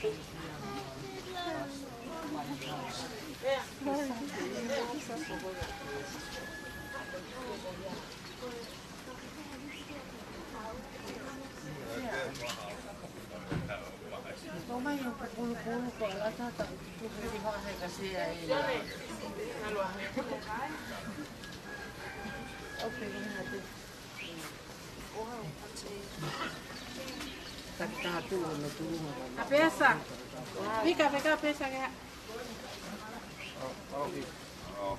Rumah yang berpuluh-puluh kok ada tak beri hak saya kasih air. Oke, hati. Tak tahu tu. Biasa. Mika biasa ya. Oh.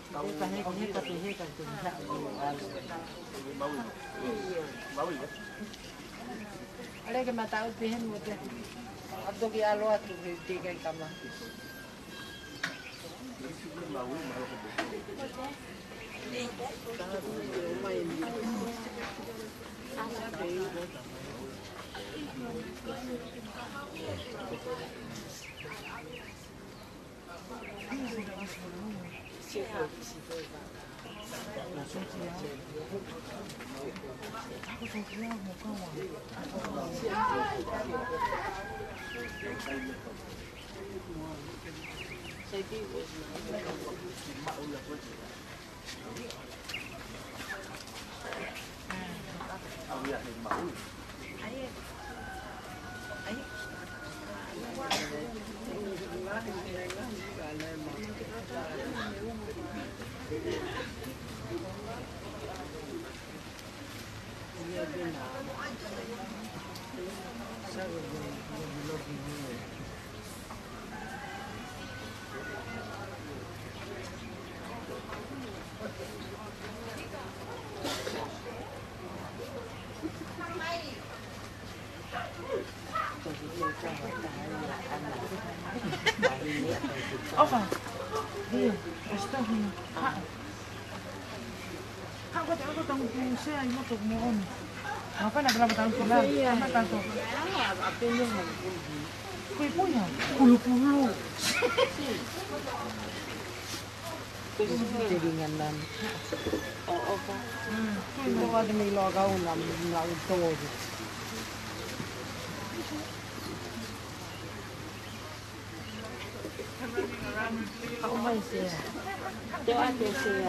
Tahu kan ini tapi ini kan tidak mau ya. Ada ke mata upihan muda. Atau ke alo atau ke tiga kamar. Apa? Dia, astagfirullah. Aku tanggung saya ini untuk mohon. Apa nak berapa tahun pulang? Apa tahu? Apa yang kau punya? Puluh-puluh. Jadi nganan. Oh, apa? Itu ada milo kau nam itu. Aku masih. Dia ada sih.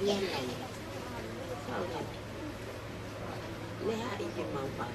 Dia này sao vậy? Lấy hai cái màu bạc.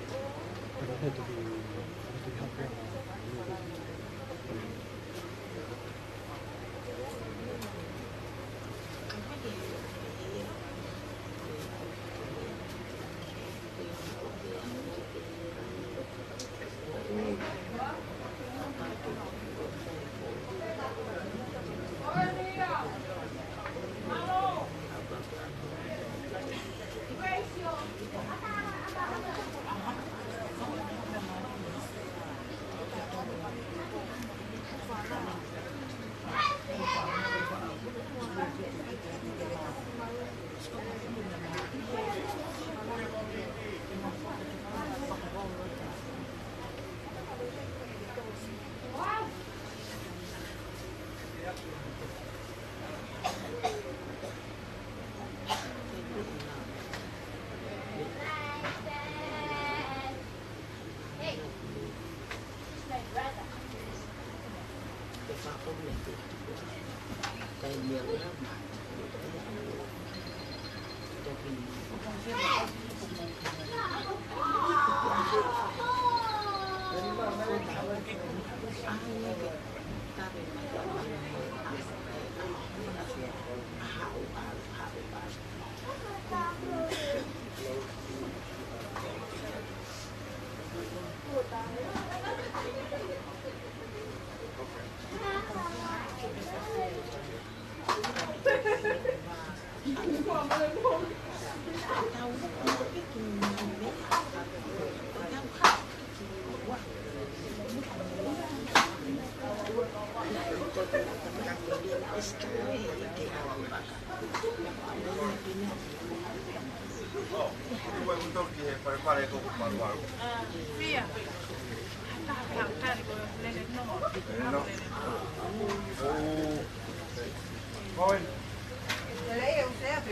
Via. Carico no. Voi. Lei è un serve.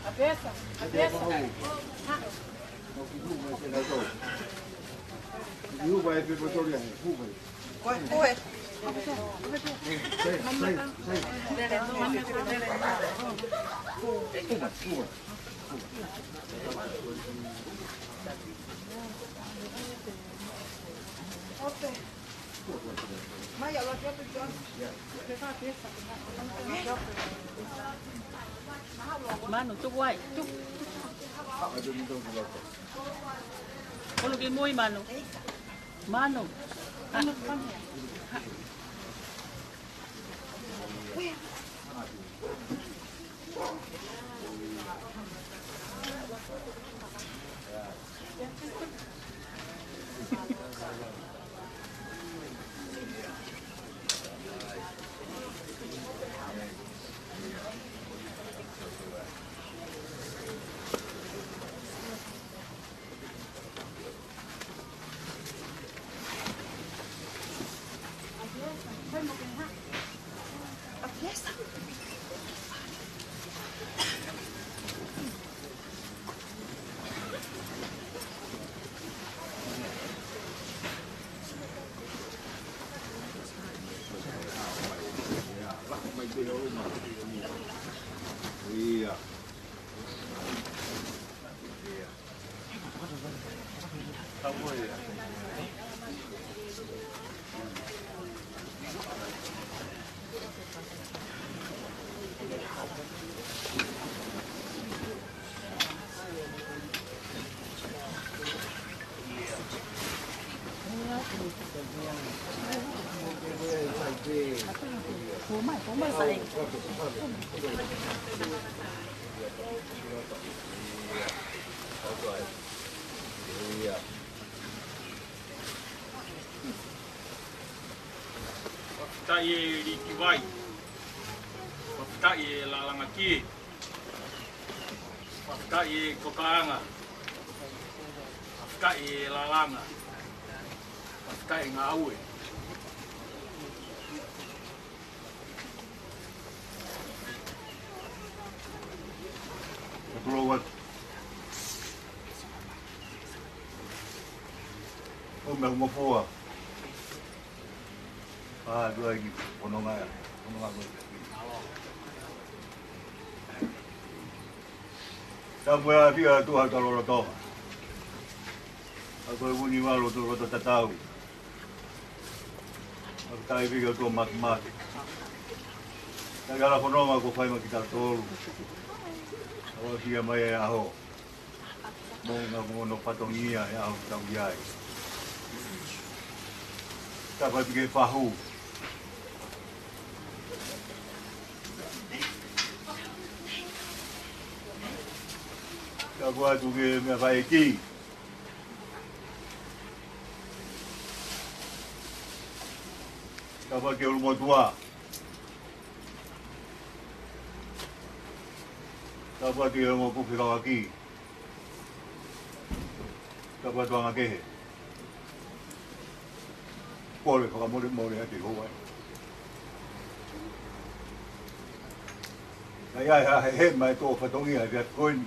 A peça? A peça? Quanto é? Ma io l'ho già Mano, tu guai, tu. Kalau di moi mano. Mano. Iya. Apa ya? Kau mai sai. Iya. Whakita e riki wai. Whakita e lalanga ki. Whakita e kokaanga. Whakita e lalanga. Whakita e ngā aue. Keluar. Uma boa. Ah, dua lagi. Pononga. Sampai dia tu harus kalau tahu. Aku pun ni malu tu rota tahu. Aku tak fikir tu matematik. Segala pononga aku fai makita tolu. Kalau dia mai aho. Mau no patongia ya aho tau yai. Dapat bikin pahu. Kau buat juga membaiki. Kau pakai rumah tua. Kau buat dia mau pergi kaki. Kau buat tuang lagi. Boleh kalau mau hati kau. Ya, mai tu patongi ada koin.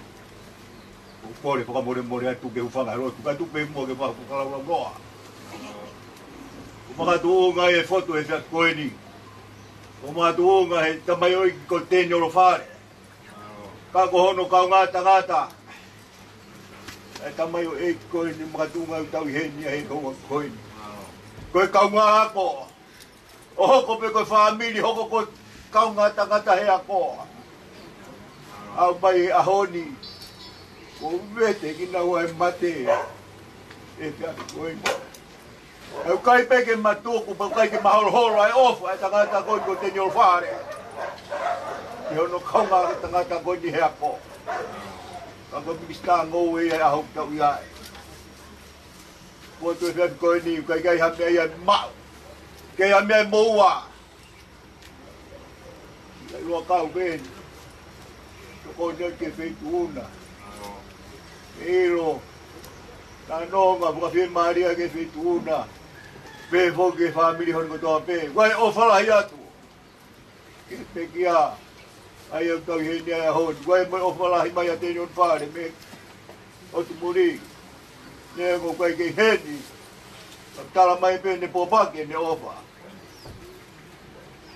Boleh kalau mau hati tu ke ufang harus tu kan tu bemo ke pak kalau mau. Maka tu ngai foto esat koin ni. O mātuunga he tamai oi ko tēnei oro whare. Ka ko hono ka ngata. E tamai o e koe ni mātuunga u tau heni he konga koe ni. Koe kaunga ako. O hoko pe koe whaamiri, hoko koe kaunga ngata he ako. Au mai ahoni. O vete ki na ua e mate. E kia koe ni. Au kai peke matuku, pau kai ke mahoro ai ofu, ai tangata koe ko te nyol whare. Te hono kaunga ke tangata koe ni he ako. Kaka mista ngou e aho tau iai. Kua tue whiat koe ni, kai kai hame ai mau. Kei hame ai moua. Kai lua kau beni. Toko neu ke wheitu una. Ero. Tā nonga, puka whie maria ke wheitu una. Pe foke family hon ko toa pe. Wai o whalahi atu. Ke pe kia. Ai au tau hei nea hon. Wai mai o whalahi mai a tēne on whare me. O tu muri. Nea mo kai kei heni. Tala mai pe ne popake ne ofa.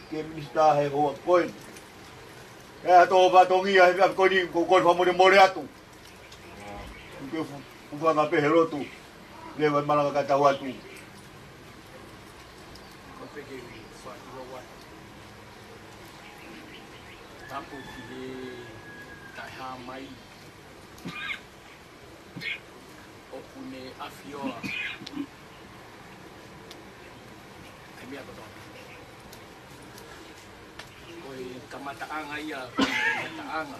Ke minista he hoa koen. E a tō whatongia he koni ko kon whamore more atu. Ke uwhanga pe he rotu. Le wai malanga kata watu. Tapu ki he tai hā mai o pune awhioa. Ai mea kotoa. Koe kamataanga ia, kamataanga.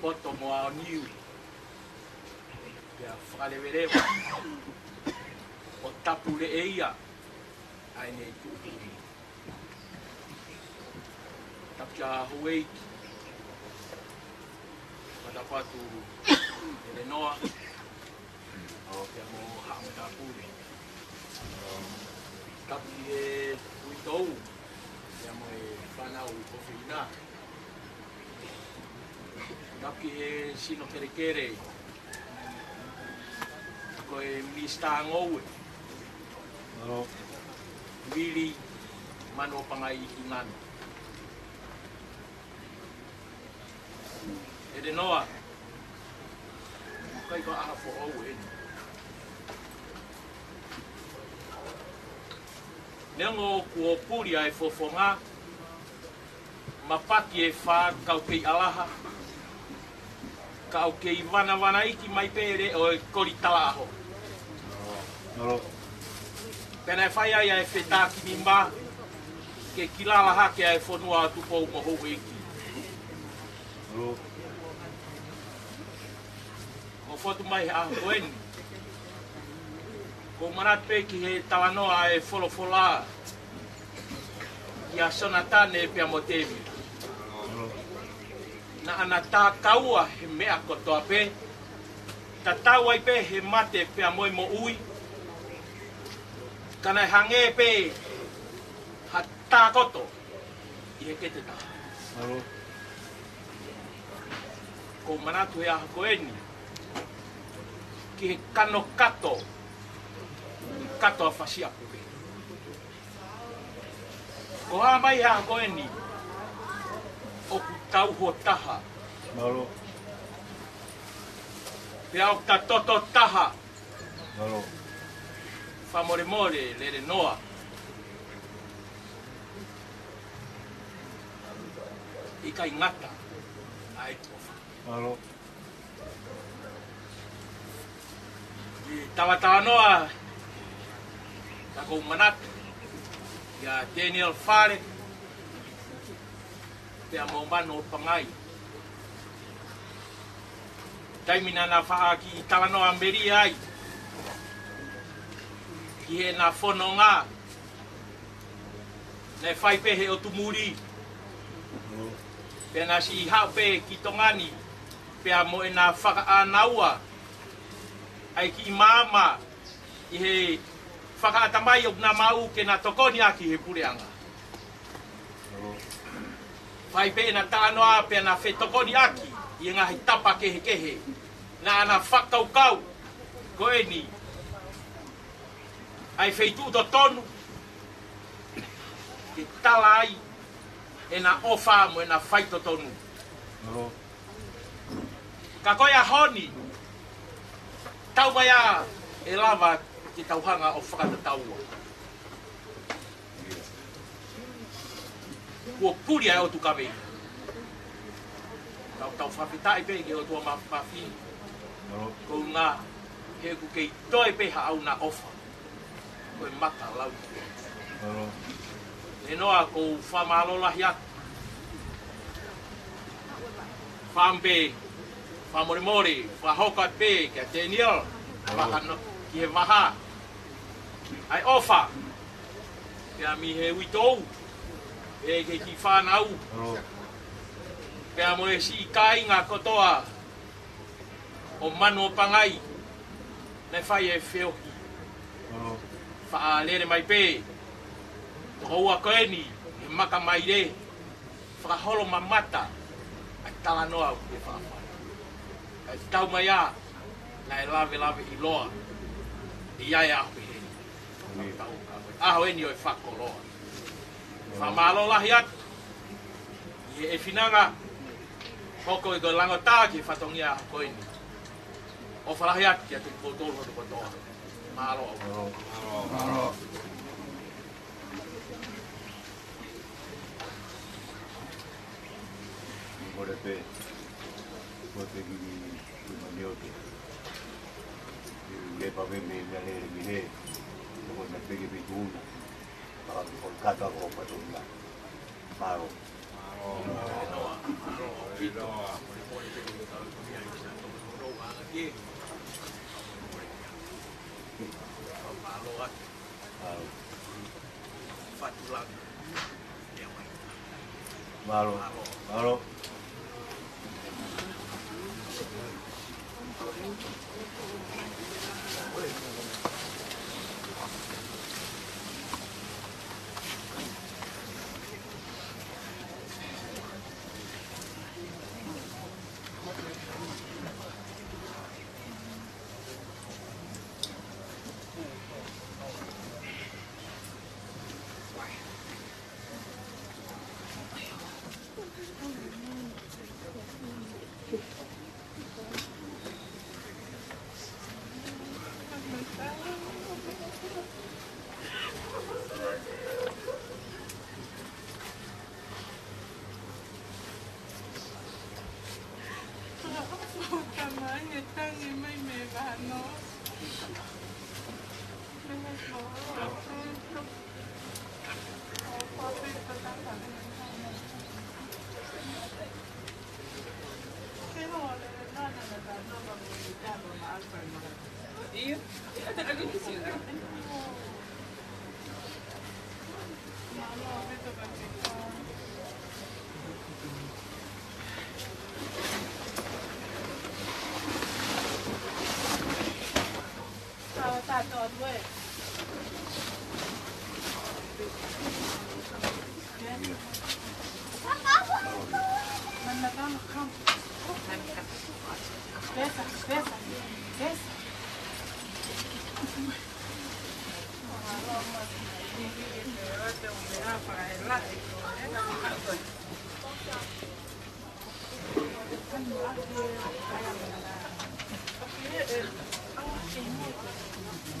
Poto mo ao niu. Pea whakalewerewa. O tapu le e ia. Ai nei tūpuri. Tapia Hawaii. Matapatu ele noa. O pia mo haamata-puri. Tapi e uitou. Pia mo e whanau o whina. Tapi e sino kere. Ko e mista ngoue. Wili mano pangai inano. Ede noa. Kai ka aha fo au e. Nengo kua puri ai fofonga. Mapaki e wha kau kei alaha. Kau kei wana iki mai pere o e kori tala aho. Pena e whai ai e whetaki ni mba. Ke kilala hake ai whanua tupou moho eki. Ko whatu mai a hoeni. Ko marat pe ki he talanoa e wholofola. Ki a sonatane pia mo tevi. Na ana tā kaua he mea kotoa pe. Ta tau ai pe he mate pia moi mo ui. Kana e hange pe ha tā koto i he kete tā. Ko manatu he aha koeni. Ki he kano kato. Kato a whasia puke. Ko haa mai aha koeni. Oku tau ho taha. Pea o ta toto taha. Whamore lere noa. I kai ngata. Ai tofa. I tawa noa. Tako manatu. Ia Daniel Fare. Pea mo mano pangai. Taimina na whaa ki talanoa mberi ai. Ki he na whono ngā. Ne whai pehe o tumuri. Pea na si hao pehe ki tongani. Pea mo e na whaka anaua. Ai ki mama. I he whaka atamai o na mau ke na tokoni aki he pureanga. Whai pehe na tānoa pea na whe tokoni aki. I ngahi tapa kehe. Na ana whakaukau. Koe ni. Ai feitu to tonu. ke tala ai e na ofa mo e na whaito tonu. Ka koe a honi, tau mai a e lava ki tauhanga o whakatataua. Kua puri ai o tu kawei. Tau whawhitai pe ke o tua mawhi. Ko ngā, he ku kei toi pe ha au na ofa. Koe mata lau. E noa ko whamalola hiat. Whampe, whamorimori, whahokat pe, kia teniel, ki he waha. Ai ofa. Kia mi he witou. E ke ki whanau. Pea mo e si kai ngā kotoa o mano pangai. Nei whai e whiohi. Wha lere mai pē. Toho ua koeni, e maka mai re. Whakaholo mamata. Ai tala noa u te whawhai. Ai tau mai a. Nai lawe i loa. I ai aho i re. Aho eni o e whakoloa. Whamalo lahi atu. I e whinanga. Hoko i go lango tā ki whatongia a koeni. O whalahi atu ki atu i kōtoro atu kotoa. Mahalo au. Mahalo. Ora pe. Pote ki maniote. Le pave me le mire. Como me pegue pe una. Para por kata ko patonia. Mahalo. Malo, malo.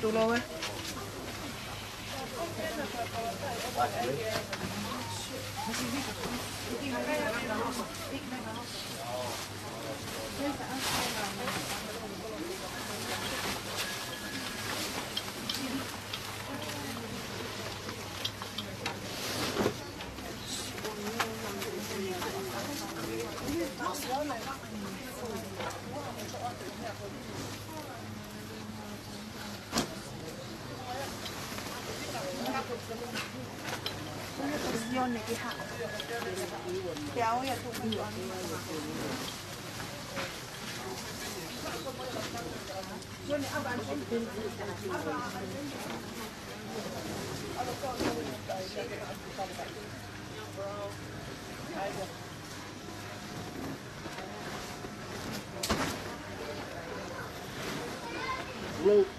Tulowe.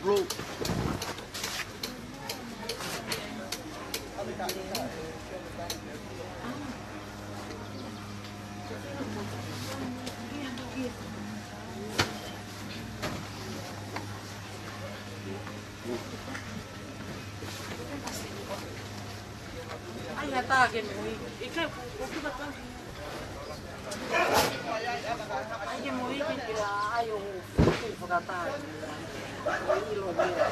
Blow. Ai hata ke moi. Ike ko kita kan. Ai ke moi ke kira ayo ku fogata. Ai lo dia.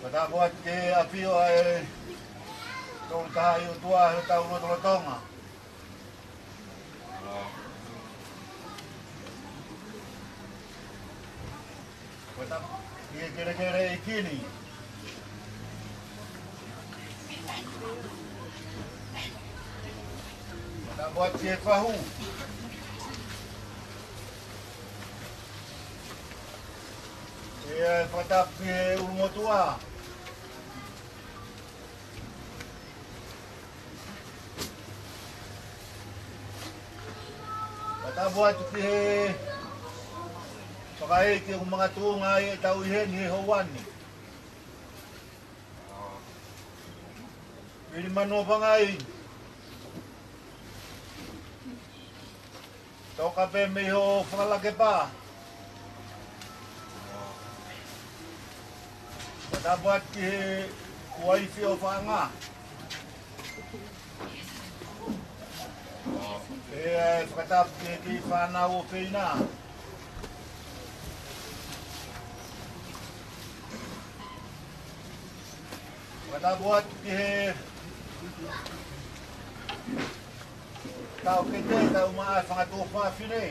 Patako at ke apio ay tong tayo tua tao lo tonga. Patako ke kere ikini. Patako at ke fahu. Patap ke umotua. Buat ke pakai ke mga tunga ay tao ihen hihawan ni. Pili mano pangay. Tao kape may ho pangalaki pa. Buat ke wifi o panga. Patap ke panau pina. Patap buat ke tau kita tau maaf sangat upa sini.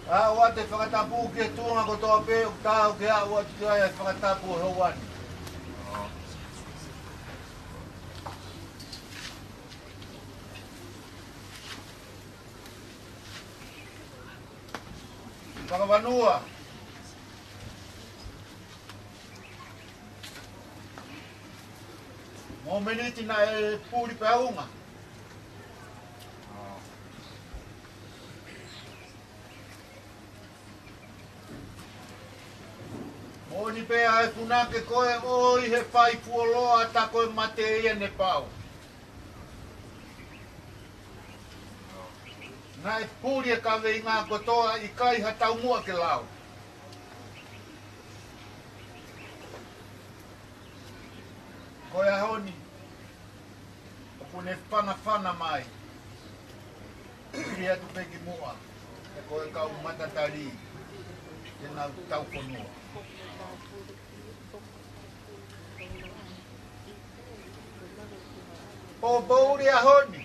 Awat ay pagkatapu ke tunga ko to ape tao ke awat ay pagkatapu hawan. Pagawanua. Mo meniti na puri paunga. Oni pe ai puna ke koe oi he fai puoloa ta koe mate ia ne pau. Na e puri e kawe i ngā kotoa i kai hatau mua ke lau. Koe ahoni. Pune whana mai. Piri atu peki mua. E koe kau matatari. Te nau tau konua. O bauri ahoni.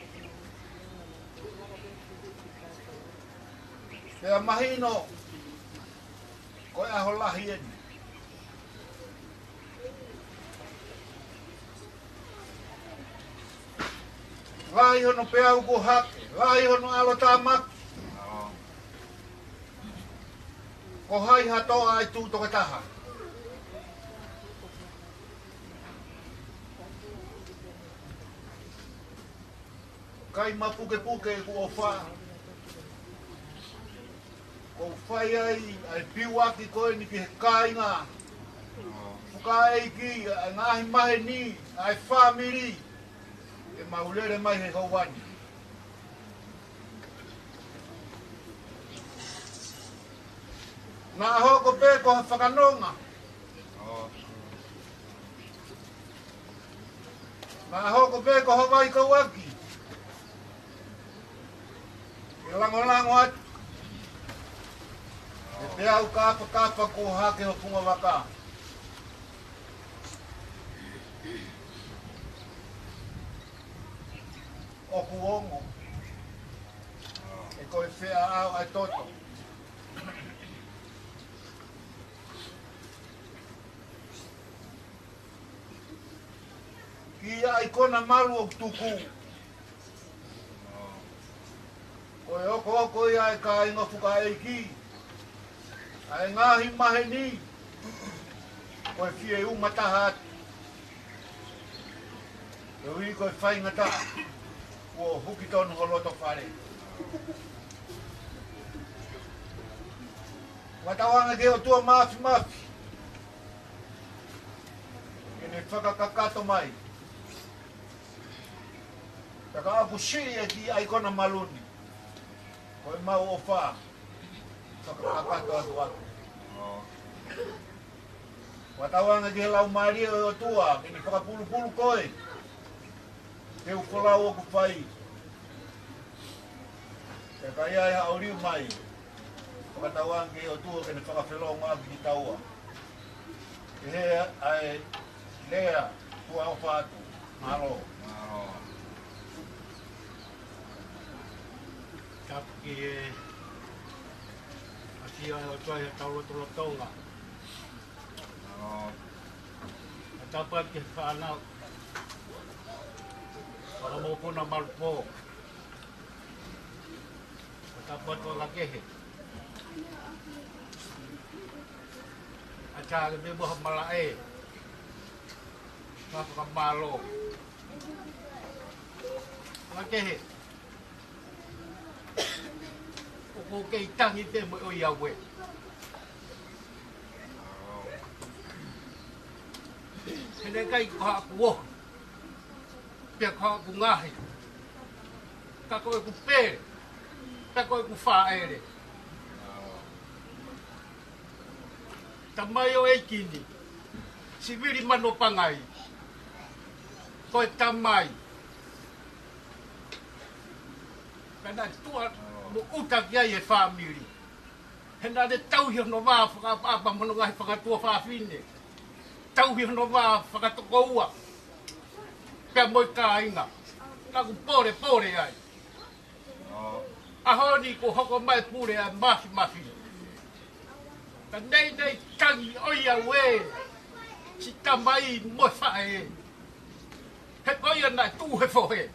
Pea mahino. Koe aho lahi eni. Lai hono pea uko hake. Lai hono alo tāmaki. Ko hai hatoa ai tūtoka taha. Kai mapuke puke ku o wha. Ko whai ai piwaki koe ni ki he kāinga. Puka ei ki, ai ngahi mahe ni, ai whamiri. E maulere mai he hauani. Nā hoko pē ko ha whakanonga. Nā hoko pē ko Hawaii kauaki. E lango atu. E te au kapa ko hake ho punga waka. Oku ongo. E koe whea au ai toto. Ia ai kona malu o tuku. Koe oko ia e ka inga fuka eiki. Ai ngahi mahe ni. Koe fie umataha atu. E ui koe whai ngata. Ko huki tonu holoto whare. Watawanga ke o tua mafi. E ne whakakakato mai. Taka aku siri e ki ai kona maluni. Koe mau o wha. Whakakakato atu atu. Watawanga ke lau maria o tua. Kini whakapulu koe. Ke ukolau o ku whai. Te kai ai hauriu mai. Whakatawanga ke o tua kini whakawhelonga aki ki taua. Ke he ai lea tua o whatu. Maro. Tapi asia o toa e taulo tonga. Atapat ke whaanau. Whakamopuna malpo. Atapat o lakehe. Ataga bebo hamalae. Whakamalo. Lakehe. Ko kei tangi te mo o iawe. Hene kai ko hapuo. Pia ko hapu ngahi. Ka koe ku pere. Ka koe ku whaere. Tamai o eikini. Siviri mano pangai. Koe tamai. Kana tua mo utak ia e family. Hena de tauhi no wa whakapapa mono ngai whakatua whawhine. Tauhi no wa whakatokoua. Pea moi ka inga. Kaku pore ai. Ahoni ko hoko mai pure ai mafi. Ka nei tangi oia we. Si tamai mo whae. He oia nai tu he fohe.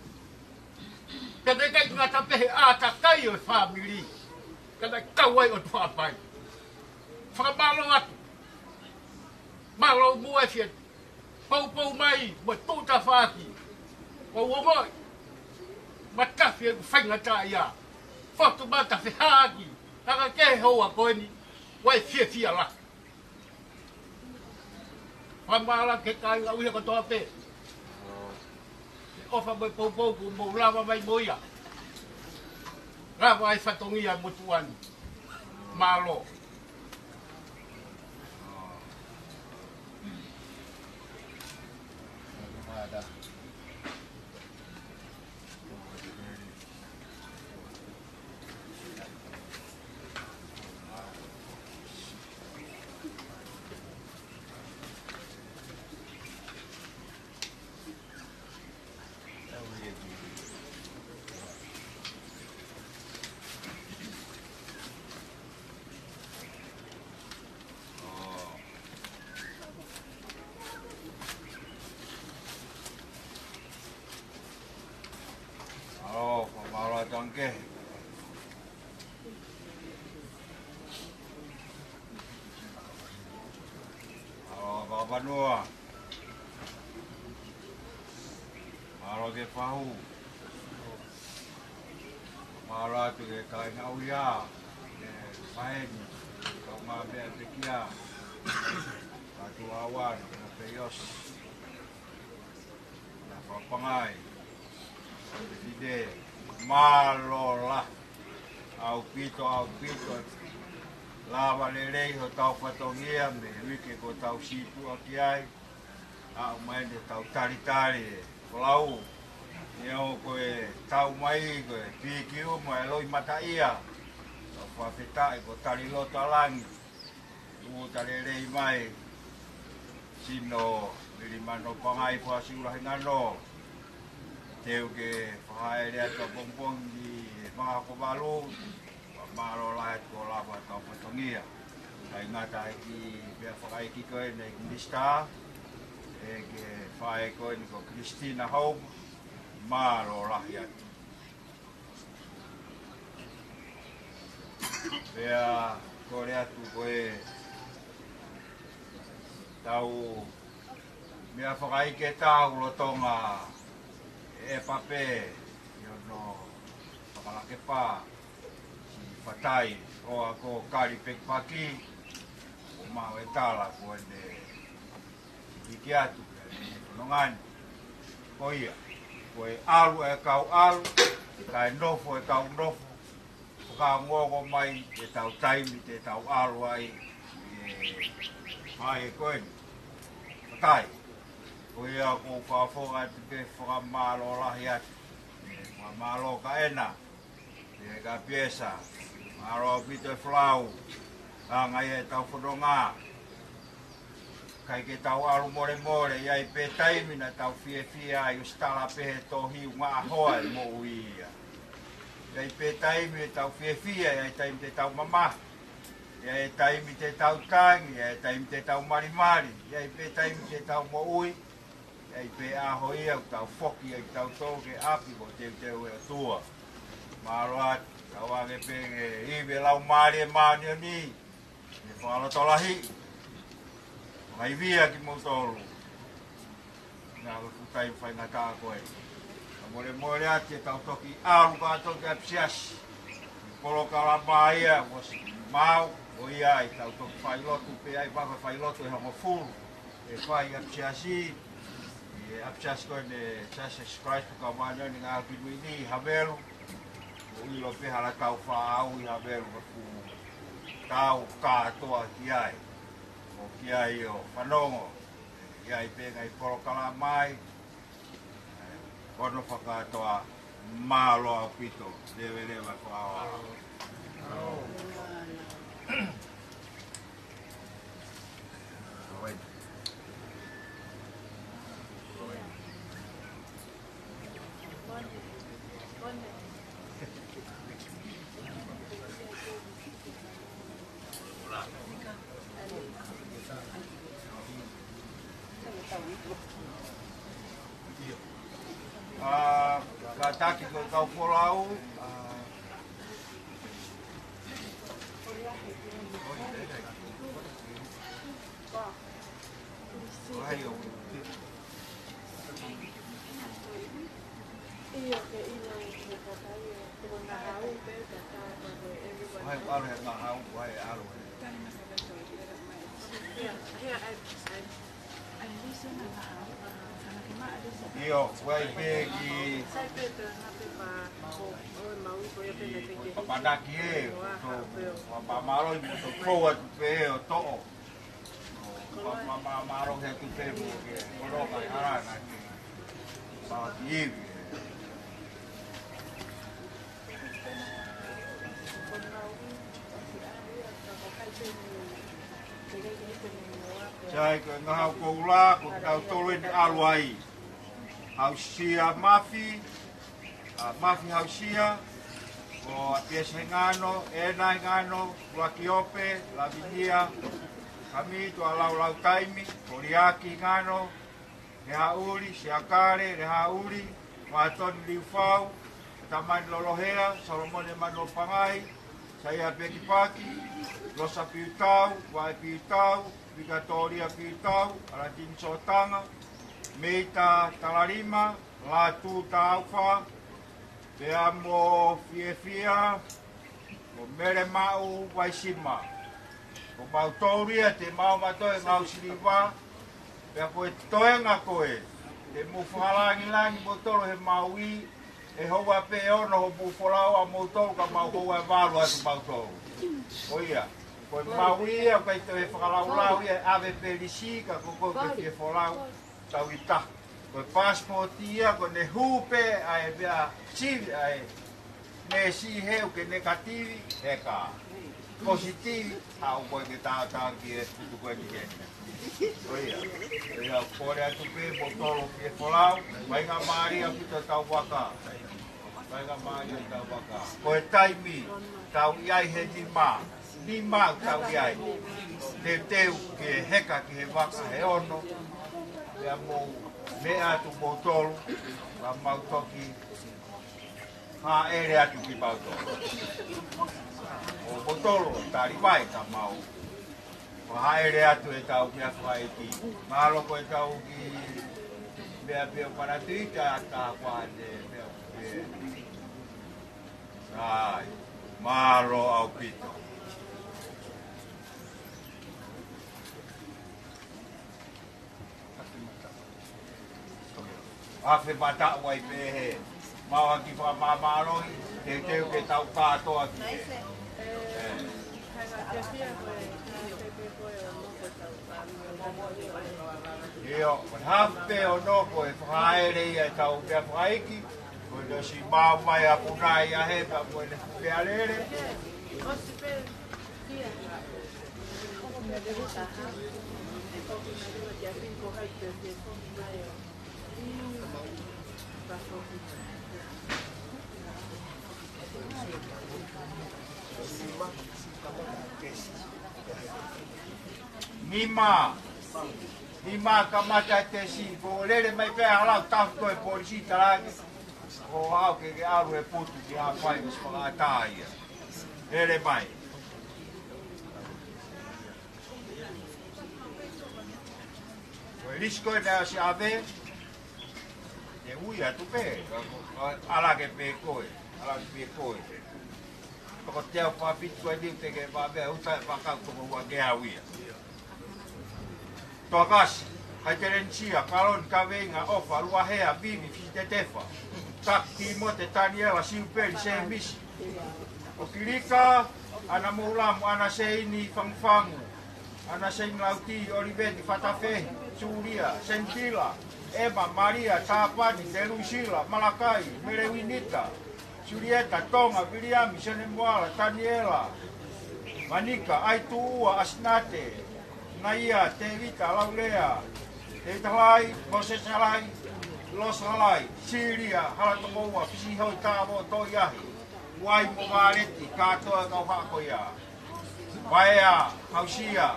Kada kai ngata pehe ata kai o family. Kada kawai o whapai. Whakabalo atu. Malo mua fiat. Pau mai, mo tuta whaki. O wongoi. Matafi e whainga tā ia. Whatu matafi haaki. Haka ke hoa koe ni. Wai fia la. Whamala ke kai ngā uia katoa pe. Ofa mai pau ku mo lava mai moia. Lava ai whatongia mo tuani. Malo. ke. Alo banua. Alo ke pahu. Mara tu ke kai ngau ya. Main kau ngabe pekia. Satu awan peyos. Na papangai. Ide malola. Au pito lava lelei ho tau patongia me wike ko tau situ aki ai a mai de tau tari kolau neo ko tau mai ko pikiu mai loi mata ia fa feta ko tari lo talang u talelei mai sino bilimano pangai fa siula ngano teu ke fa ele to pompong di mga ko balu malo lahat ko lava tau patongia ai ngata ki be fakai ki ko ne lista ke fai ko ni ko Christina Home malo lahat bea ko le atu ko tau me fakai ke tau lo tonga pape yo no pakala ke pa patai o ako kari pekpaki o mau etala ko de ikiatu nongan koia ko alu e kau alu kai nofo e kau nofo ka ngogo mai e tau taimi te tau alu ai ai koen patai koia ko fafonga te fra malo lahia malo ka ena e ka piesa aro pito flau ngai tau fodonga kai ke tau alu more ia pe taimi na tau fie ai stala pe to hi nga hoa mo uia ia pe taimi tau fie ia taimi te tau mama ia taimi te tau tangi ia taimi te tau mari ia pe taimi te tau mo ui ia pe a hoia tau foki ia tau toke api ko te tua maroat kawange penge ibe lau mari mani ni ni falo tolahi mai via ki motoro na ko tai fai na ka ko e more ati tau toki alu ka toki apsias polo kala baia was mau o ia tau toki fai lotu pe ai pa fai lotu e ho full e fai apsiasi e apsias ko ne Jesus Christ ka mani ni ga ki ni habelu ui lo pe hala tau whaau i haberu ku tau katoa ki ai o ki ai o whanongo ki ai pe ngai porokala mai kono whakatoa malo au pito lewe lewa whaau Kataki ko kau polau Io, quei peghi papadaki e mamaro i to proa tu pe o to mamaro he tu pe ke oro ka ara na ki pa ti Sai ko ngau ko la ko tau toluen aluai hausia mafi hausia o piesa ngano ena ngano wakiope la vidia kami tu alau taimi koriaki ngano rehauri siakare rehauri maton liufau Taman Lolohea, Solomon Mano Pangai, saya Peki Paki, Losa Piutau, Wai Piutau, Vigatoria Piutau, Alatin Sotanga, Meita Talarima, Latu Taufa, Peamo Fiefia, o Mere Mau Waisima, o Mautoria, te Mau Matoe Ngau Siliva, Pea koe toenga koe, te muwhalangi langi motoro he Maui, e hoa pe ono ho muwhalau a motoro ka mau hoa walu atu mautoro. O ia, koe Maui a koe te he whakalau ia ave pelisi ka koko koe te whalau tau i taha. Koe passporti ia, koe ne hupe a e bea sivi a e me si heu ke negativi e ka positivi a o koe ke tātā ki e putu koe ki kene. Oia, kore atu pe botolo ki e whalau, mainga Maria pita tau waka. Mainga Maria tau waka. Koe taimi, tau iai he ni mā tau iai. Te teu ki e heka ki he waka he ono, ea mou me atu botolo, ka mautoki, ha ere atu ki bautolo. O botolo, tari vai ka mau. Haere atu e tau mea whae ki. Mahalo e tau ki mea peo paratuita a tā whaane mea peo. Ai, mahalo au pito. Awhi mata wai pehe. Mawa ki whamamarohi, te teu ke tau kātoa ki e. Io, hape o noko e whaere ia tau mea whaiki, koe no si māwai a punai a hepa koe ne pea rere. Nima kamata te si, ko lere mai pēr halau tafu koe polisi tarangi, ko au ke aru e putu ki a whai mis whakata ia. Lere mai. Koe risko e nea si ave, e ui atu pē, ala ke pē koe, ala ke pē koe. Toko teo whapitu koe niu te ke whabea, utai whakau toko ua ke awia. Toakasi, hai te rencia, kalon kaweinga, ofa, luahea, bibi, fisi te tefa. Taki mo te taniela, siuperi, se misi. O kirika, ana moulamu, ana seini, fangufangu. Ana seini lauti, oliveti, fatafehi, suria, sentila, Ema, Maria, Tapani, Telusila, Malakai, Merewinita, Surieta, Tonga, Viliami, Senemoala, Taniela, Manika, Aitua, Asnate, Naia, Tevita, Laulea, Tetalai, Mosesalai, Los Halai, Siria, Halatomoa, Fisihoi, Tavo, Toiahi, Wai Movareti, Katoa, Kauhakoia, Vaea, Hausia,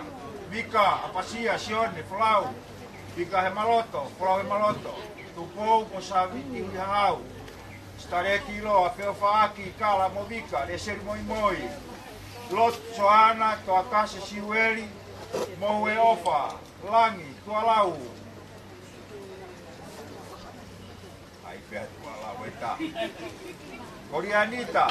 Vika, Apasia, Sione, Flau, Vika Hemaloto, Flau Hemaloto, Tupou, Mosavi, Tihau, Stareki Loa, Feofaaki, Kala, Movika, Leseri Moi, Lot Soana, Toakase, Siueli, Moe Ofa, Langi, Tualau. Ai pea Tualau eta. Korianita,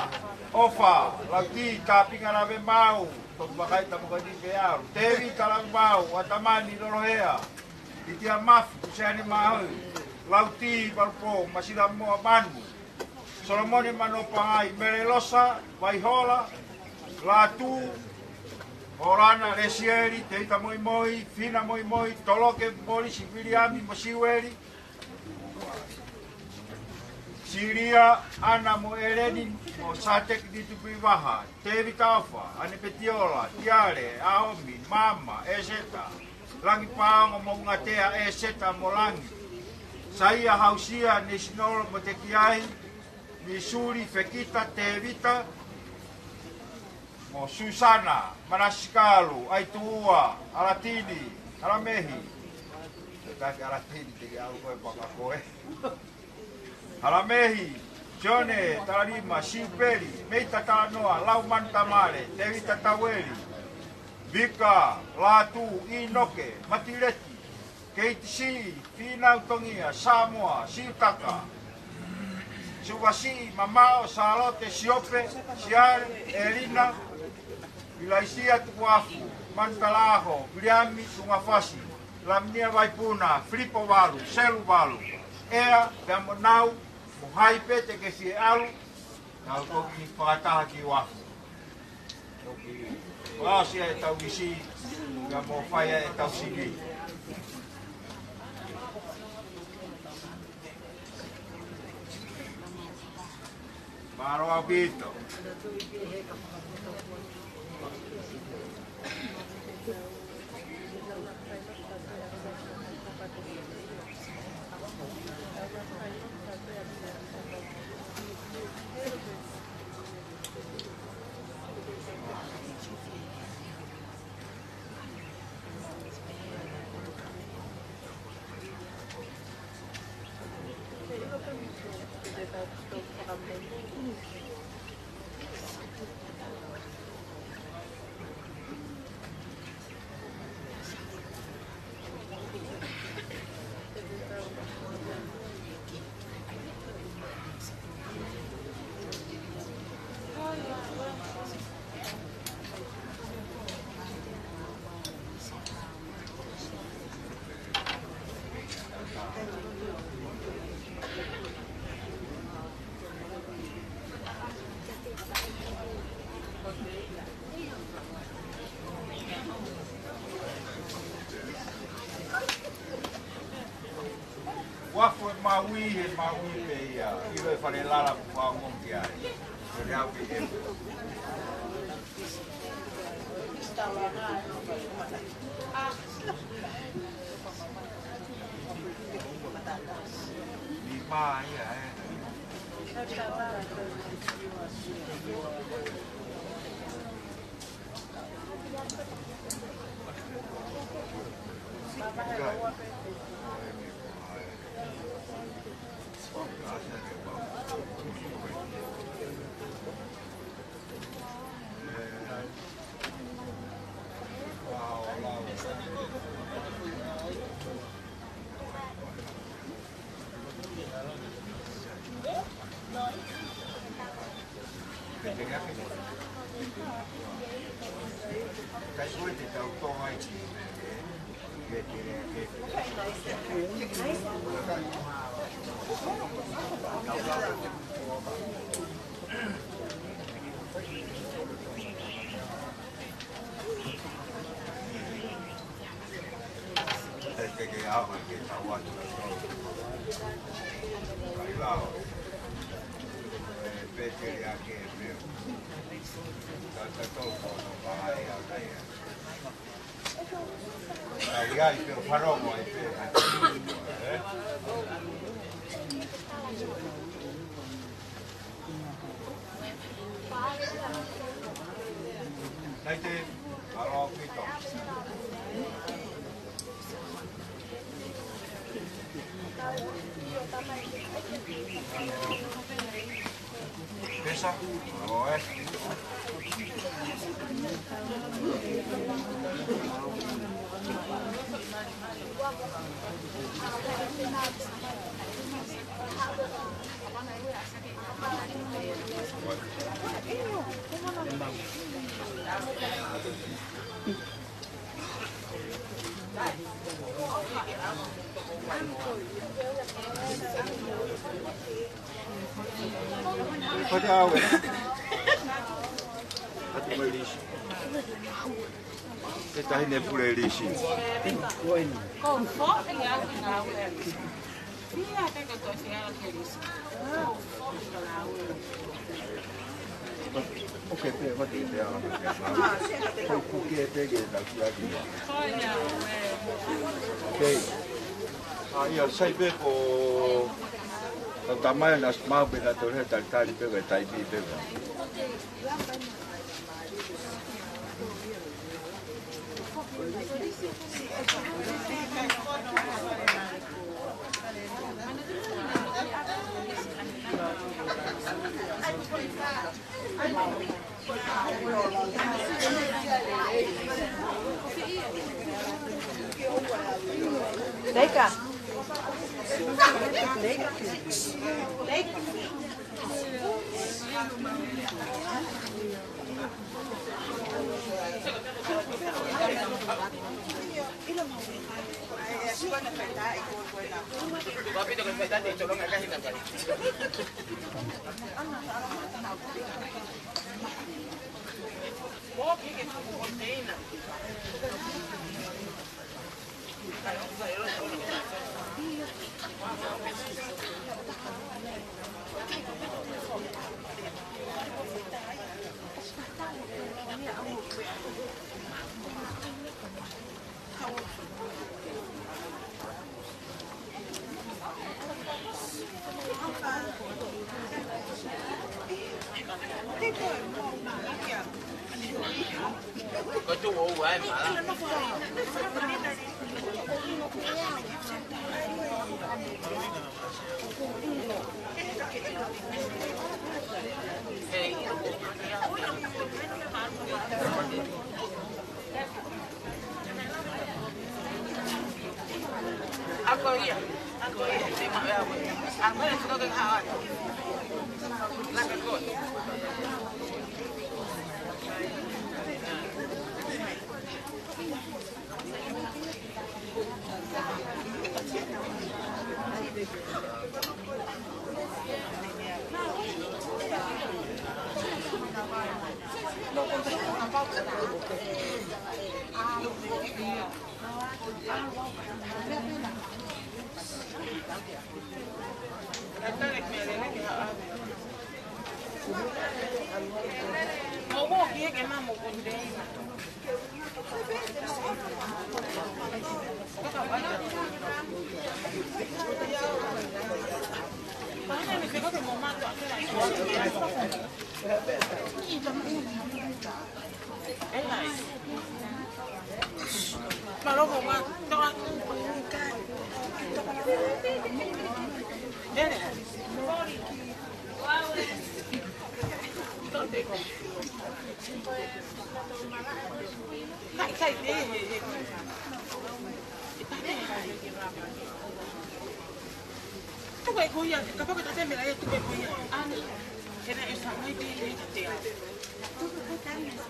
Ofa, Lauti, Tapinga Lave Mau, Tobakai Tamukadi Pearu, Tevi Talang Mau, Watamani Lolohea, Titia Mafi, Kusani Mau, Lauti, Balpo, Masila Moa Manu, Solomoni Manopangai, Merelosa, Vaihola, Latu, Orana, Resieri, Teita Moi Moi, Fina Moi Moi, Toloke Mori, Siviliami, Mosiweri, Siria, Ana Moereni, Mosatek di Tupivaha, Tevi Taufa, Anepetiola, Tiare, Aomi, Mama, Eseta, Langi Paongo Mongatea, Eseta, Molangi, Saia Hausia, Nisnol, Motekiai, Misuri, Fekita, Tevita, Mo Susana, Manasikalu, Aitua, Alatini, Alamehi. Kasi Alatini, tegi alu koe pakakoe. Alamehi, Jone, Tarima, Siuperi, Meita Tanoa, Lauman Tamale, Tevita Taweli, Vika, Latu, Inoke, Matireti, Keitisi, Finautongia, Samoa, Siutaka, Subasi, Mamao, Salote, Siope, Siare, Elina, Ilaisia Tuafu, Mantalaho, Briami, Tungafasi, Lamnia Vaipuna, Filipo Valu, Selu Valu, Ea, Damonau, Mohai pete ke si alu, tau toki whakataha ki wafu. Toki wāsia e tau isi, ka mō whaia e tau sigi. Maroa Pito. Wafu e maui pe ia, ilo e whare lala ku whangongi ai. Kore au pe e. Ni maa ia e. Pesa? Oh, Pode água. Pode uma lixo. Você está indo por aí lixo. Com foto e água na água. Sim, até que eu estou sem água que lixo. Ok, pode ir ela. Porque peguei daqui aqui. Olha, Ok. Aí eu sei bem o tamanho das mãos da torre da tarde pega tá aí pega. Lekker. Có chú ngủ của em mà Aku iya, terima ya. Aku yang suka kehauan. Lakukan kau. Mà nó không ăn, nó ăn cay. Đây này. Lại chạy đi. Tú ves cuya, capaz que te me la tú ves cuya. Ah, era esa muy bien, tía. Tú ves también, ¿no?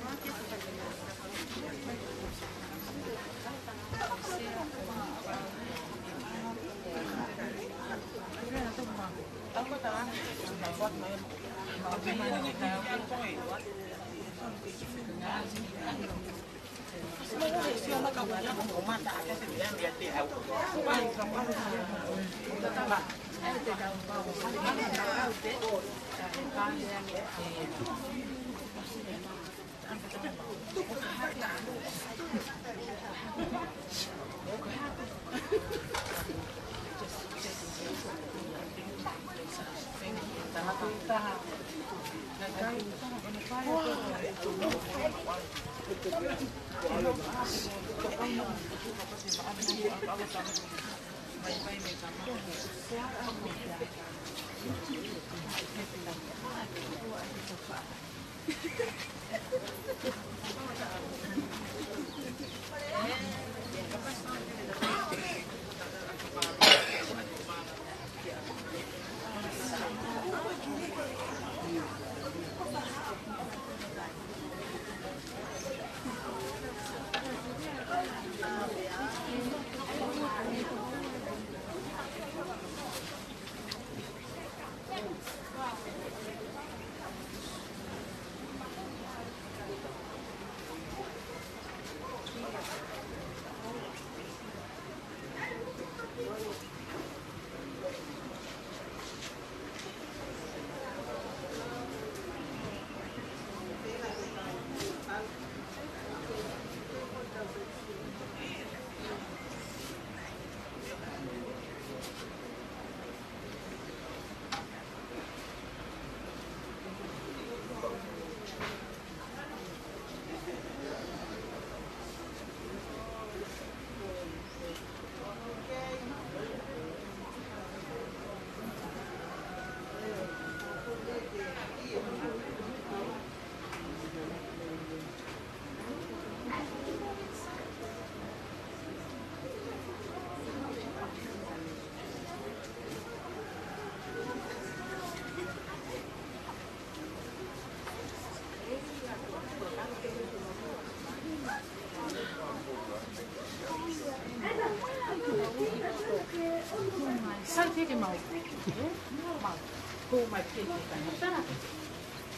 Ko mai ke tanga tara.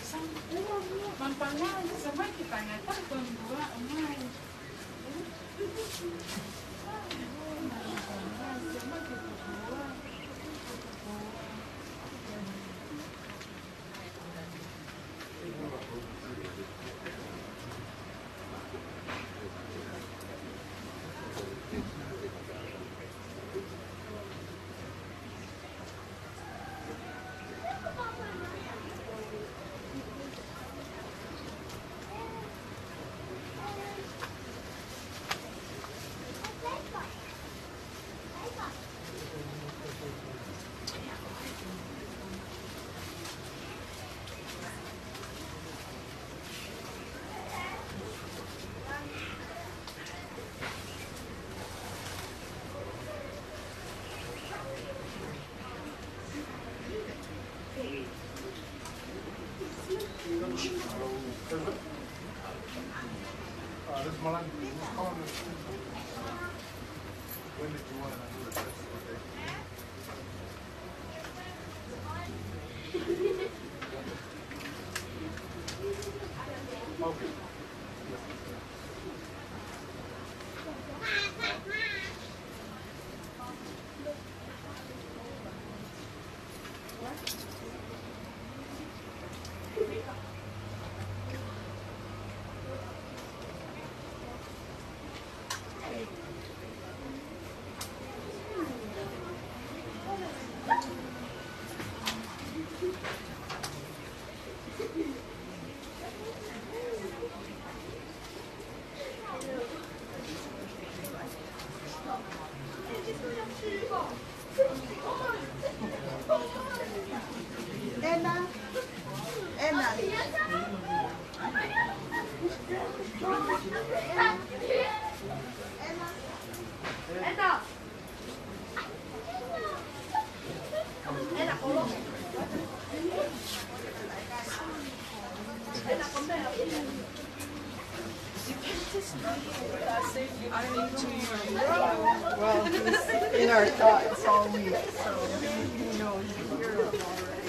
Sang mampangai sama kita ngata kon dua mai. Well, he's in our thoughts all week, so he knows you're up already.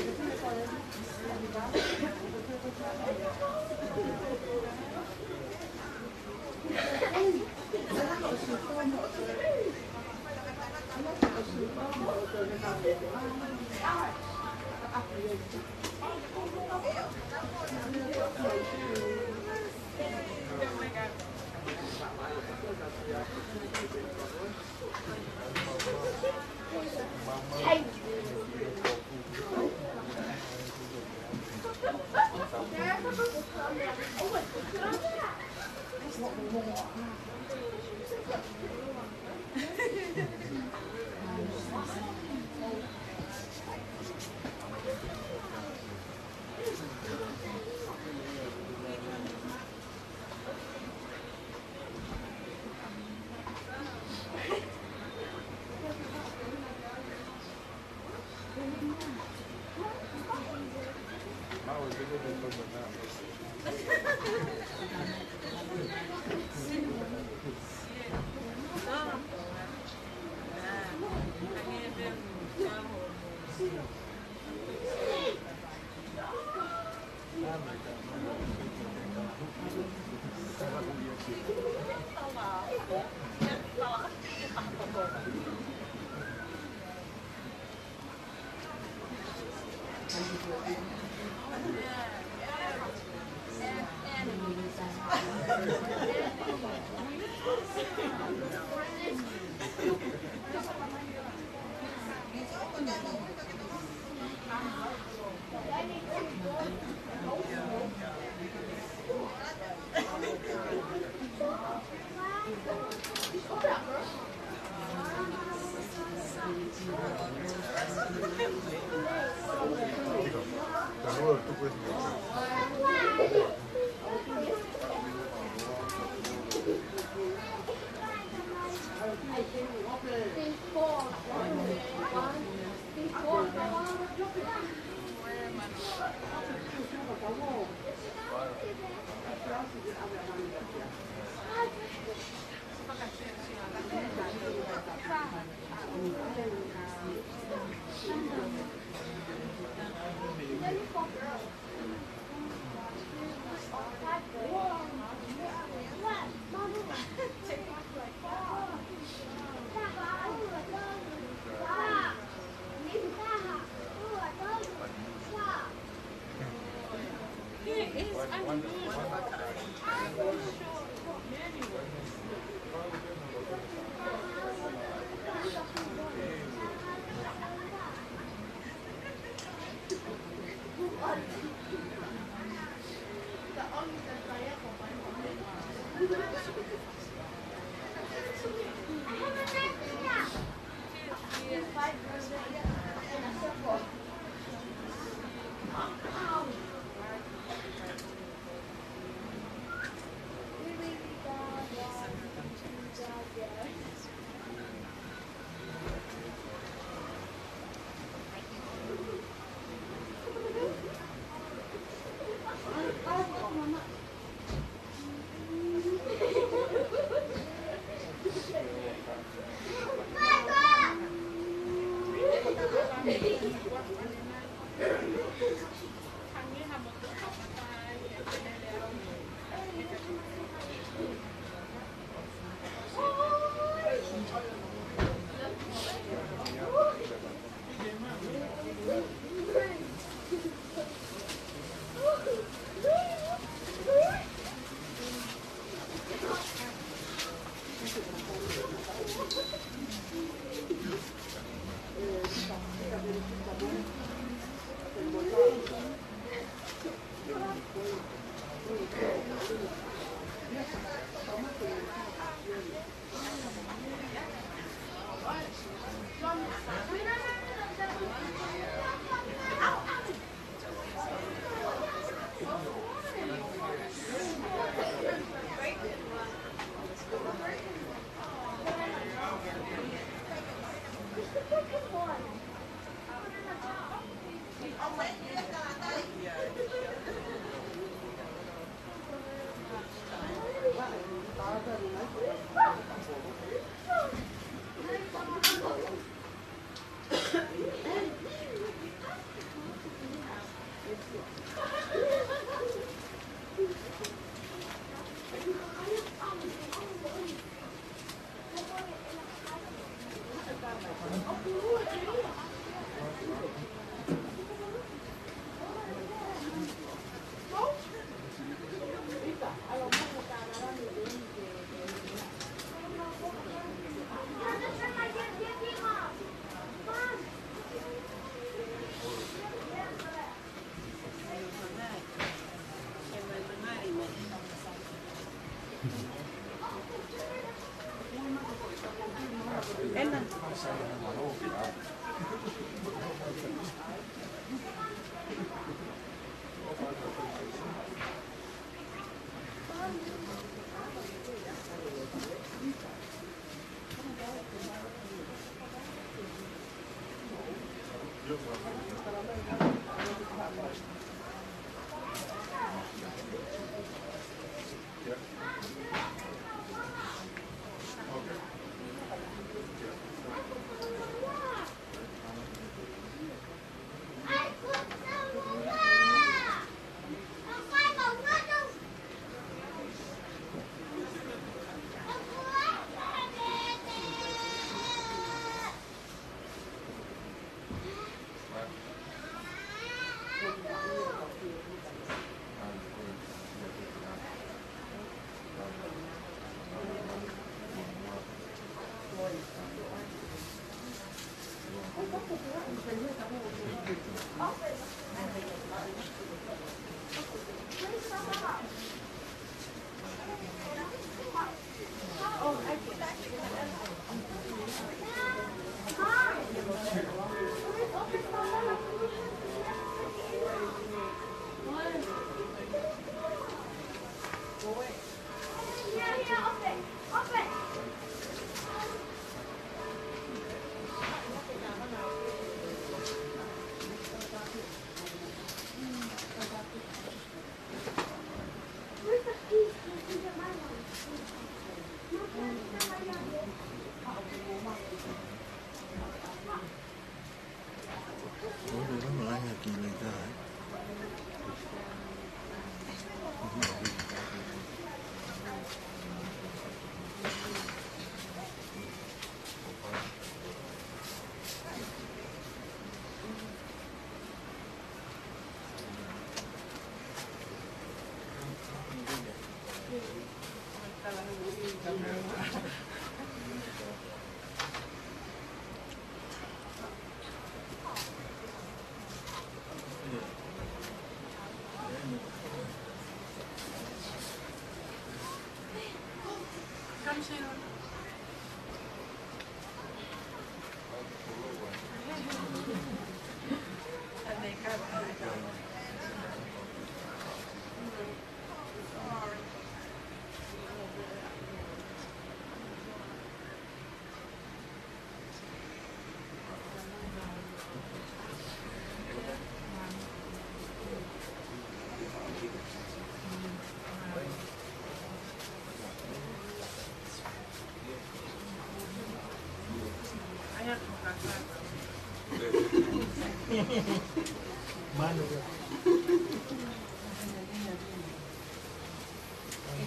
Mana dia?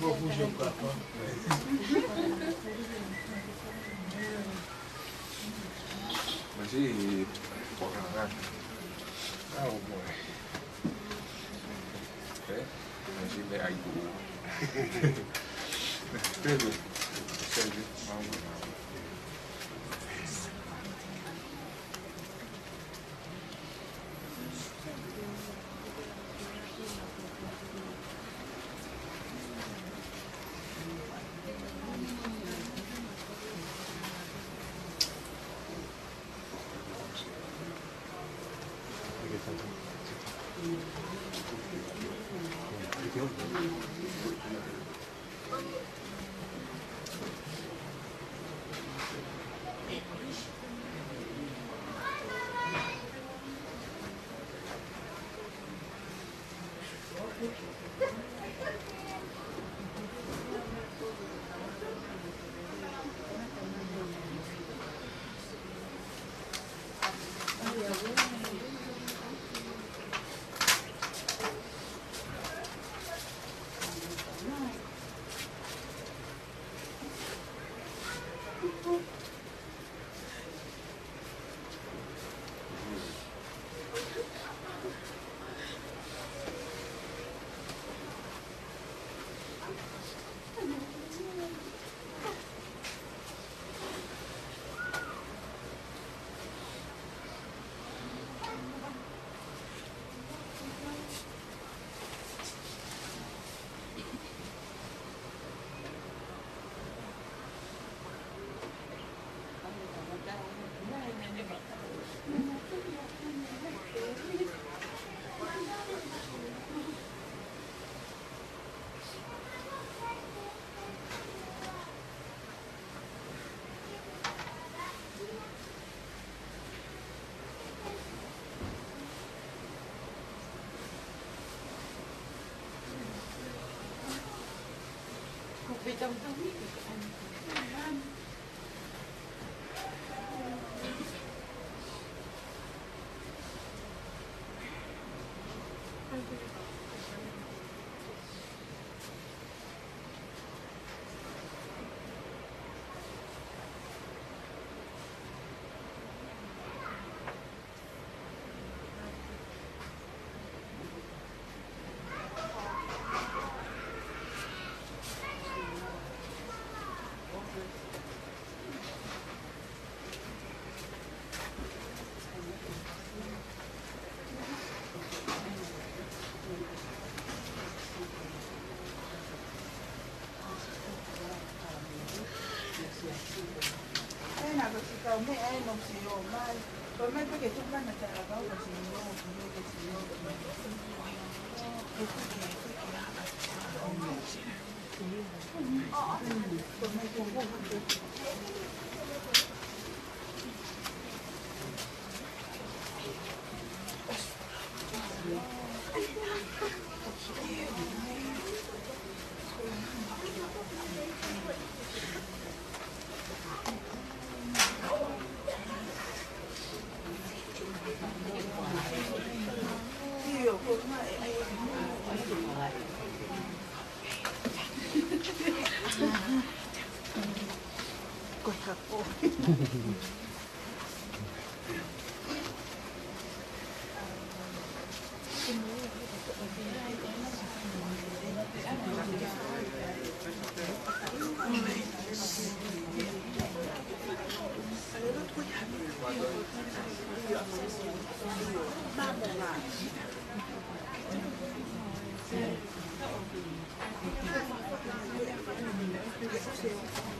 Gua pusing apa? Masih orang tahu boy. Masih baik itu. Betul. Sekali mau.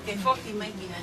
Che forti mai viene.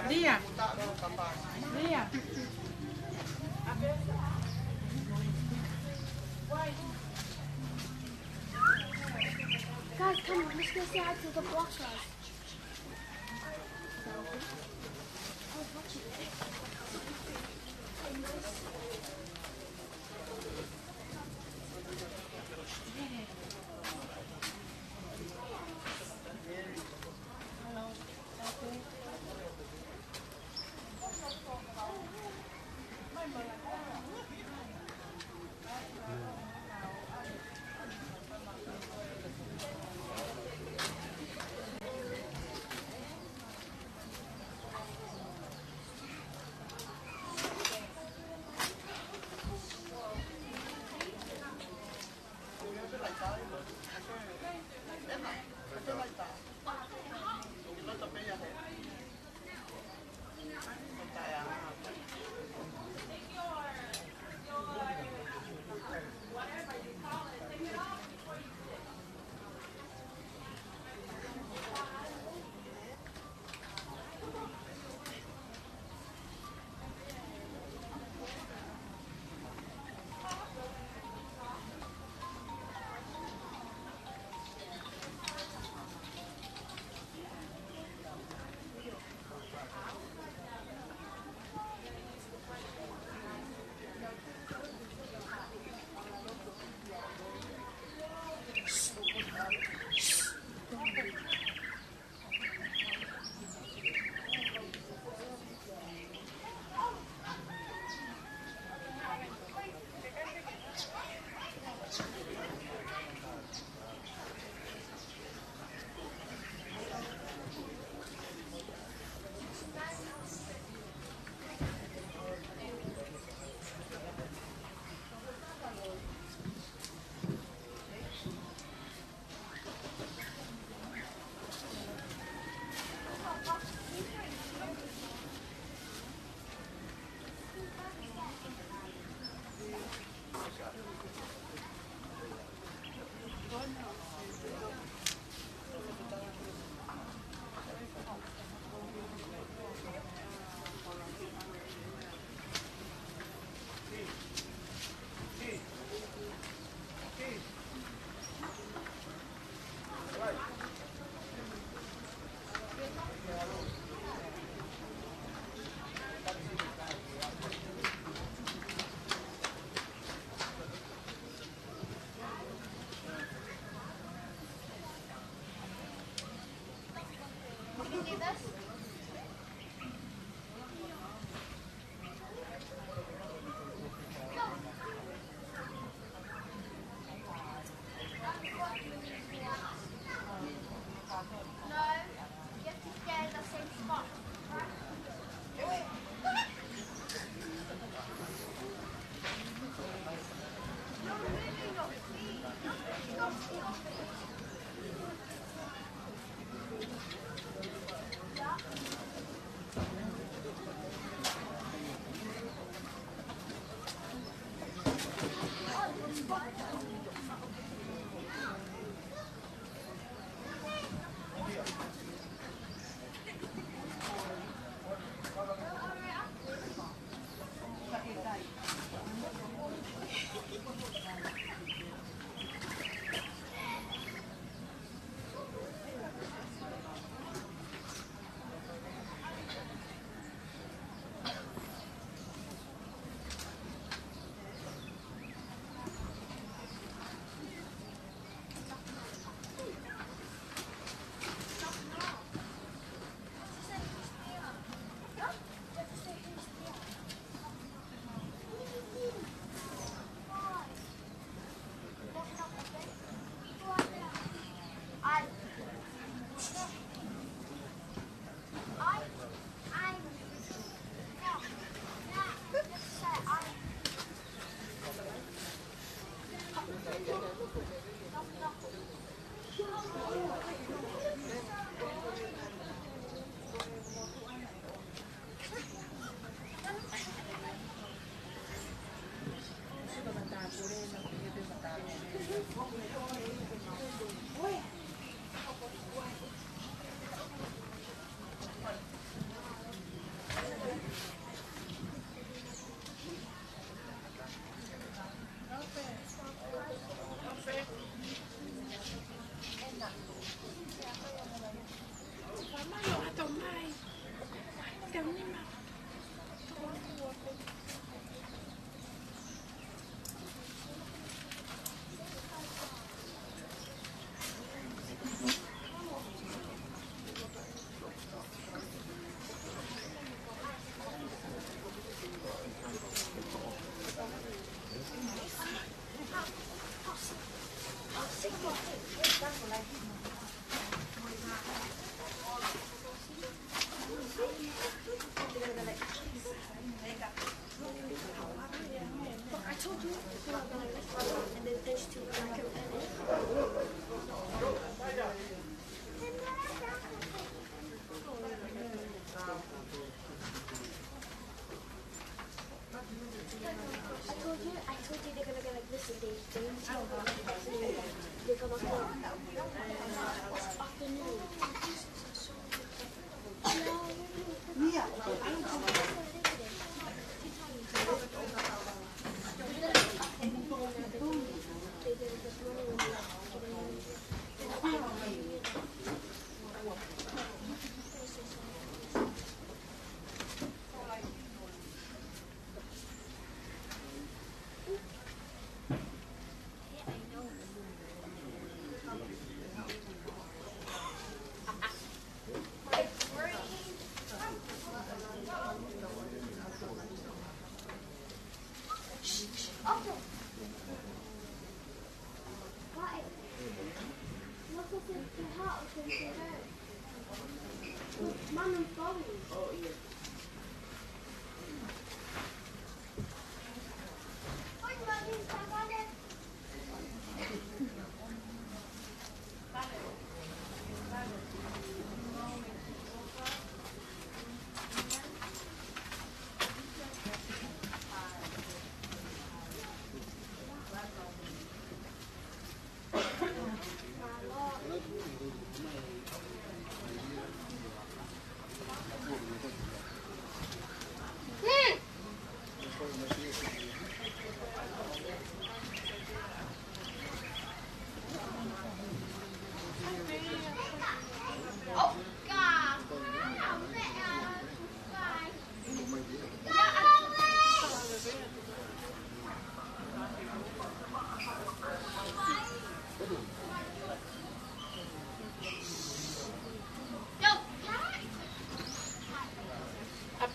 Lia. Lia. Guys, come on, let's go say hi to the blockers.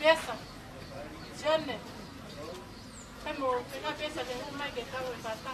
Pesa. Janet. Kama una pesa de uma que estaba en pata.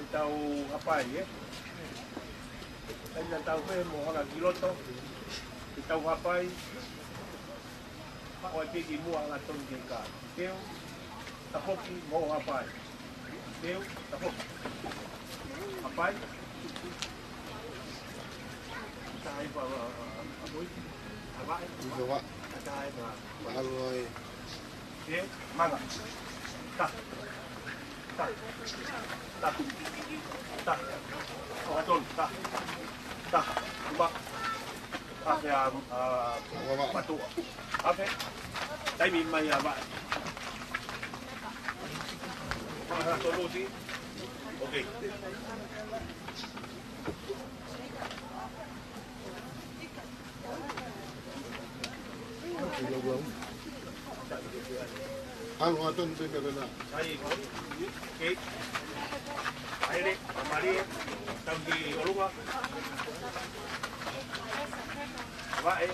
Tau apa ya? Saya tahu mo hanga kiloto. Tau apa? Pak wajib ibu ang atong jika. Teu tapoki mo apa? Teu tapok. Apa? Tayo pa aboy. Apa? Bawa. Tayo pa. Baloy. Teu mana? Tak. Tak. Tak. Tak. Oh, atol. Tak. Tak. Ba. Ate batu. Ate. Tay min may ba. Solusi. Okay. Ang aton din na. Ay, okay. Ay, mari. Tawag di Olunga. Ba eh.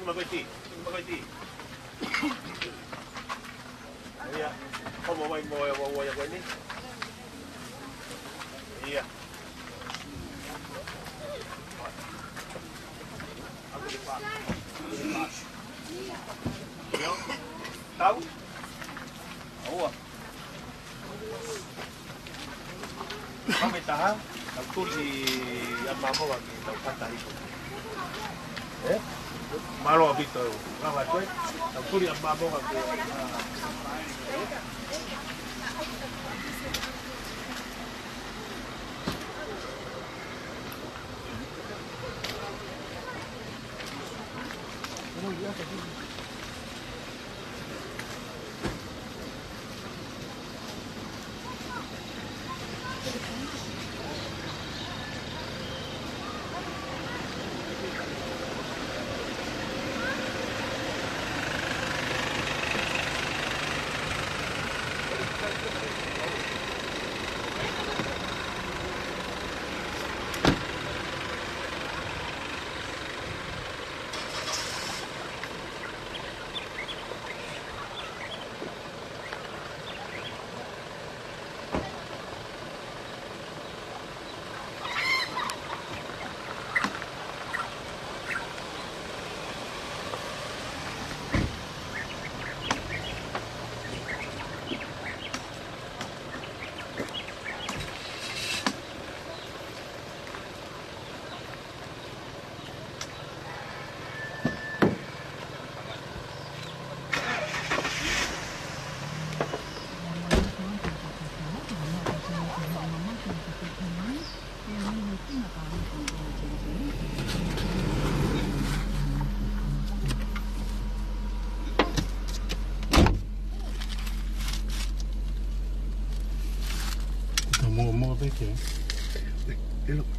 Magati. Iya. Kamu mau yang ini? Iya. Tahu? Tahu. Kami tahan, aku di yang mampu lagi tahu kata itu. Malo abito, kama tu, aku di yang mampu lagi. Mau baik ya? Elok.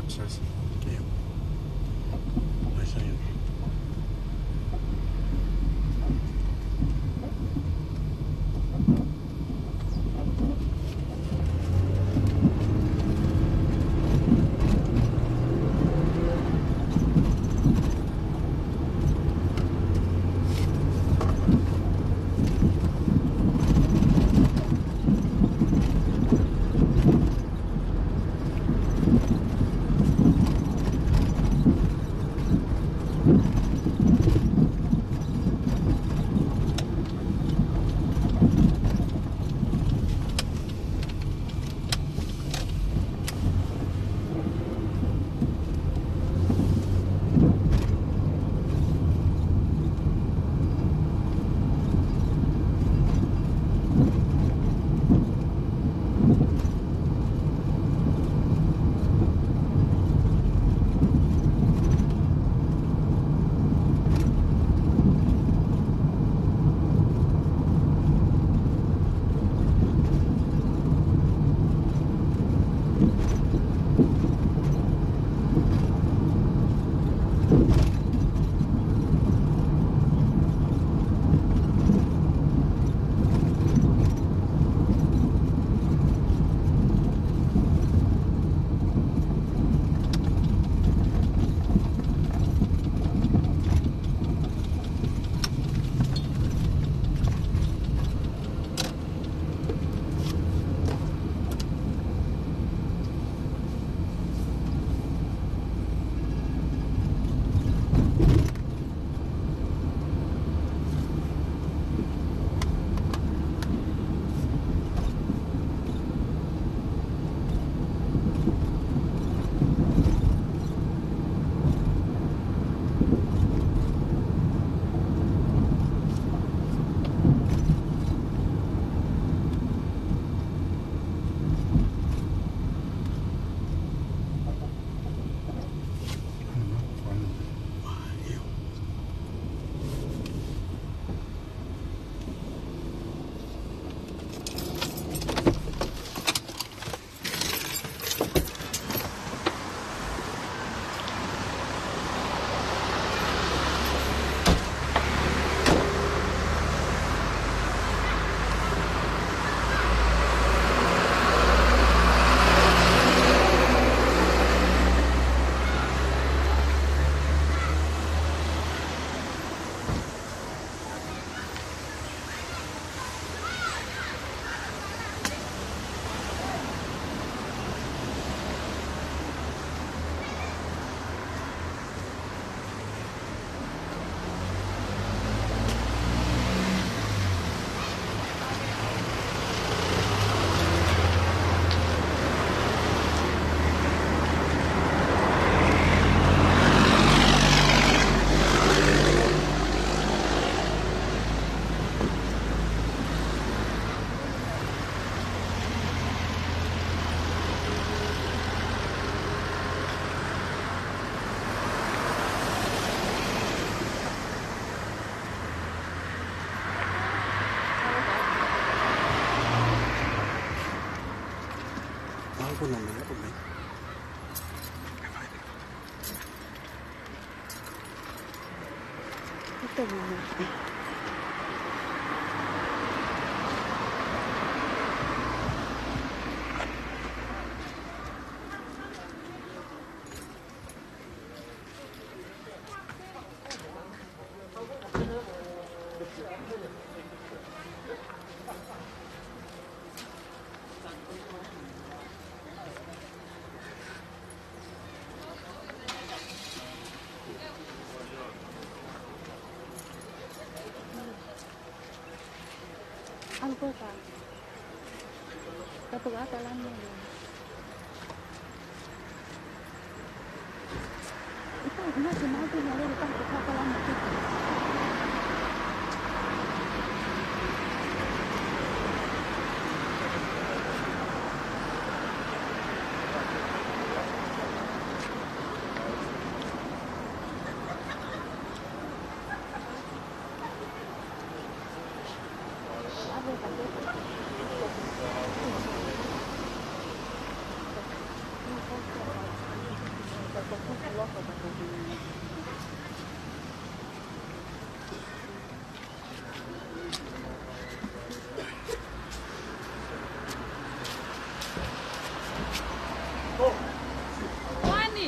access. Yeah. I saw you. pun namanya Umi. Itu mana? Apa kah? Kapag atalan mo yun. Ito, sinabi niya rin itong kapakalan mo dito. Wani.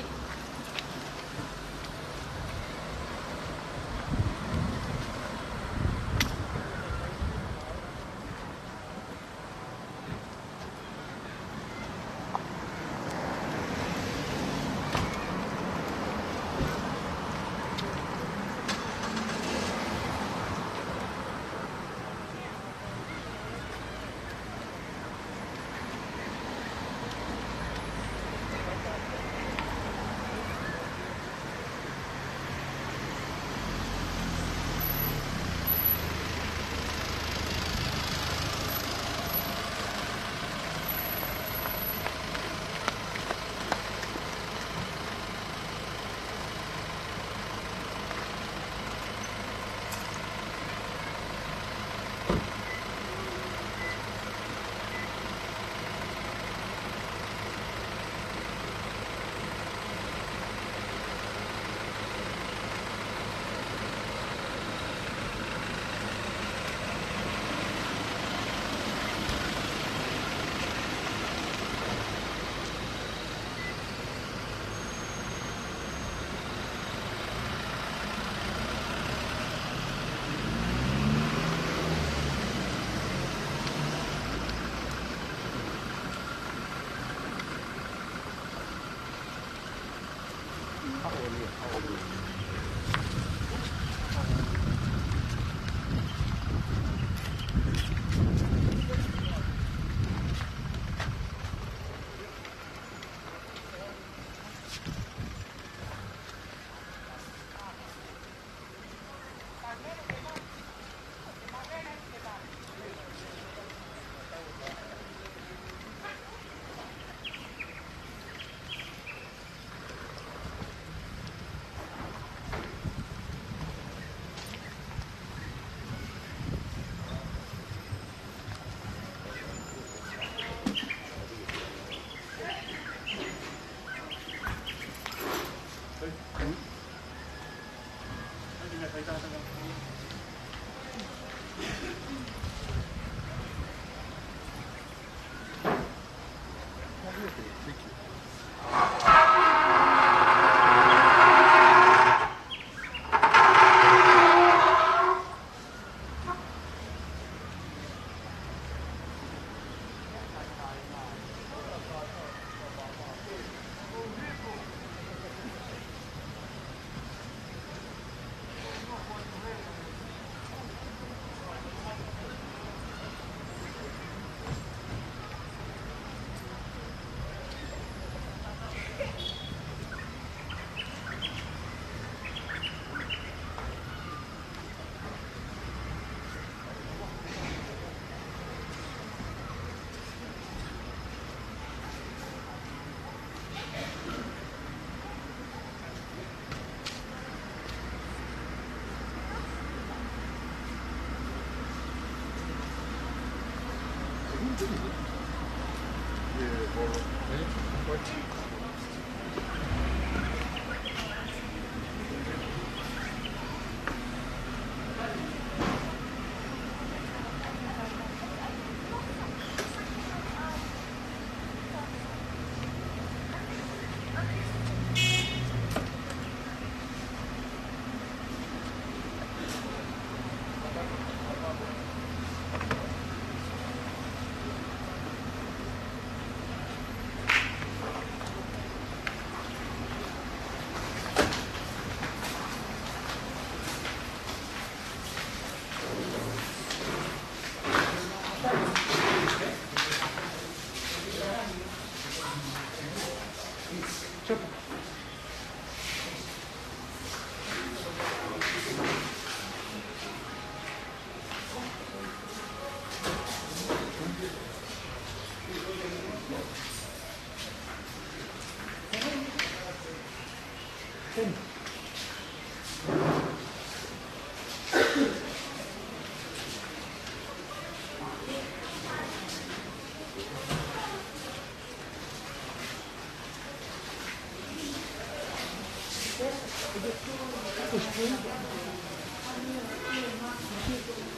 Yeah.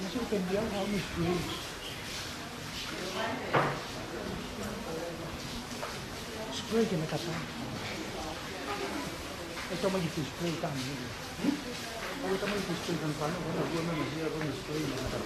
Masih pendiam hal miskin. Spray kena kata. Ito may spray kami. Kalau kami spray kan paano kalau gua memang dia pun spray na kata.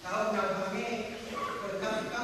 Tahu nak kami berkata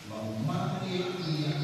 Mamma e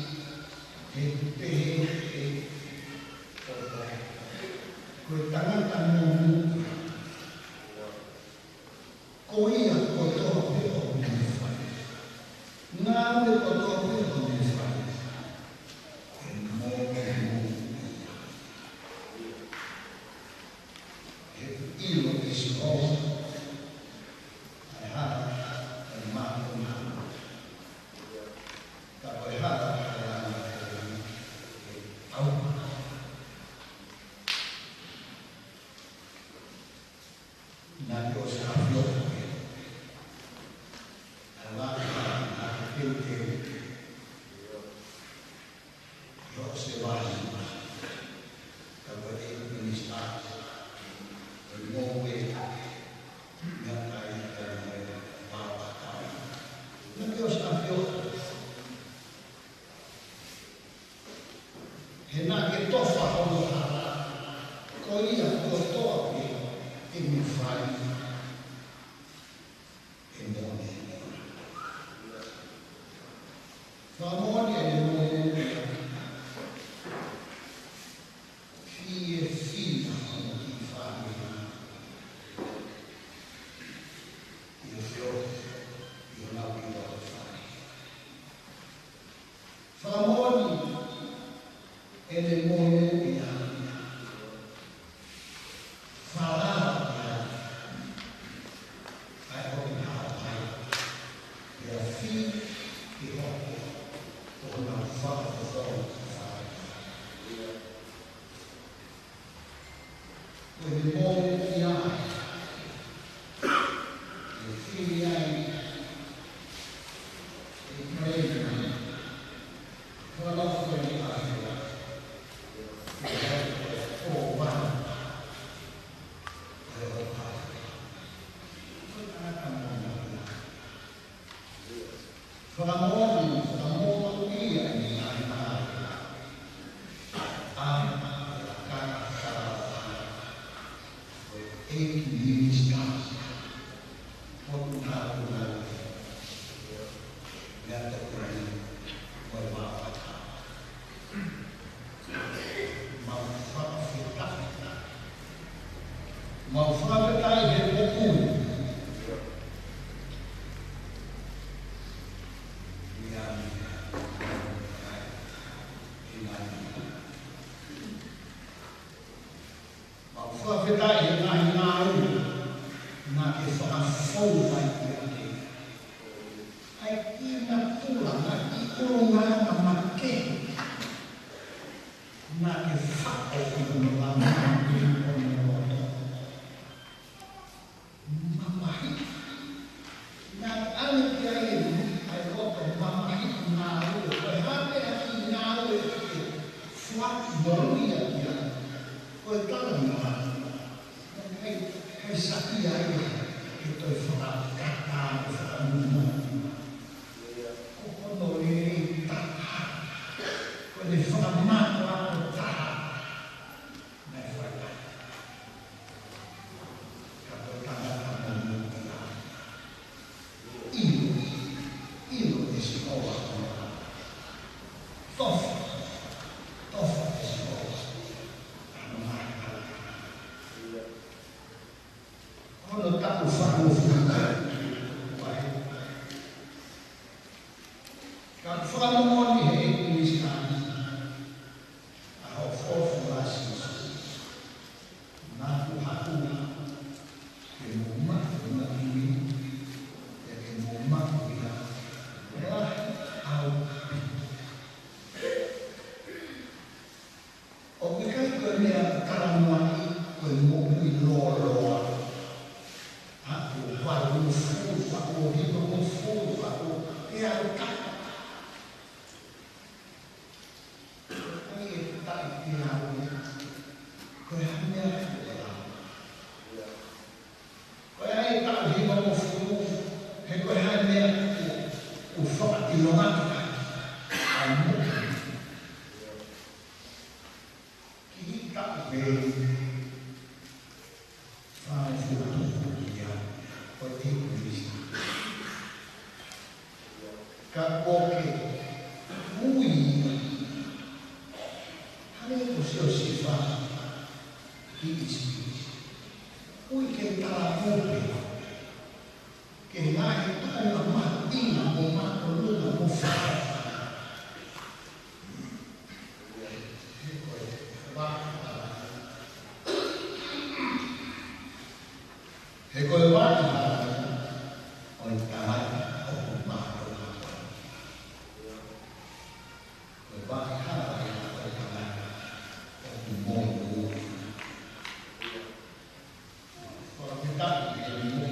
Kita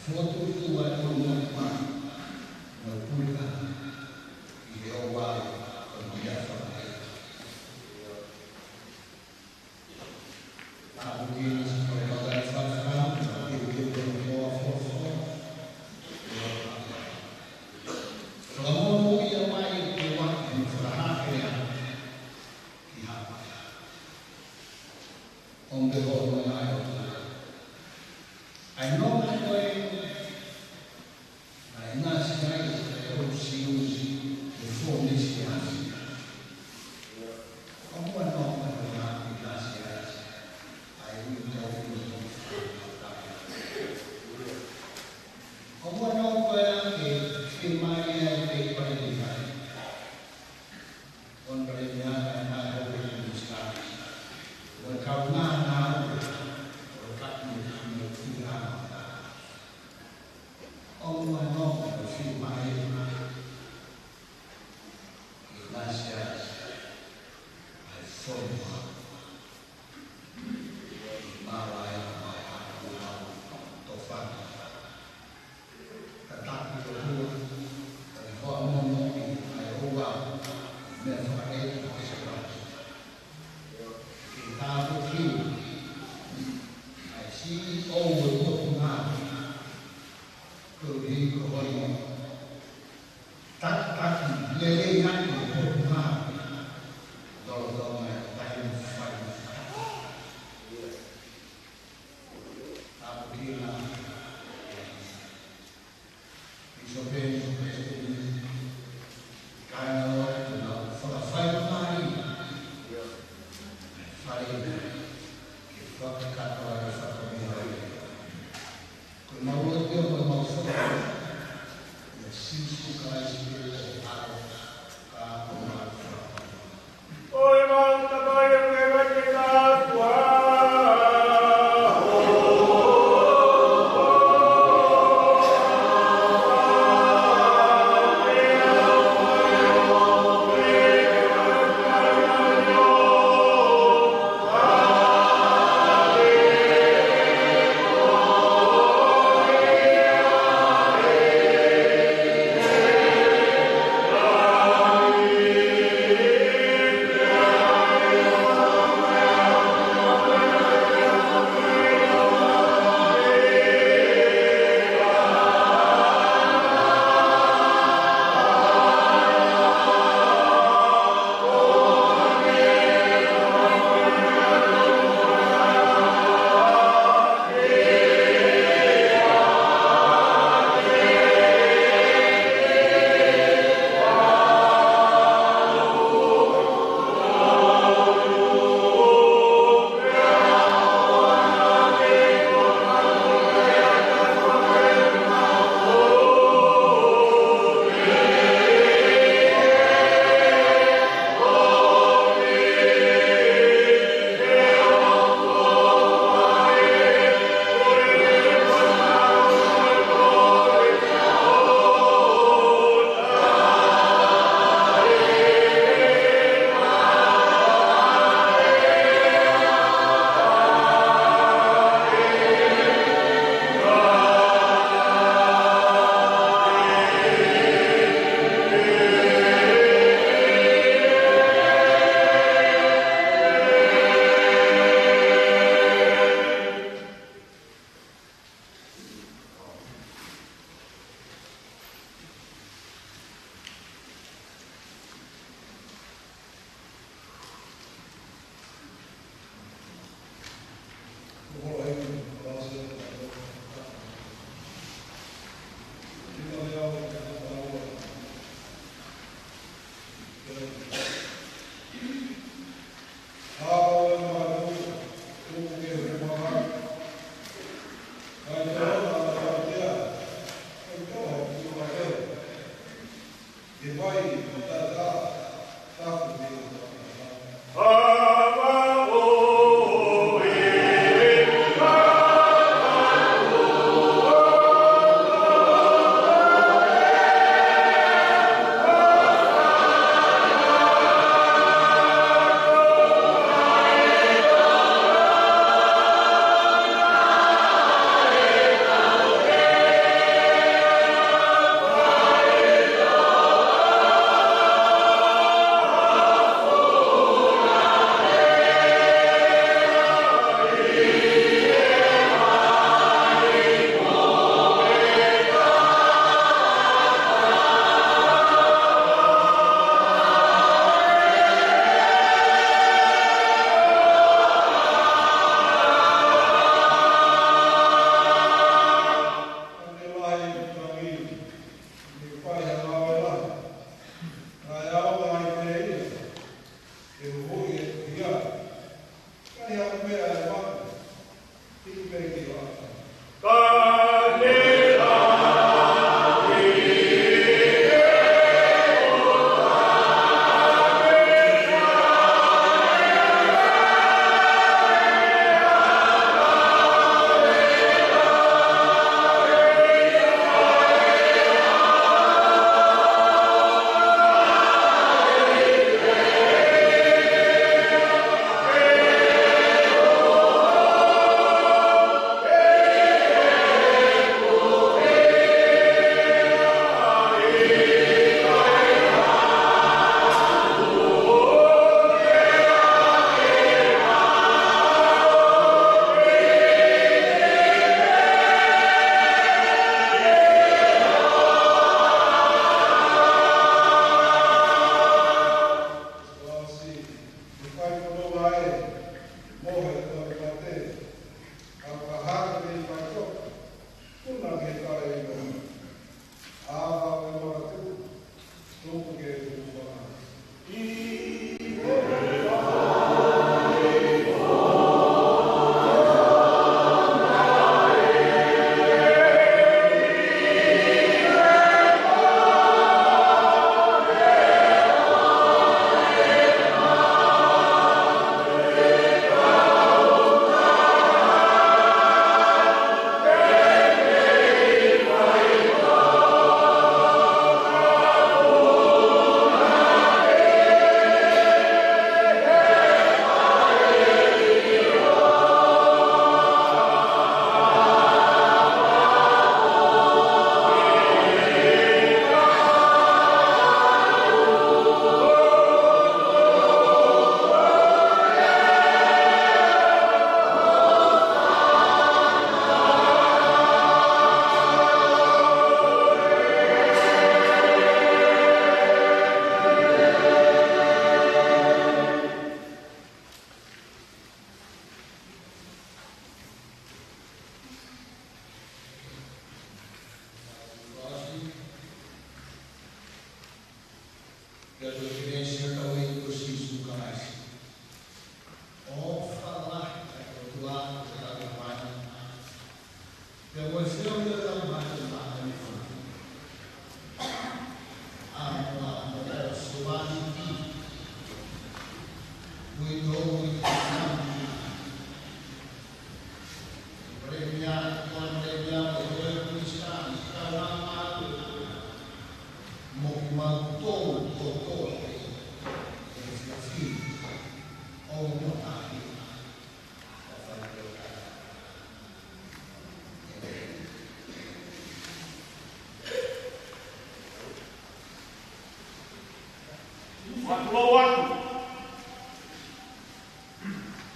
Amen.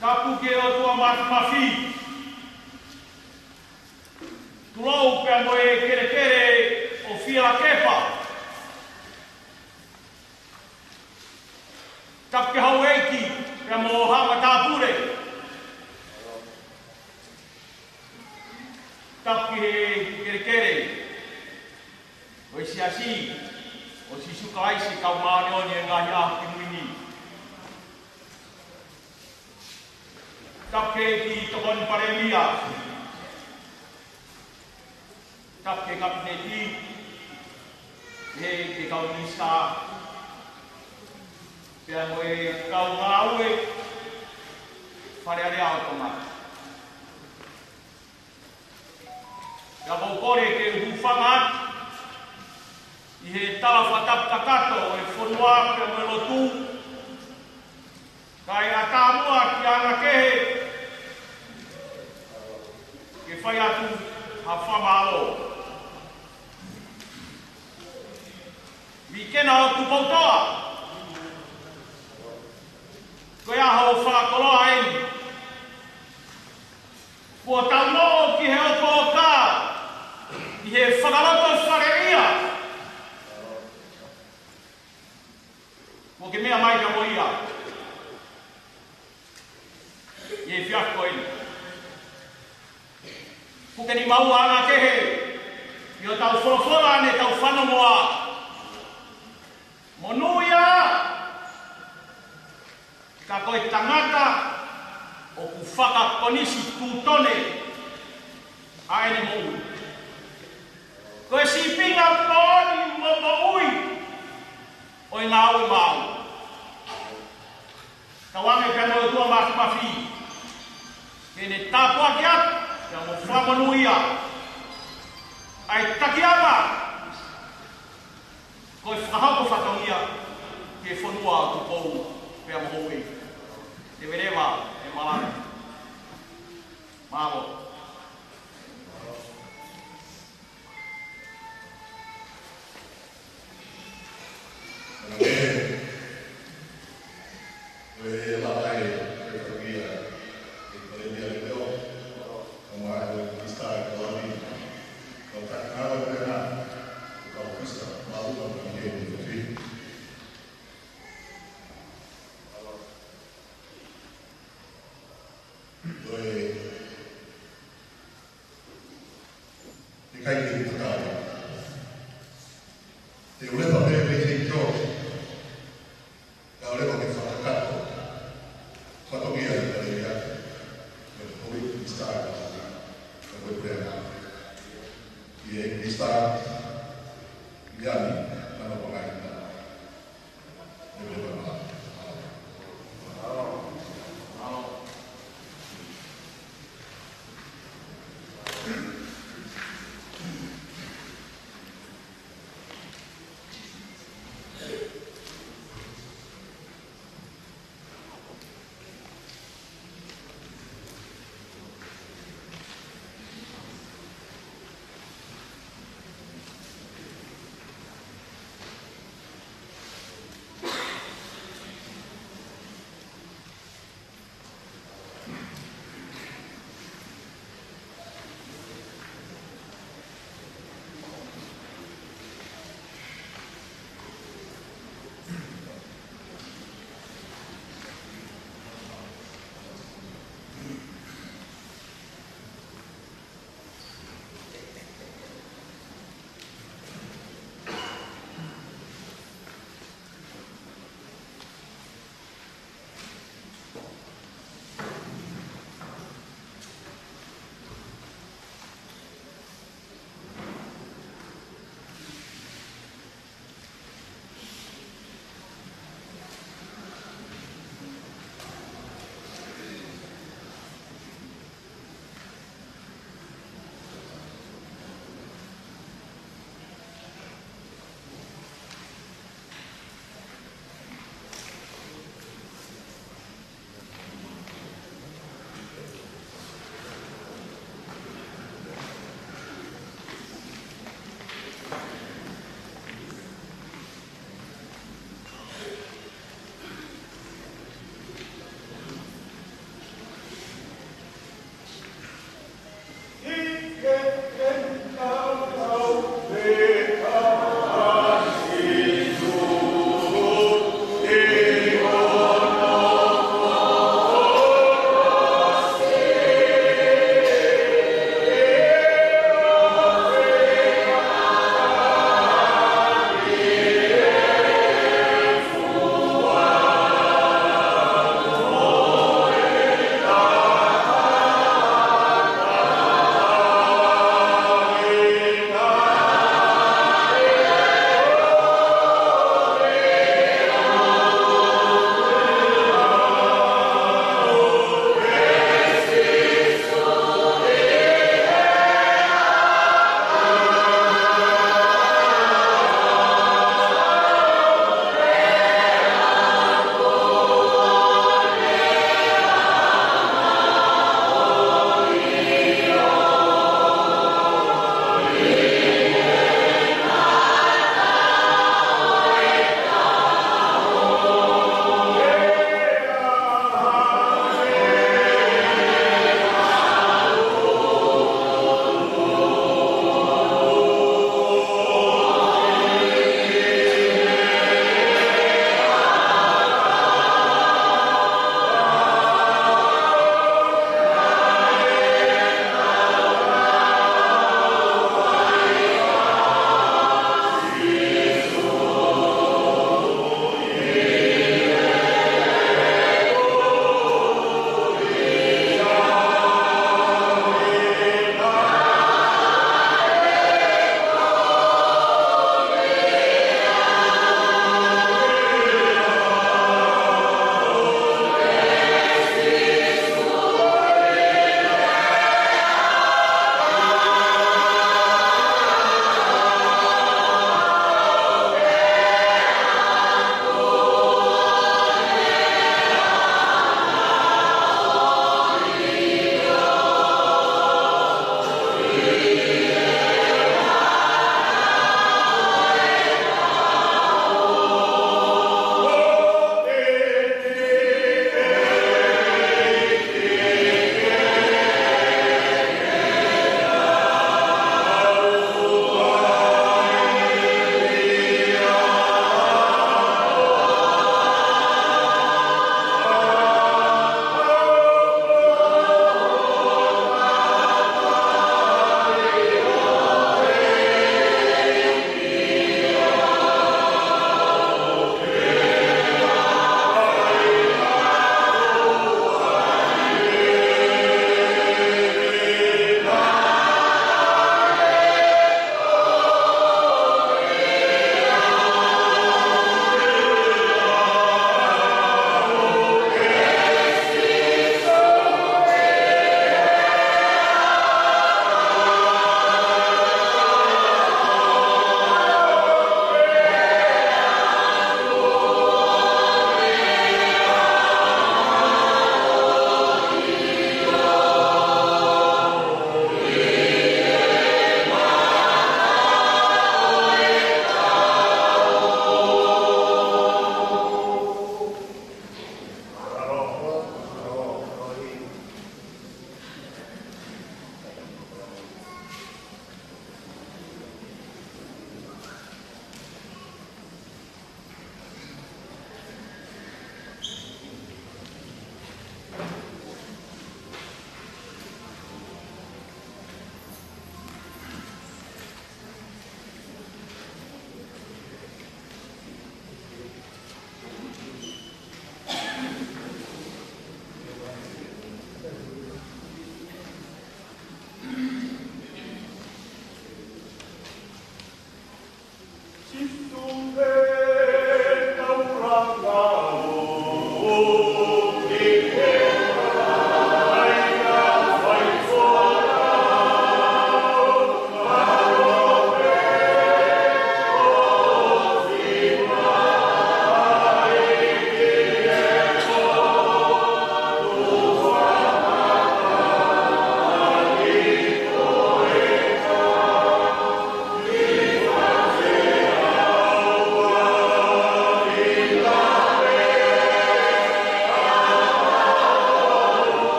Kapu ke o tua mafi. Tulou pe mo e kere o fia la kepa. Kap ke hau eiki pe mo hama tāpure. Kap ke kere. O isi asi. O si suka aisi kau maane oni e ngahi ahu ki muini. Kap ke ki tokon paremia. Kap ke kapineti. He ke kau nisa. Pea mo e kau ngaue. Whare are au tonga. Pea mo kore ke hufanga. I he tala whatap takato e whanua pe mo lotu. Kai a tāmua ki anga kehe. Ke whai atu ha whamao. Mi kena o tupautoa. Koe aho whakoloa eni. Kua tauno ki he oto o kā. I he whakaroto whareia. Mo ke mea mai ka mo ia. I e whiako eni. Puke ni maua ana kehe. I o tau wholofora ane tau whanamoa. Mo nuia. Ka koe tangata o ku whaka konisi tūtone. A ene mo ui. Koe si pinga pōni mo ui. O ngā ui mau. Tawange pēno e tua mafi. Kene tāpua ki atu, kia mo whamanuia. Ai takiama. Koe whakahauko whatongia, ke whanua tu kou pēa mohoi. Te verewa e malana. Māmo.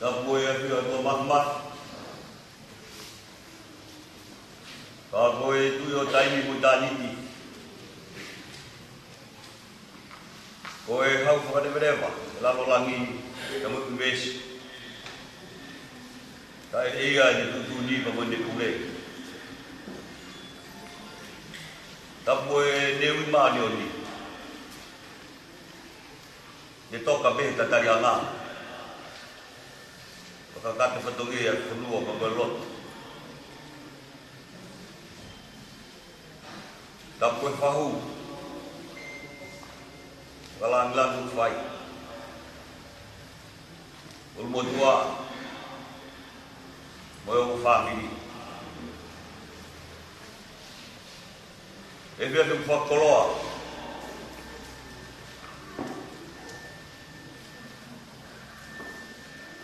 Tapoi aku atau Mahmat. Kalau itu yo taimi mudaniti. Koe hau whakarewrewa, lalo langi, kamu kubes. Kai ea ni tutuni pamane kule. Tapoi dewi mani oni. Dia toka be tatari anga. Kakak kepetungi ya kedua membelot. Tapoi fahu. Kalang-lang ufai. Ulmo tua. Moyo family. Ebe tu fakoloa.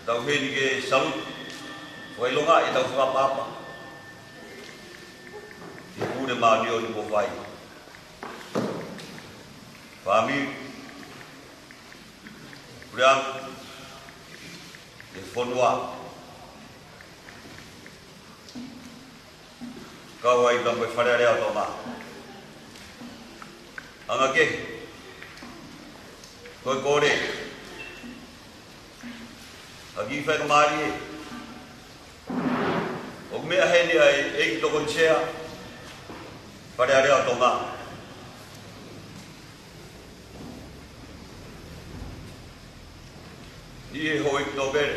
Tau heni ke salut, wai longa e tau whakapapa. Te pune maanio ni mowhai. Whami, Priang, e whonua. Kau ai ka koe wharearea tō mā. Anga ke, koe kore, agi whai kamari e. O mea heni ai eiki toko nsea. Whare area tō ngā. Ni e hoi ki tō bere.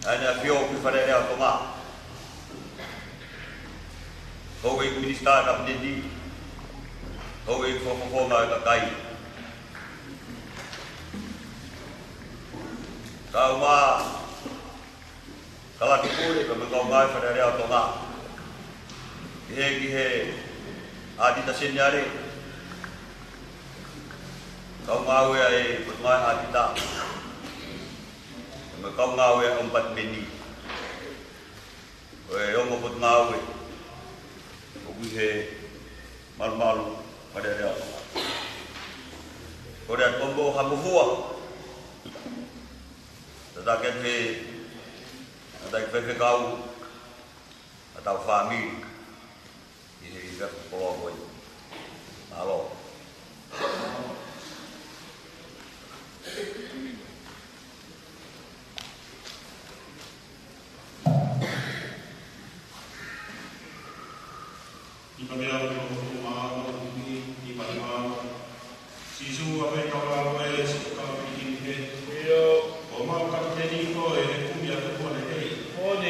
Ane a whio ki whare area tō ngā. Hou e ki minister ka pnedi. Hou e ki whawhawhonga e ka kai. Kau mā kalaki pūre ka mga ngai wharerea tō ngā. Ki he ādita senyare. Kau ngā ue ai putungai ādita. Kau ngā ue ompat meni. Oe ongo putungai ue. Oki he malu-malu wharerea tō ngā. Kore at kombo hamuhua. Tetapi he ada ke kau atau family ini juga pulau boy halo di pagyaw ng mga di pagyaw sisu apa yang kau lakukan sekarang ini o mau kapteni ko e kumbia ko le e o ne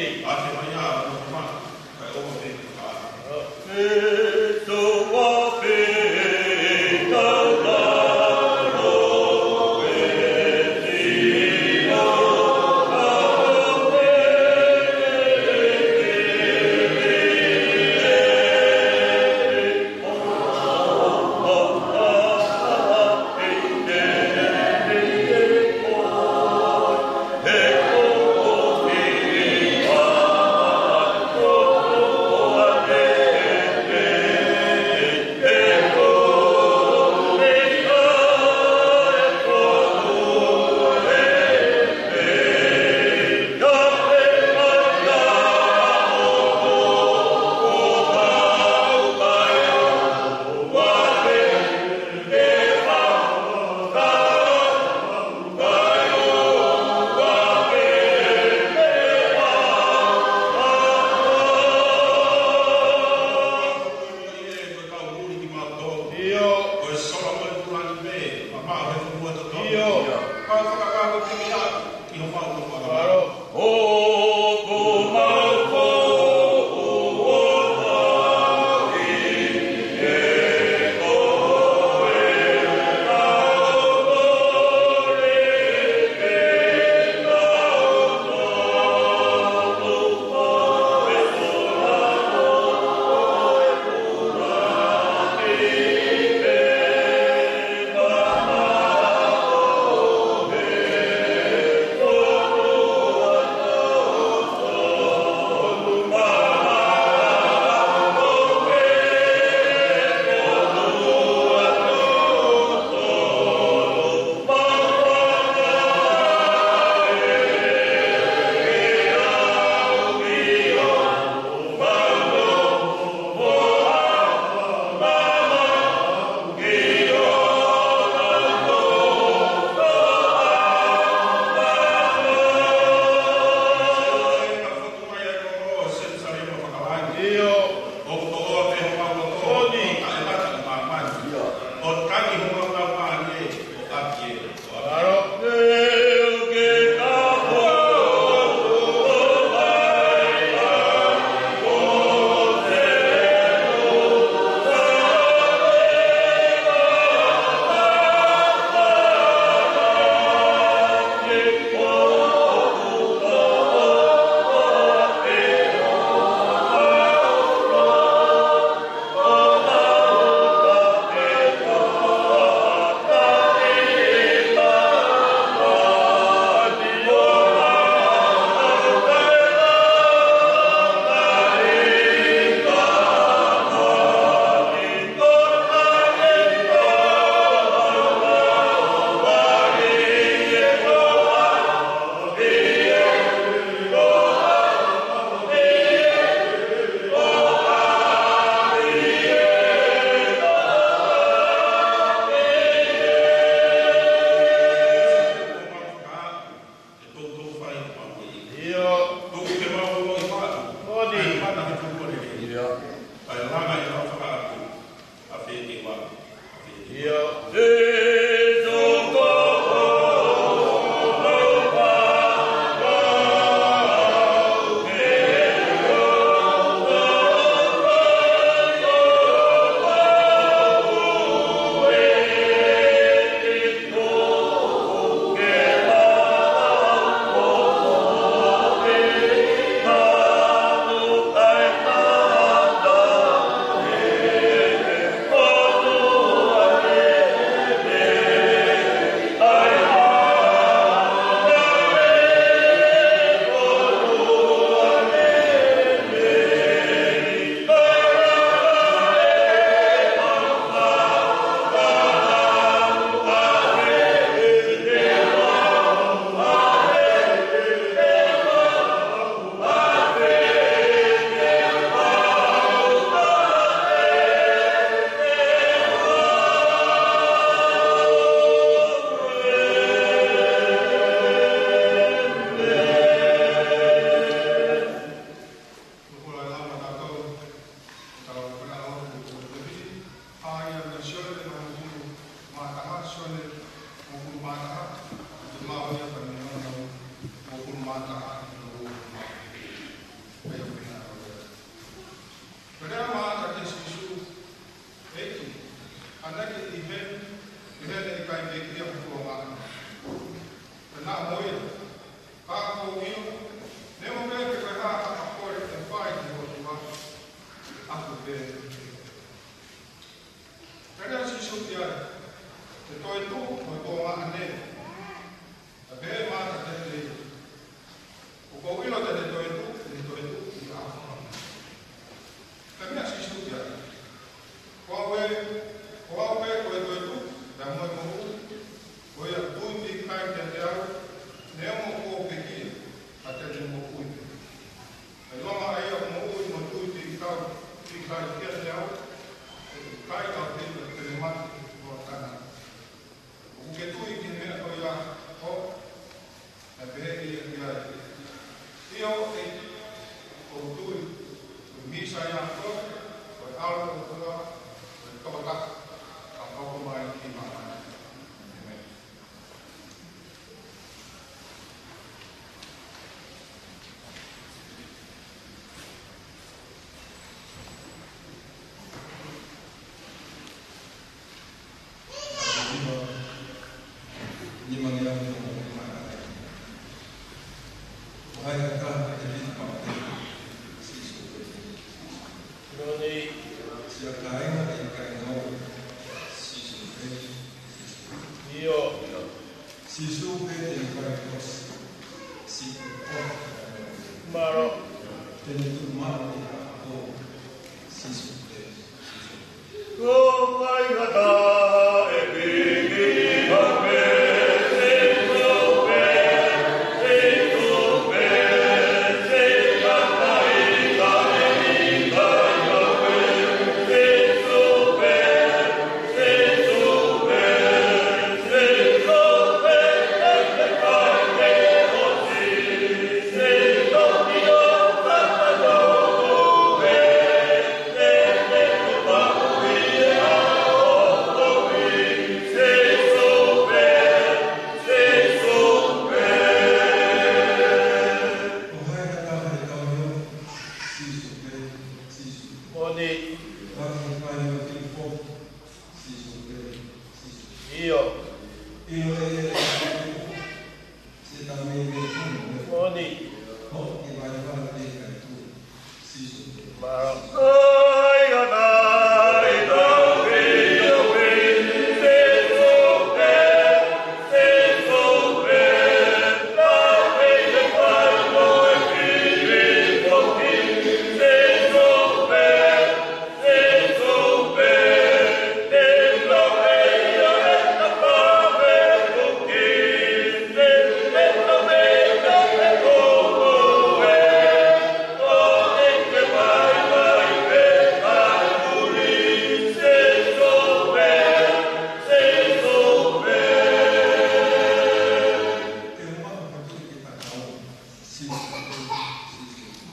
Bye.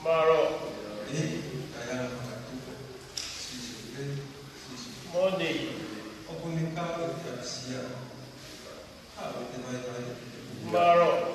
Maro. Moni. Maro.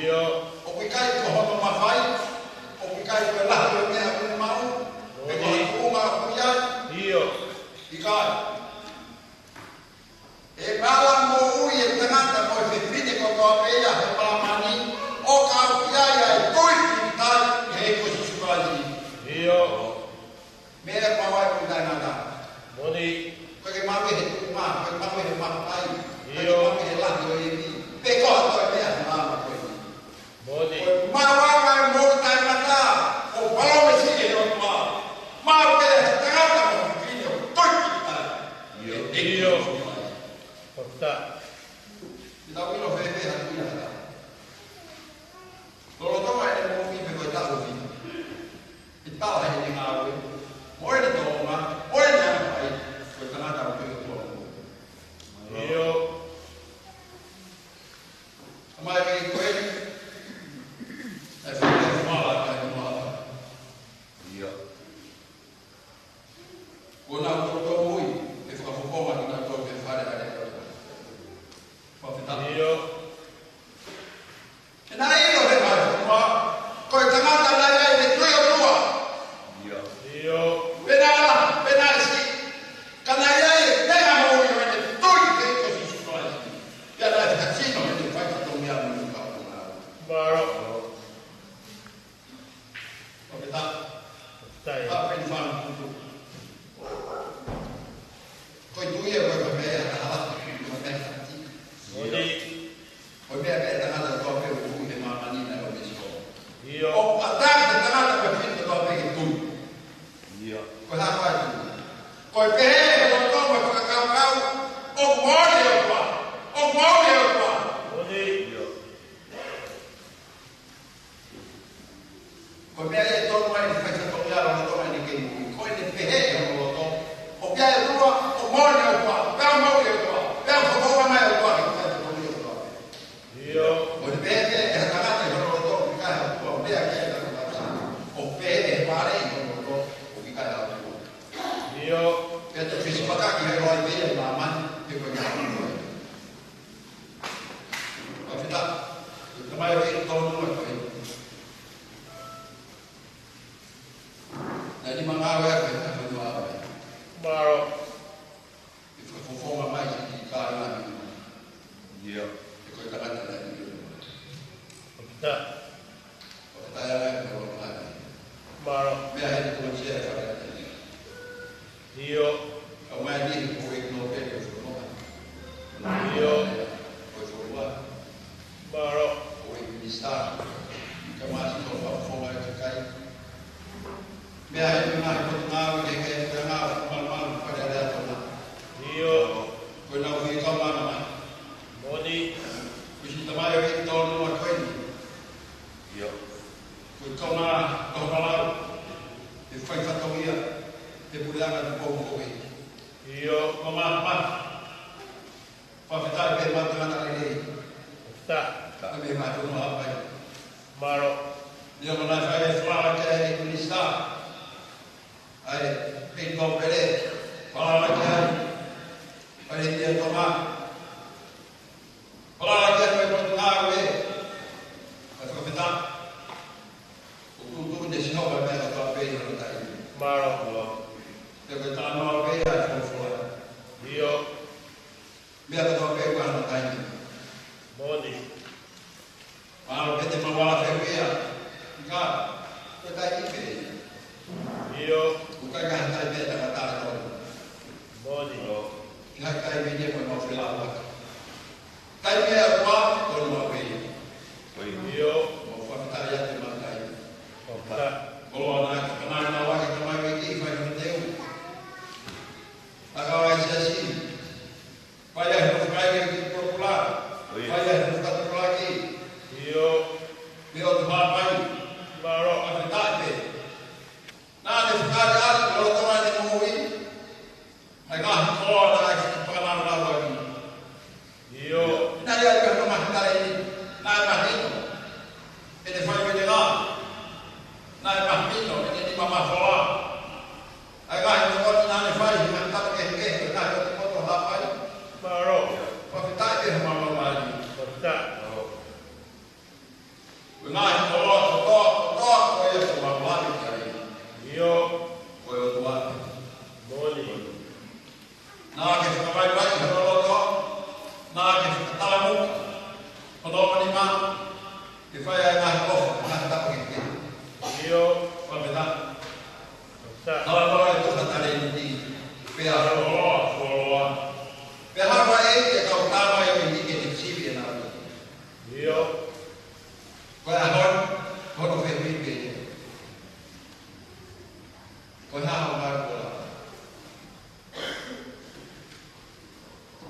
Io. O qui cai con Apa yang faham itu? Kau itu ya kau bayar tahap kau bayar nanti. Kau bayar tahap kau bayar buku di mana ni nak beli sekolah. Oh, atas tahap kau bayar kau bayar itu. Kau apa itu? Kau bayar kau kau oh boleh apa? Oh boleh apa? Kau bayar itu mana di pasar kau bayar orang tu mana di kau ini bayar yang kau tu. Kau bayar itu oh boleh apa? Kau mau apa? Kau mau mana apa? Kau bayar yang tangan yang kau tu kau bayar yang kau bayar mana yang kau tu kau bayar apa? Kita fisik pakai yang kau bayar lama ni kau bayar. Kau tidak kemarin itu tahun dulu kau. Jadi mengawal kita berdua. Baru. Itu performa mais di kalangan. Iya. Itu kata tadi. Kita. Kita yang berbuat. Baru. Biar itu manusia pada ini. Iya. Kemarin ini proyek Nobel itu semua. Iya. Proyek baru. Proyek minister. Kemarin itu performa terkait. Biar itu nak mengawu dengan mengawu malam pada ada tu. Iyo, kena uji kau mana? Bodi, uji tamai itu tahun nomor kau ini. Iyo, kau mana? Kau malam, itu fai satu dia, itu bulan itu kau ini. Iyo, kau mana? Pakai bermat dengan ini. Tak, tak bermat tu apa? Baru, dia mana saya selamat jadi minister. Ay, pinggong pwede. Palalagyan. Pwede ito ma. Palalagyan mo ito tungaw eh. At kapita. Kung desino ba may ito apay na tayo. Maro. Kapita ano apay at kufuan. Iyo. May ito apay ko na tayo. Bodi. Maro pwede mawala sa kuya. Ika. Ito tayo ipin. Iyo. Bukan hantar dia tak kata tahu. Boleh. Ingat kali media pun mau filawat. Kali media apa? Kalau mau beli. Iyo. Mau fakta ya teman kali. Fakta. Kalau anak kenal nawak kita mau beli, mau beli. Agak sesi. Payah harus kaya kita popular. Payah harus kata lagi. Iyo. Dia tu apa? Baru ada tak? Nah, di sekarang kalau teman yang mengui, mereka kalau ada pengalaman lagi. Iyo. Nanti ada rumah kali ini, naik itu. Ini file menjelang, naik itu. Ini mama sekolah. Agak itu kalau nanti file mantap kek, kita foto apa? Baru. Kita ini mama lagi. Kita. Benar kalau kau yang semua lagi. Iyo, kau tua, boleh. Nak kita baik-baik kalau kau, nak kita tahu, kalau mana kita yang kau nak tak pergi. Iyo, kau betul. Kalau itu kata ini, biar Allah, biar apa ini kau tahu yang ini kita sibuk nak. Iyo, kau tu fikir. Kau nak apa?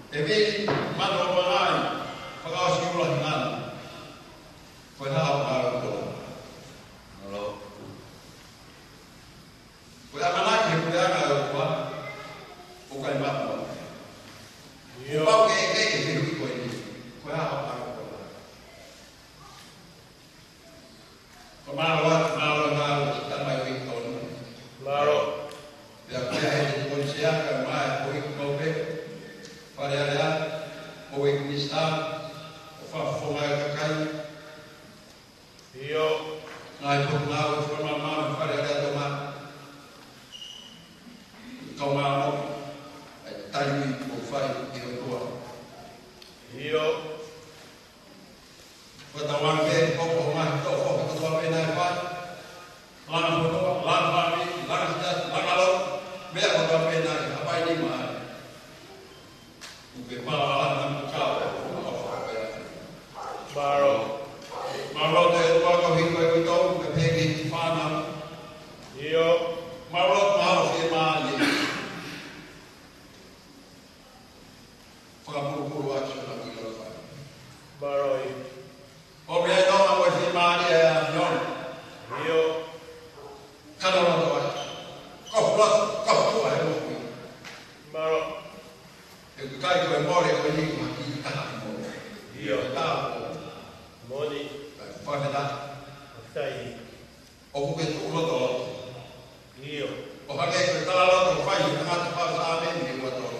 Tapi mana orang pegawai sekolah dengan kau nak apa? Kalau kau nak mana kau nak apa? Bukan apa? Kau kek hidup kau ini. Kau nak apa? Kau malu kita mahu ikut. Baru, yang dia Indonesia kemana? Poik Nobel, pada ada poik Islam, formal kakai. Iyo, naik pengalaman formal pada ada teman. Kau mahu tanya profil dia tua. Iyo, pertama kali kau mah kau benar apa? Lalu Io. Kalau orang tua, kau pulas, kau tua yang mau. Baru. Itu kai kau mau kau ni mati tak mau. Io. Tak. Moni. Pada dah. Sai. Aku betul betul. Io. Orang yang bertalar tu fai, nak apa sahaja ni buat tu.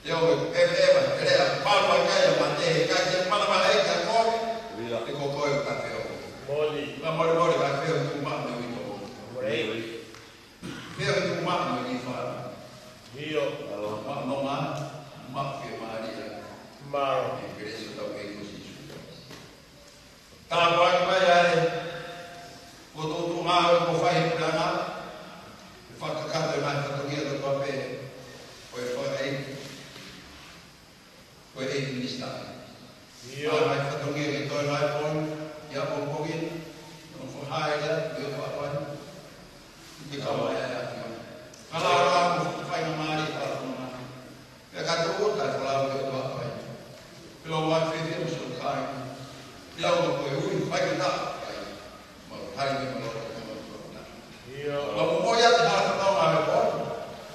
Yo, era Paulo kaya mate kaya mana yang kau. Bila. Kau kau yang kafir. Moni. Mori kafir tu mak ni itu. Mori. Dia tu mak ni far. Io. Kalau mak mama mak ke mari. Mar. Igreja tu que existe. Tá agora vai aí. Botou tu mar com faz para lá. Faca cada mais fotografia do papel. Foi aí. Foi aí ministrar. Io. Mai fotografia itu iPhone. Ya pokoknya. Não foi dia dia apa. Di kamar ya. Kalau orang faz na mari para mana. Ya kata outra falar do apa. Pelo mais fez o cara. Dia o foi vai dar. Hari ini malam. Iya. Kalau mau ya tidak tahu apa.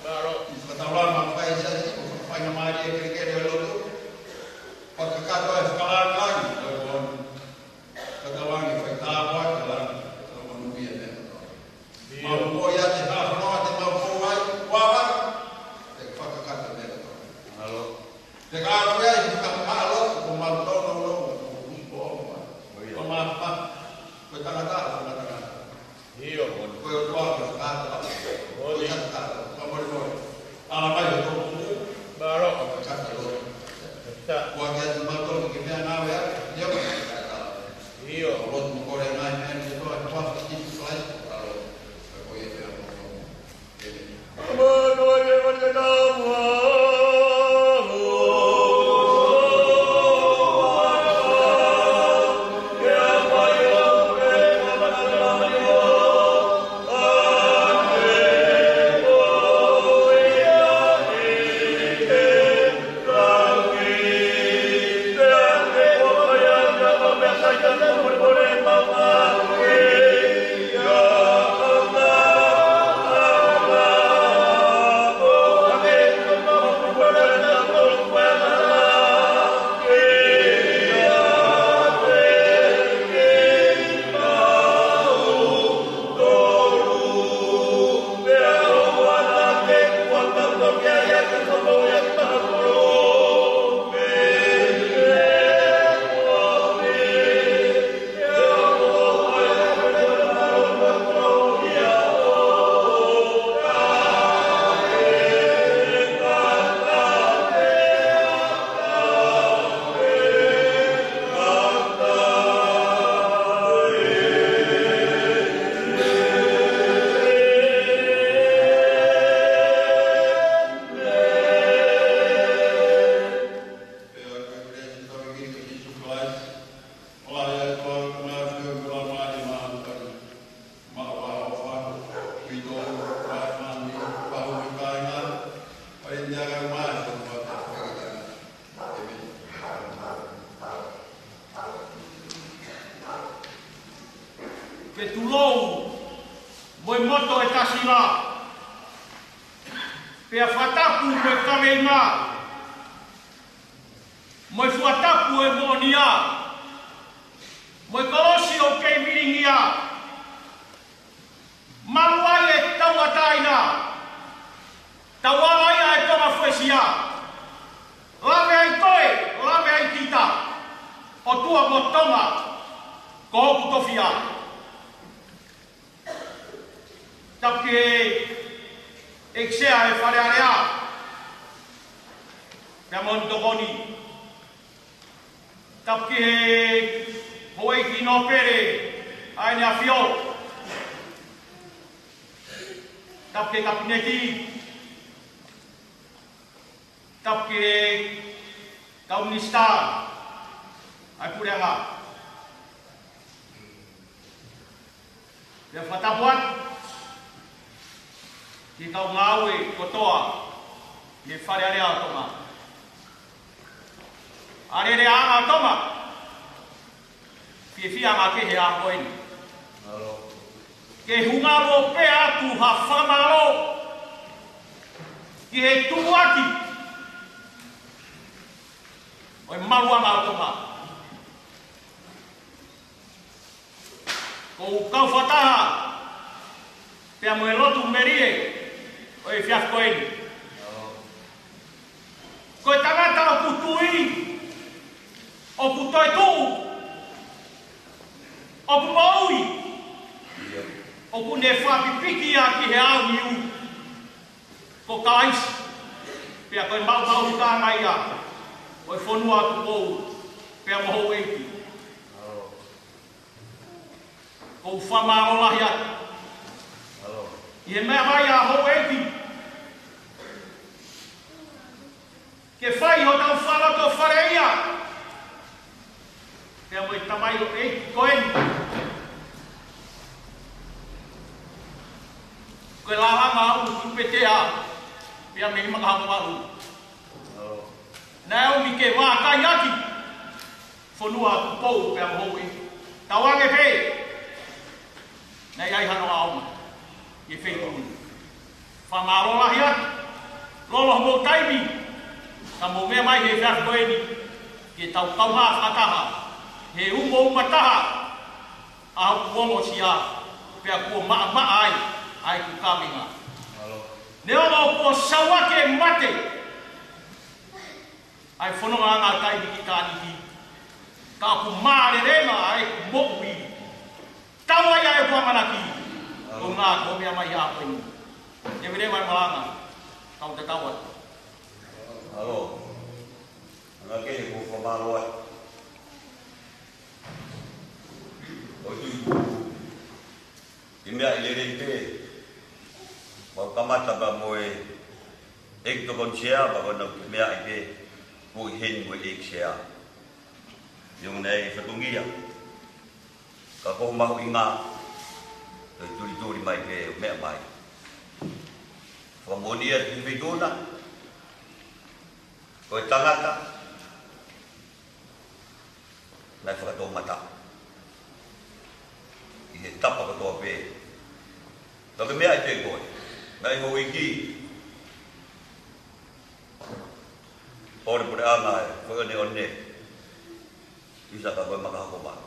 Baru. Ketahuan makai saja. Makai nama dia kira-kira dulu. Pakai kata sekarang lagi. Ketahuan ini tahu jalan. Kalau menunggu ya. Kalau mau ya tidak tahu apa. Pakai kata dia. Halo. Sekarang ya kita halo. Pemantau nolong. Pemantau. Kita kata. Io, quello qua che ho fatto, ho detto, ma alla mai ho baru ho fatto loro. Quando il che mi ha nave, io ho avuto un po' di mai, e poi ho fatto di flash, poi è Ke tulou moi moto e tasila. Pe fatapu pe kameina. Moi fuatapu e monia. Moi kolosi o ke miringia. Maluai e tauataina. Tawalai e toma fuesia. Lave ai koe, lave ai kita. O tua motoma. Ko hoku tofia. Tapi eksea e fare area. Ramon Togoni. Tapi hoi kino pere aine afio. Tapi kabineti. Tapi kaunista. Ai puranga. Dia fatabuat. Ki kau ngawe kotoa ye fare area toma. Area anga toma. Fia ma ke he a koini. Halo. ke hungaro pe atu ha whamaro ki he tuaki o e maruanga o tonga. Ko kau whataha pia mo e lotu merie o e whiaf koeni. Ko e tangata o putui o putoi tuu o pumaui o kune whapipiki a ki he au iu ko kaisi pia koe mau ka ngai a o e whonua atu kou pia moho eiki ko whamaro lahi atu i he mea mai a ho eiki ke whai ho tau whalato whareia pia mo i tamai o eiki koeni koe lahanga au tupetea pia me ima kahanga waru. Nā eo mi ke wā kai aki whonua atu pou pia moho eiki. Tawange pe nei ai hano auma i whetui. Whamaro lahi atu lolo mo taimi ka mo mea mai he whiaf koeni ke tau kauha whataha he umo umataha a hau kuongo si a pia kua maa ai ai ku kaminga. Ne ono ko sawake mate ai whanonga anga taimi ki tānihi ka ku maare renga ai ku mokui tawa ia e whamanaki ko ngā ko mea mai a koeni. Ne vire mai malanga kau te tawa. Alo, nga kene ko whamaro ai. O tui ku i mea i lere i te mau kamata ba mo e ek to kon share ba kon mea i te ko i hen mo ek share. Yung nei whatungia ka ko mahu i ngā turi mai ke mea mai. Whamonia ki whituna ko e tangata nai whakatō mata i he tapa katoa pē. Taka mea i te koe, nai ho iki ore pure anga e whakane one isa ka koe makahako maro.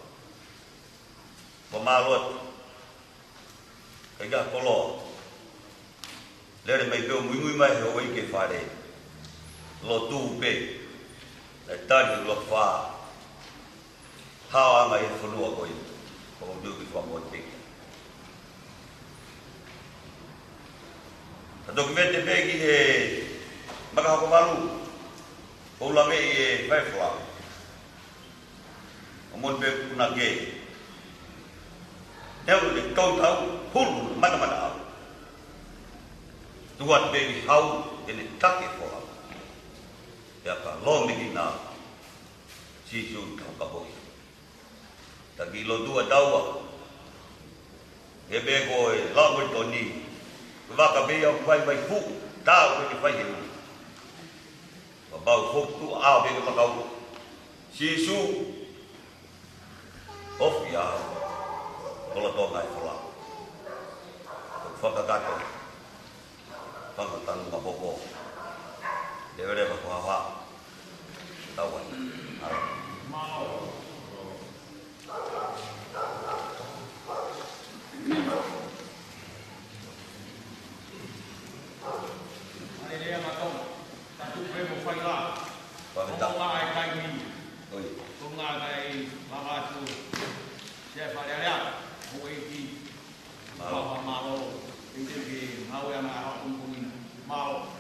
Whamaro atu kai ka kolo lere mai peo muingui mai he o ike whare lo tu pe le tani lo fa hao anga e whanua koi ko du ki whamoa te ta dokumete pe ki he makahako maru o la me e whaifua o mon pe kuna ke teo le kautau hulu mana au tuat baby hau ele take for ya ka lo mi na si su ka bo ta ki lo dua dawa e be ko e la mo to ni va ka be ya vai vai fu ta ko ni vai he ba ba fu tu a be ka ka si su of ya ko la to ngai fola fa ka ka pangkatan ngaboko dewe ba ko hawa tawan mau ale dia matong satu pe mo faila pa ta ai kai mi oi ko nga kai mama tu chef ale mo iki malo ini mau yang mau kumpulin mau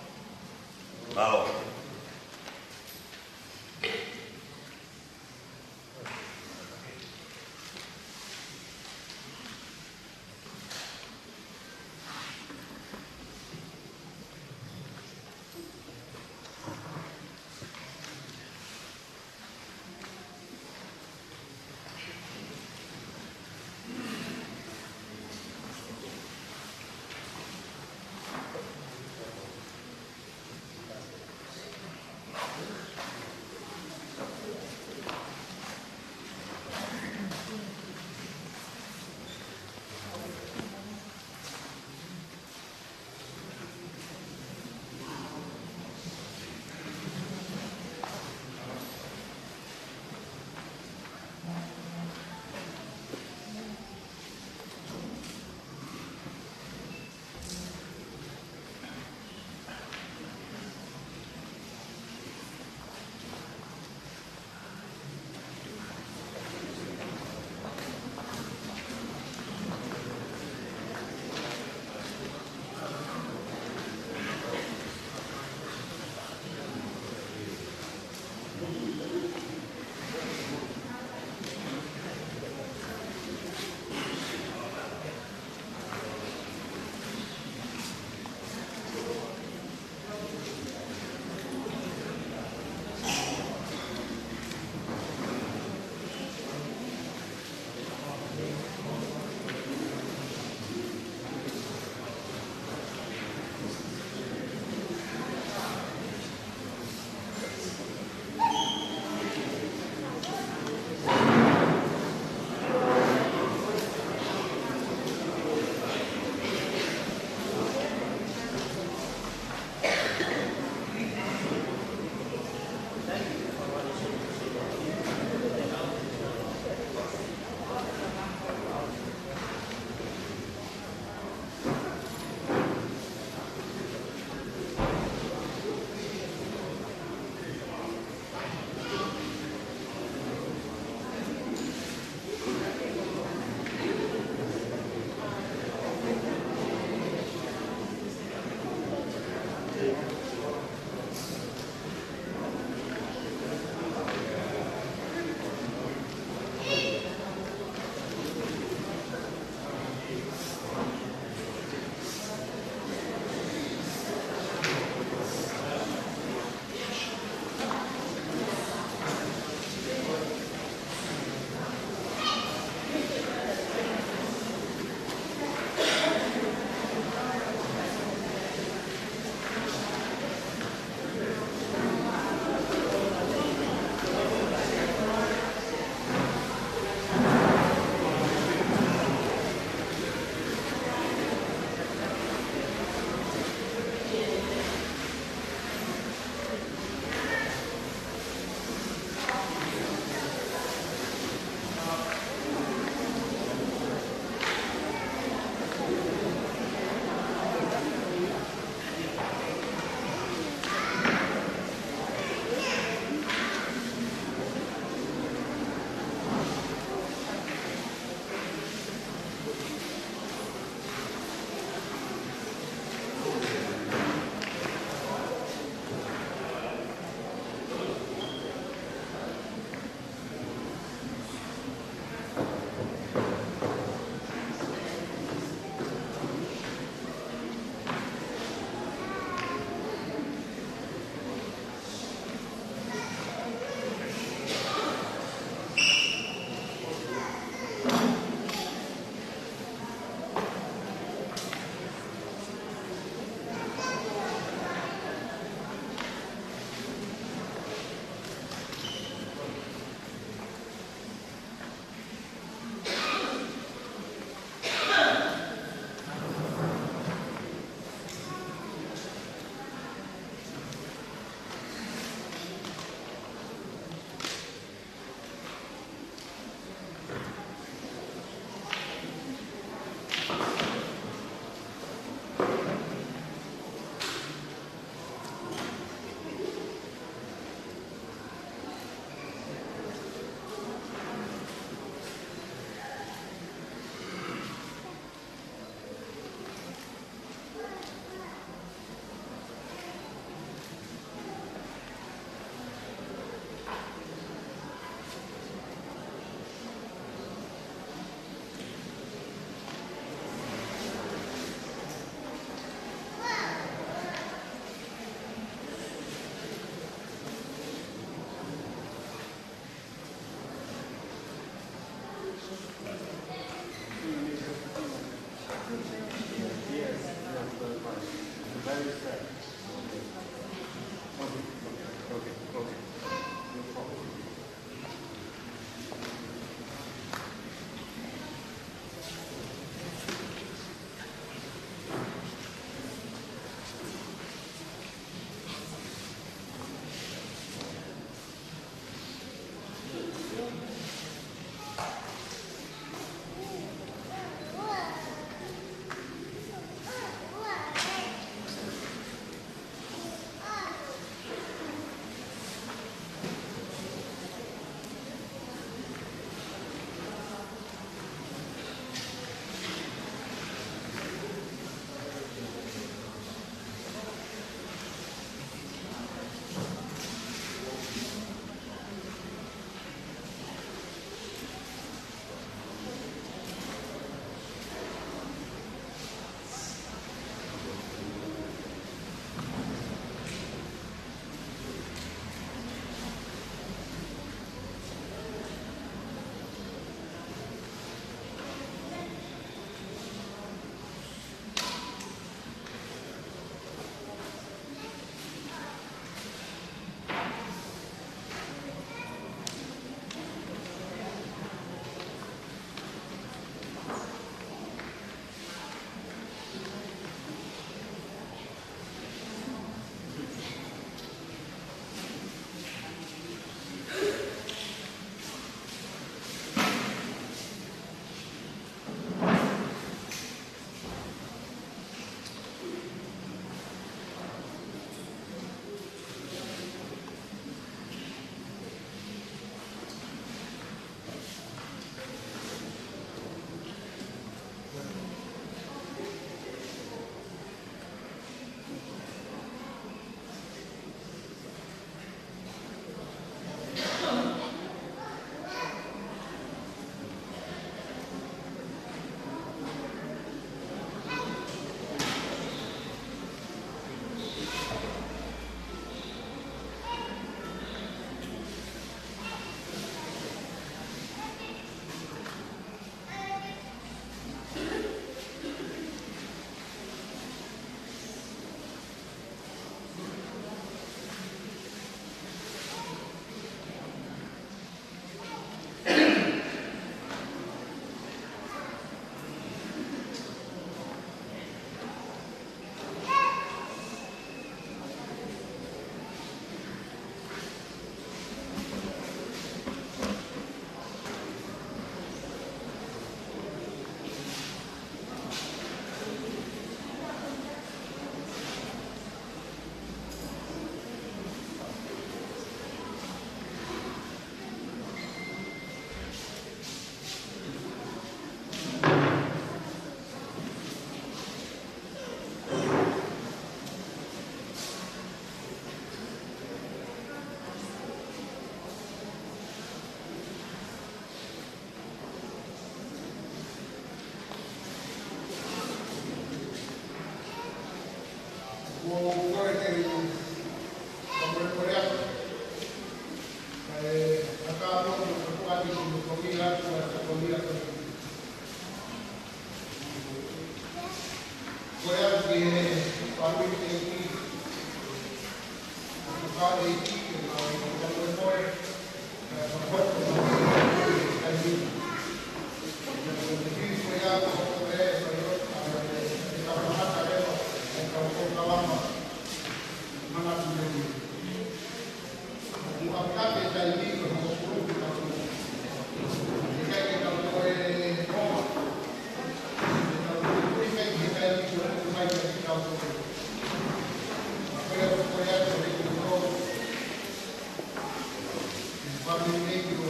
Family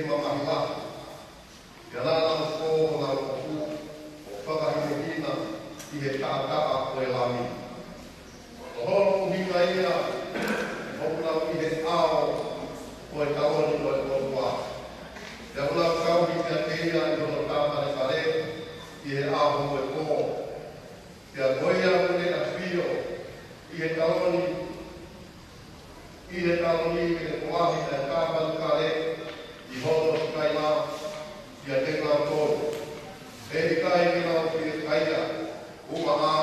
mamahilahi. Ia la la ko la ku o whakahimehina I he tātaa o e lami. O holo hina ia, hopuna I he ao o e kaoni o e korua. Ia hula kauhi kia keia I holo tātare kare I he ao o e kō. Ia goia mune a whio I he kaoni I he koahi e kāpanu kare I holo sikai la Ia te ngā tōru. E kai ki nā o ki kaia. Umaha,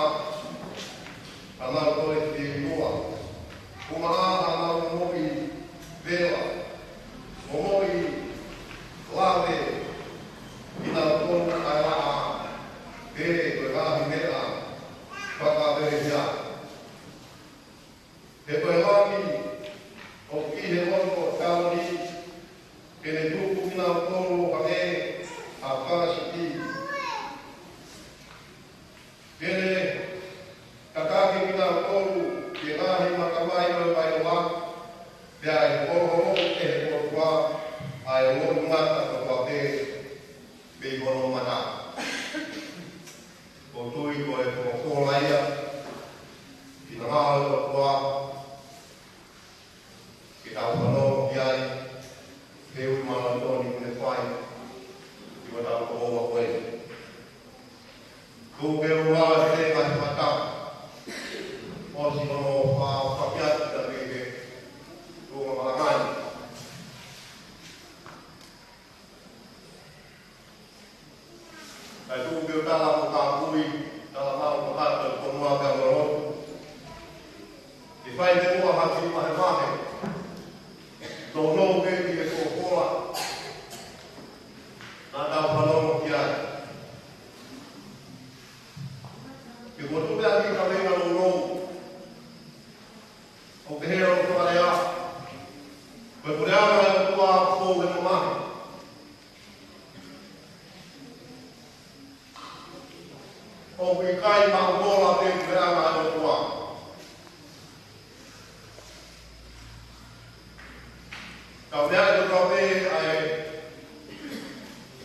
anau toi te noa. Umaha, anau mohi vela. Mohi lawe. I nā tōru ai raa. E koe rahi mea. Whakawere hea. He koe lami o ki he monko kaori. Ke ne tuku ki nā tōru hane a whakasiti. Kene, kakaki mina o tōru, ke ngahi makamai o mai o wā, pia e kōhoro e he kōrua, a e ngōru ngata o kua pē, pē kono mana. Ko tui ko e kōlaia, ki na hao o kua, ki tau whanō ki ai, ke ui mana tōni kune whai, ki wa tau ko owa koe. Ko ke ua te mai mata. O si no whapiati ta ke ko marangai. Ai ko ke tala ko ka pui, tala mau ko hata ko noa ka moro. I whai te ua hati mahe mahe. Tō no ke ki e ko kola. Nā tau whanongo ki ai. Ke motu pia ki ka venga no no. O ke hea o whakarea. Koe kore ama e o tua kō he no mahi. O kui kai ma o kola te kore ama e o tua. Ka mea e o me ai.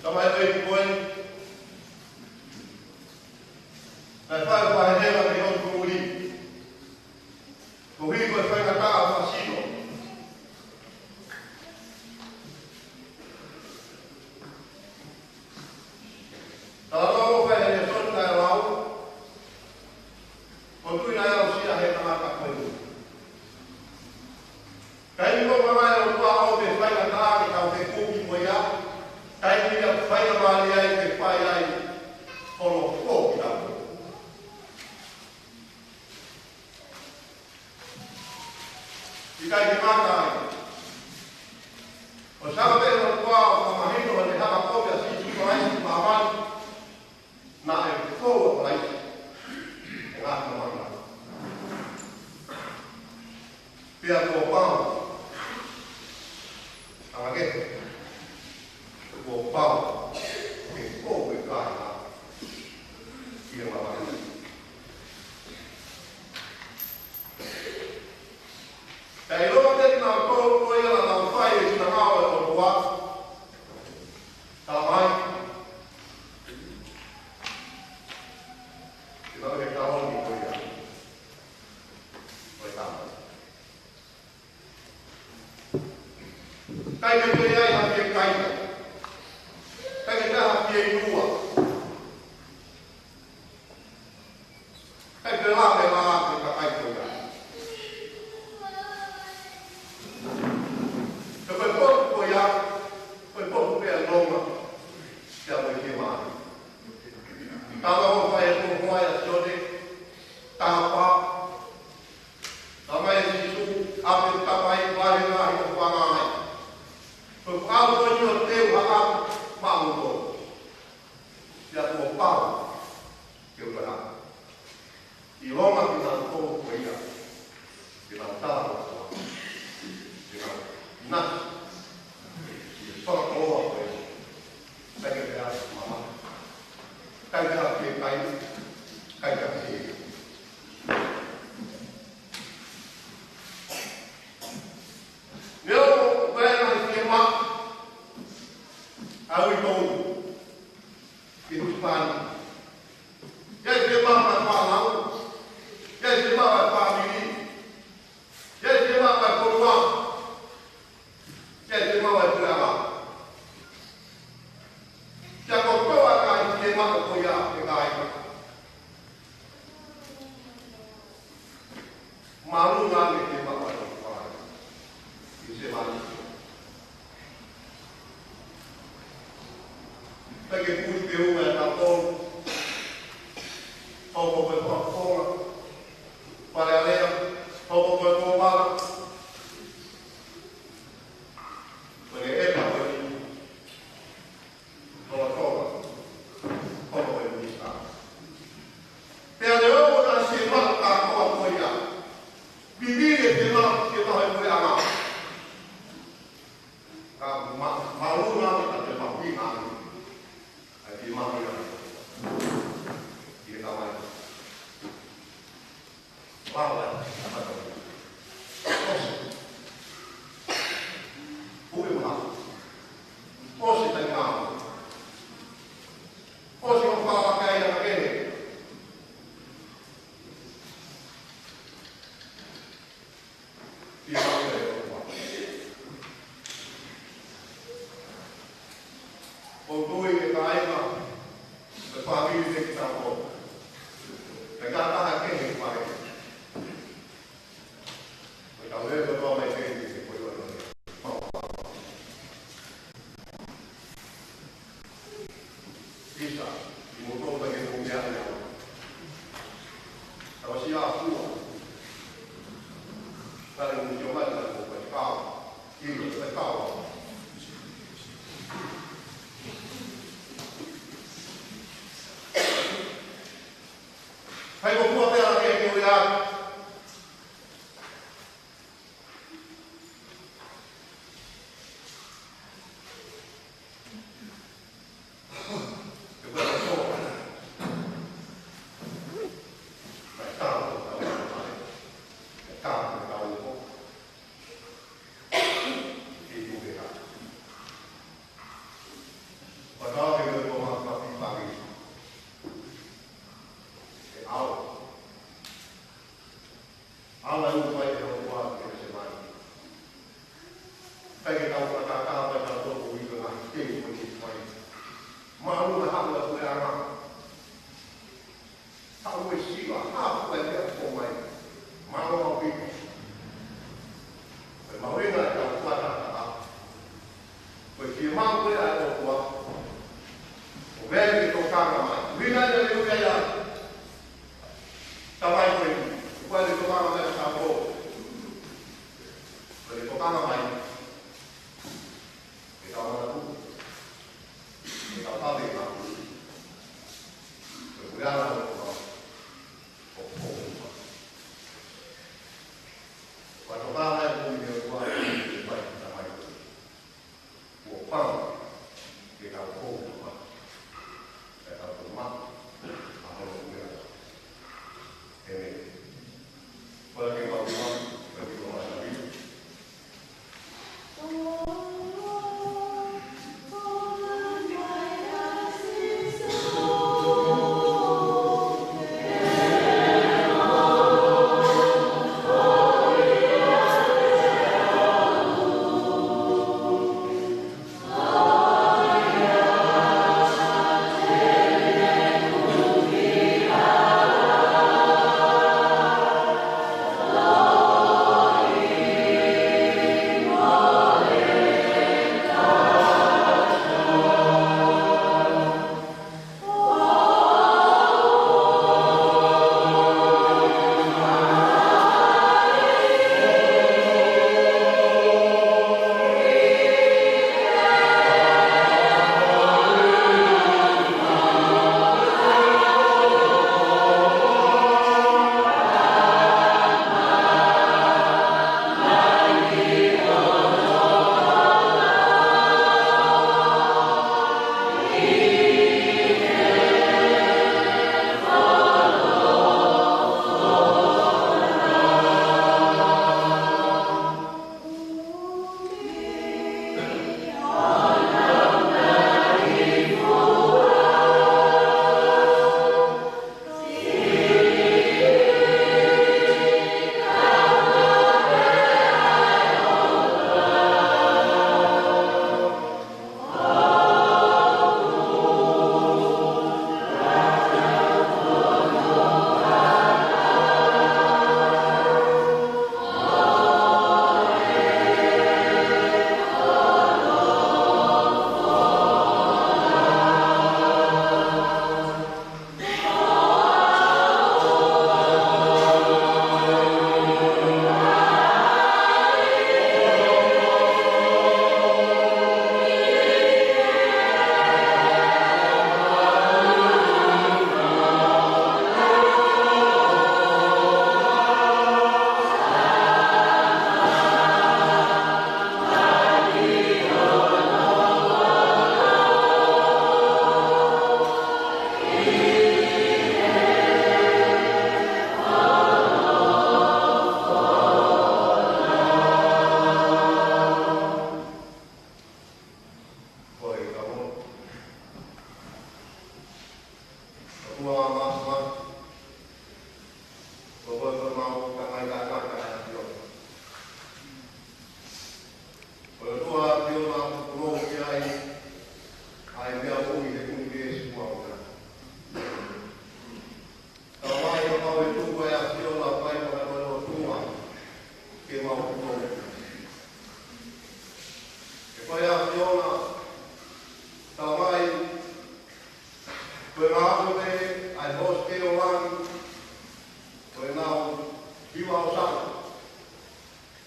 Tamai e ki koe. Nai whai o pahe hea ki o kuri. Ko hui koe whai ngata a whasino. Tala no whai he son kai lau. Ko tui nai au sia he tamaka koe. Kai ni ko mai o tua o te whai ngata ki tau te kuki mo ia. Kai ni a whai a mali ai te whai ai. Kono kōki tau. I kai te mātai. O sao te no kua o ka mahino o te haka kōpia si tuko aisi māmani. Nā e kōua o aisi. E ngā te manga. Pia kō pāu. Angake. Kō pāu. E kōu e kāi nā. I e māmani. Kei roa te nā kōru koe ala nā whai e tina hao e o rua. Tā mai. Ki nau he kaoni koe ia. Koe tā mai. Kai te koe ai haki e kaina. Kai te ka haki e inua. Kai te lā me lā te ka ai koe ia. Koe poku koe ia, koe poku pia nonga, kia koe ki mahi. Tāna o whai e tō hoai a sione, tāpā, tā mai e sisu, ape tapai, wāhe ngāhi o whangāi. Koe au koe ni o te Bagi puli peru yang kapol, hobo berpakpola, pada alea, hobo berpakpola, bagi epa bagi, tola, hobo berpakpola. Pero yo una semana para apoyar, vivir el tema que no es muy amado. Malu nami tak terpaksa nami. Di mana dia? Di kawan. Bawa apa tu? Boleh mana? Posi tak mau. Posi orang bawa kaya yang begini. Di mana dia? Untuk itu kaya família tem que estar bom. Pegar a barra quente que vai. Talvez eu não mais quente que foi o ano. Isso, e mudou para que não viaja não. Então se a sua, para o meu marido não pode ficar, e não vai ficar. Hay một quốc gia là nhiều là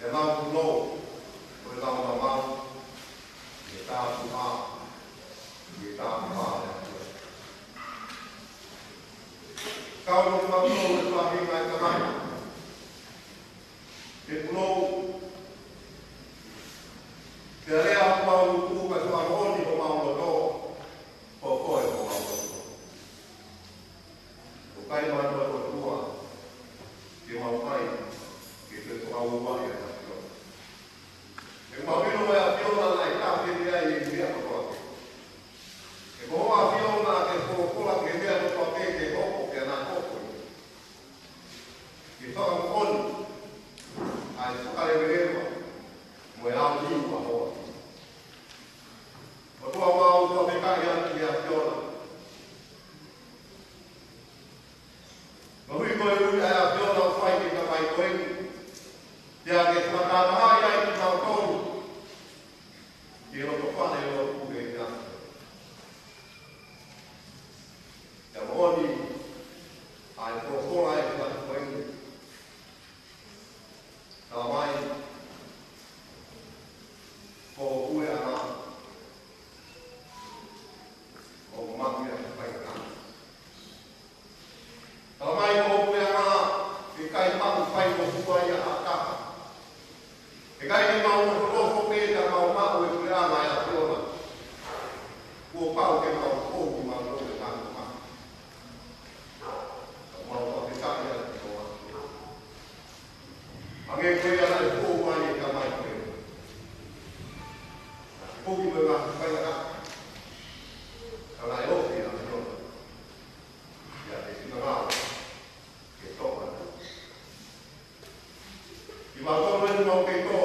e nau kulo, o e nau mamau, e tāpu ā, e tāpu ā. Kau no mau kulo e tuahi mai kamai. E kulo, te rea mau kuku ka tuaroni o mau loto, o koe o mau loto. O kai mai loto tua, ke mau kai, ke te tuau wai e tāpio. E mau hino mai a piona nai tāpio rea i mea kotoake. E kohoa piona ke kokola ke mea kotoake ke hoko ke ana hoko. Ke whakamakoni, ai whakarewerewa, mo e au liu a hoa. O tua mau tua pekai atu ki a piona. Mahui koe ui ai a piona o whai ki ka mai koengi. Tia ke whakamahai ai ki tau tonu. Ki roto whane o kuke i nga. Tia mohoni ai kokola ai ki tau koengi. Ka mai ko ue ana. O makia pai ka. Ka mai ko ue ana ke kai pau pai ko kuai a ka. E kai ni mau ko ko pe ka mau mau e ue ana ya tona. Ko pau ke mau ko ki mau ko ke ka ma. Ka mau ko ke ka ya tona. Age ko ya na ko mai ka mai ko. Ko ki me ka pai ka. Kalau ayo dia menurut, ya di sini orang, kita orang. Di mana orang mau kita,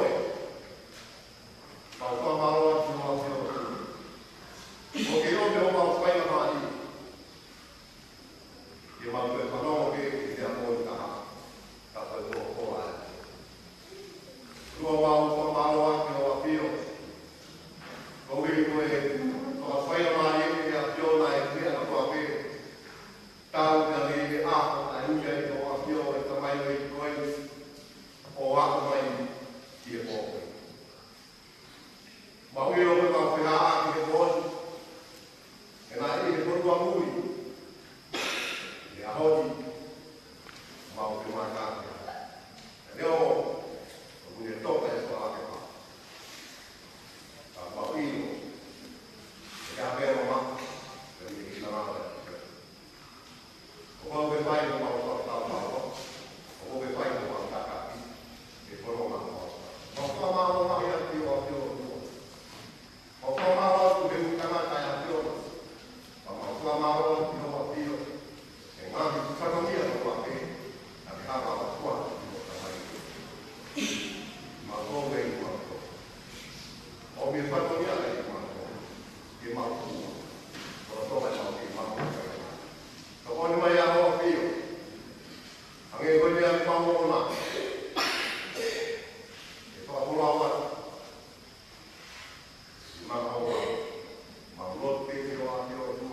mau malu mau kita. Mau kita mau supaya mati. Di mana kalau kita dia mau kita, tak perlu orang. Kalau mau kita wafio, kau itu kalau supaya mati. Piona e pia na tua pe tau na le a na uja i toa pio e tamai o i koe o a mai i e poke. Ma ui o me mau whiha a ki e poni e na i e ponu a mui e a honi mau te makate. E leo o ui e toka e soa ke pa. A mau i o e a pero ma o que vai no mau total mau o que vai no mau takati e por uma o que mau mau ia ti o que mau tu de un canal tá ia o que mau ti o ti e mais tu sabe dia no pape a que há a tua o que mas o que o me fa no dia e que mau o que vai mau que mau o ni mai a ho pio. Ange ko ni a pa mo na. E pa mo la wa. Ma ho wa. Ma lo pe ni wa ni o tu.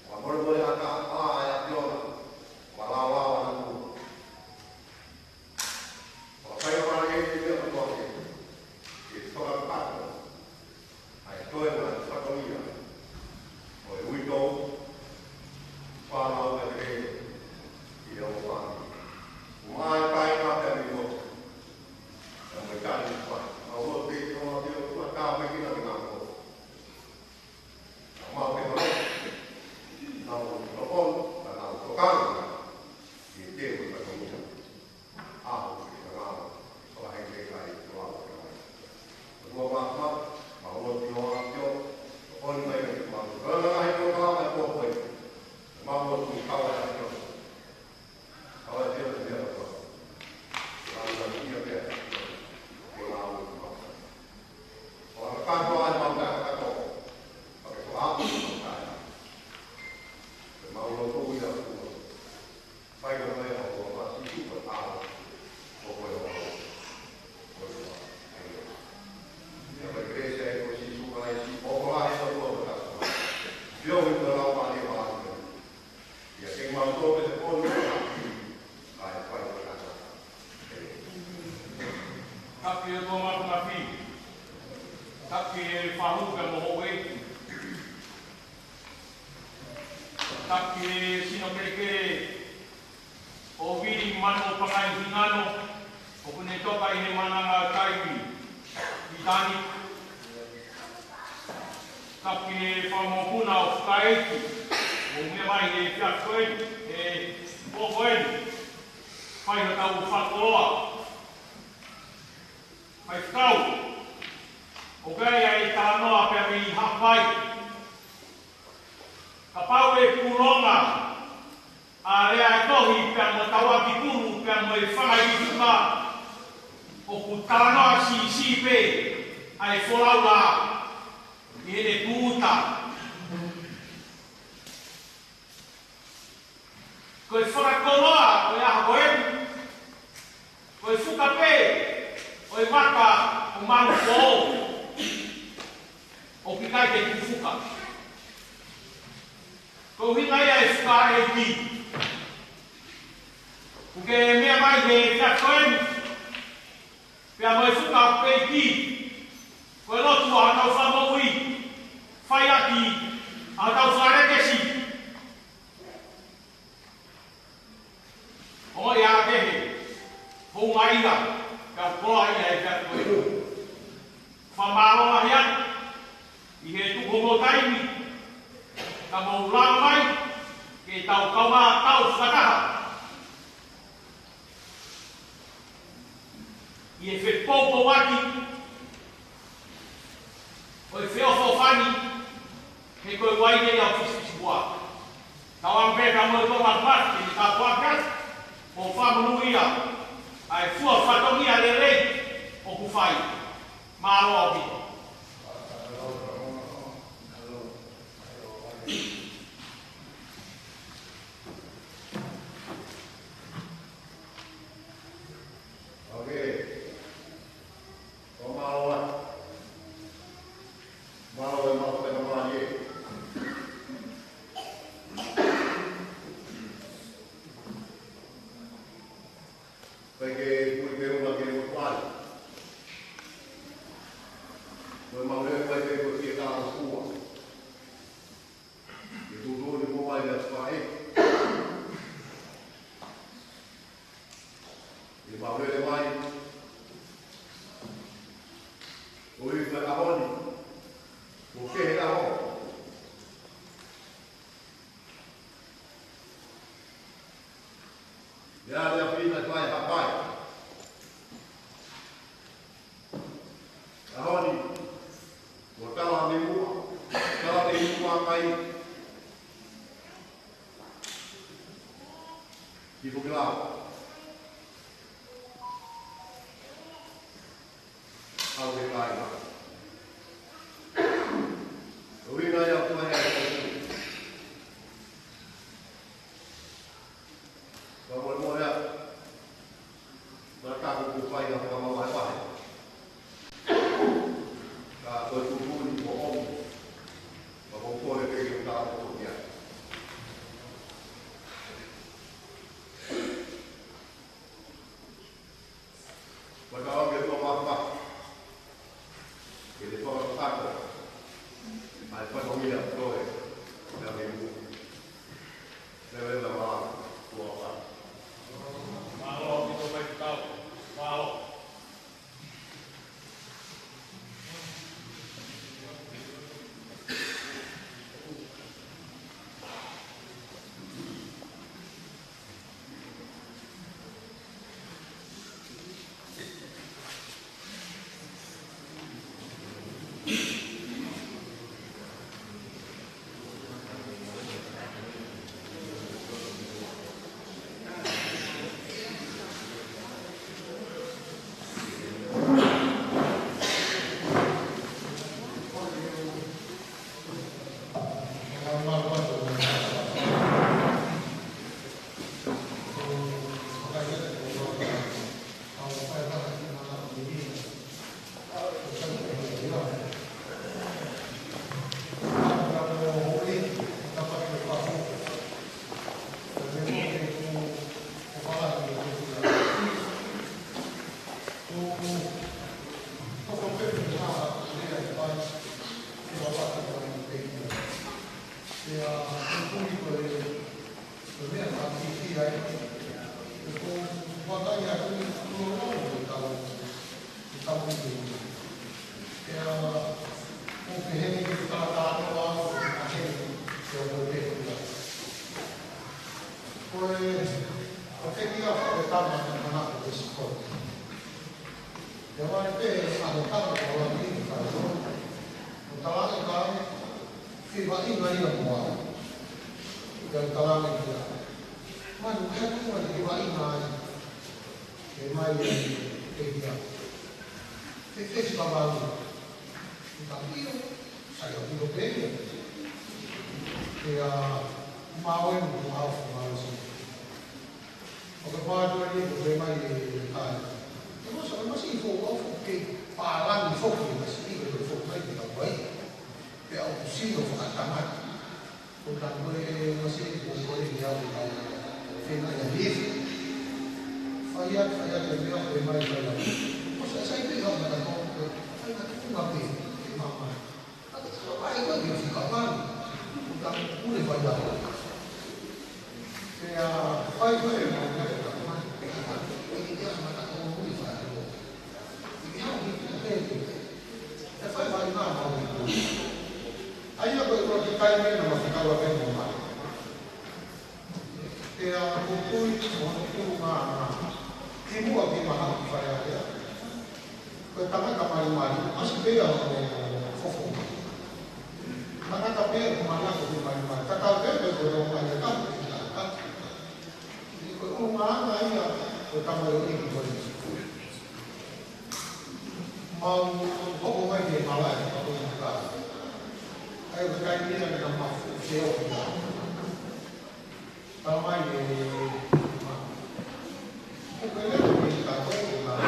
Wa mo lo ya ka a ya pio. Wa la wa wa na ku. Wa pa yo ma ni ni ko ko. E so ka pa. Tapi o tō mafi. Tapi e whahu ka moho e. Tapi e sino kere o viri mano pakai hinano o kune toka i he mananga taiwi i tani. Tapi e whamopuna o whakaeki o me mai e whiakoeni e okoeni. Whai na tau whakoroa. Whai whakau. O kaya e tānoa pia me i hapai. Ka pau e puronga. A rea e tohi pia mo taua ki kuru pia mo e whangai i tuka. O ku tānoa si pe. A e wholau la. I e puta. Koe whakakoroa, koe aha koeni. Koe whukape, koe waka o manu kō. O ki kai te kufuka. Koe hinga ia e whuka e ki. Kuke mea mai he whia koeni. Pea mo e whuka o pe ki. Koe lotu a tau whamoi. Whai aki a tau wharekesi. O ia kehe, hou maira, ka koa ia e kia koe. Whamaro ahian, i he tuko mo taimi, ka mau lao mai, ke tau kauma tau whakaha. I e whepoupo waki, o e wheofo whani, he koe waine au whispisipoa. Tau ampeka mo e tonga mat, ke ka kuakas, o whamunuia, ai fua whatongia le rei o kuwhai. Māro o hito. ai. Kung wala niya kung tulong ikaw hindi. Kaya kung pihin kita tatanong ako akin yung bulit ko. Pues, okay dia pertama yang mana bersikap. Jangan itu anggota orang ini kalau kalau kami firman ini yang buat dan kalau itu mana kan cuma firman ini firman ini dia. Itu sebab tapi saya tidak pergi. Dia mau sih. Kalau baru ini bagaimana kan? Terus masih fokus ke palang fokus masih fokus lagi tak baik. Dia opsi untuk atamat. Bukan boleh masih boleh dia bukan final yang live. Saya terbiasa bagaimana saya. Saya bilang pada kau, saya tak mengerti mama. Tapi kalau baik lagi sikap mana? Bukan boleh banyak. Kaya five years ago, ini dia mata orang boleh faham. Ini yang kita lihat. Five years ago, ayah kalau kita ini nama kita orang rumah. Kaya kumpul rumah, ibu apa mahal saya dia. Pertama kamari masih beda fofo. Mana kapal mana kamari. Kakak beda orang banyak kan. Rumah ayah pertama ini boleh. Mau apa lagi malah apa juga. Ayah berkait ini dengan mafu seo. Kalau main ini, bukannya lebih tahu lah.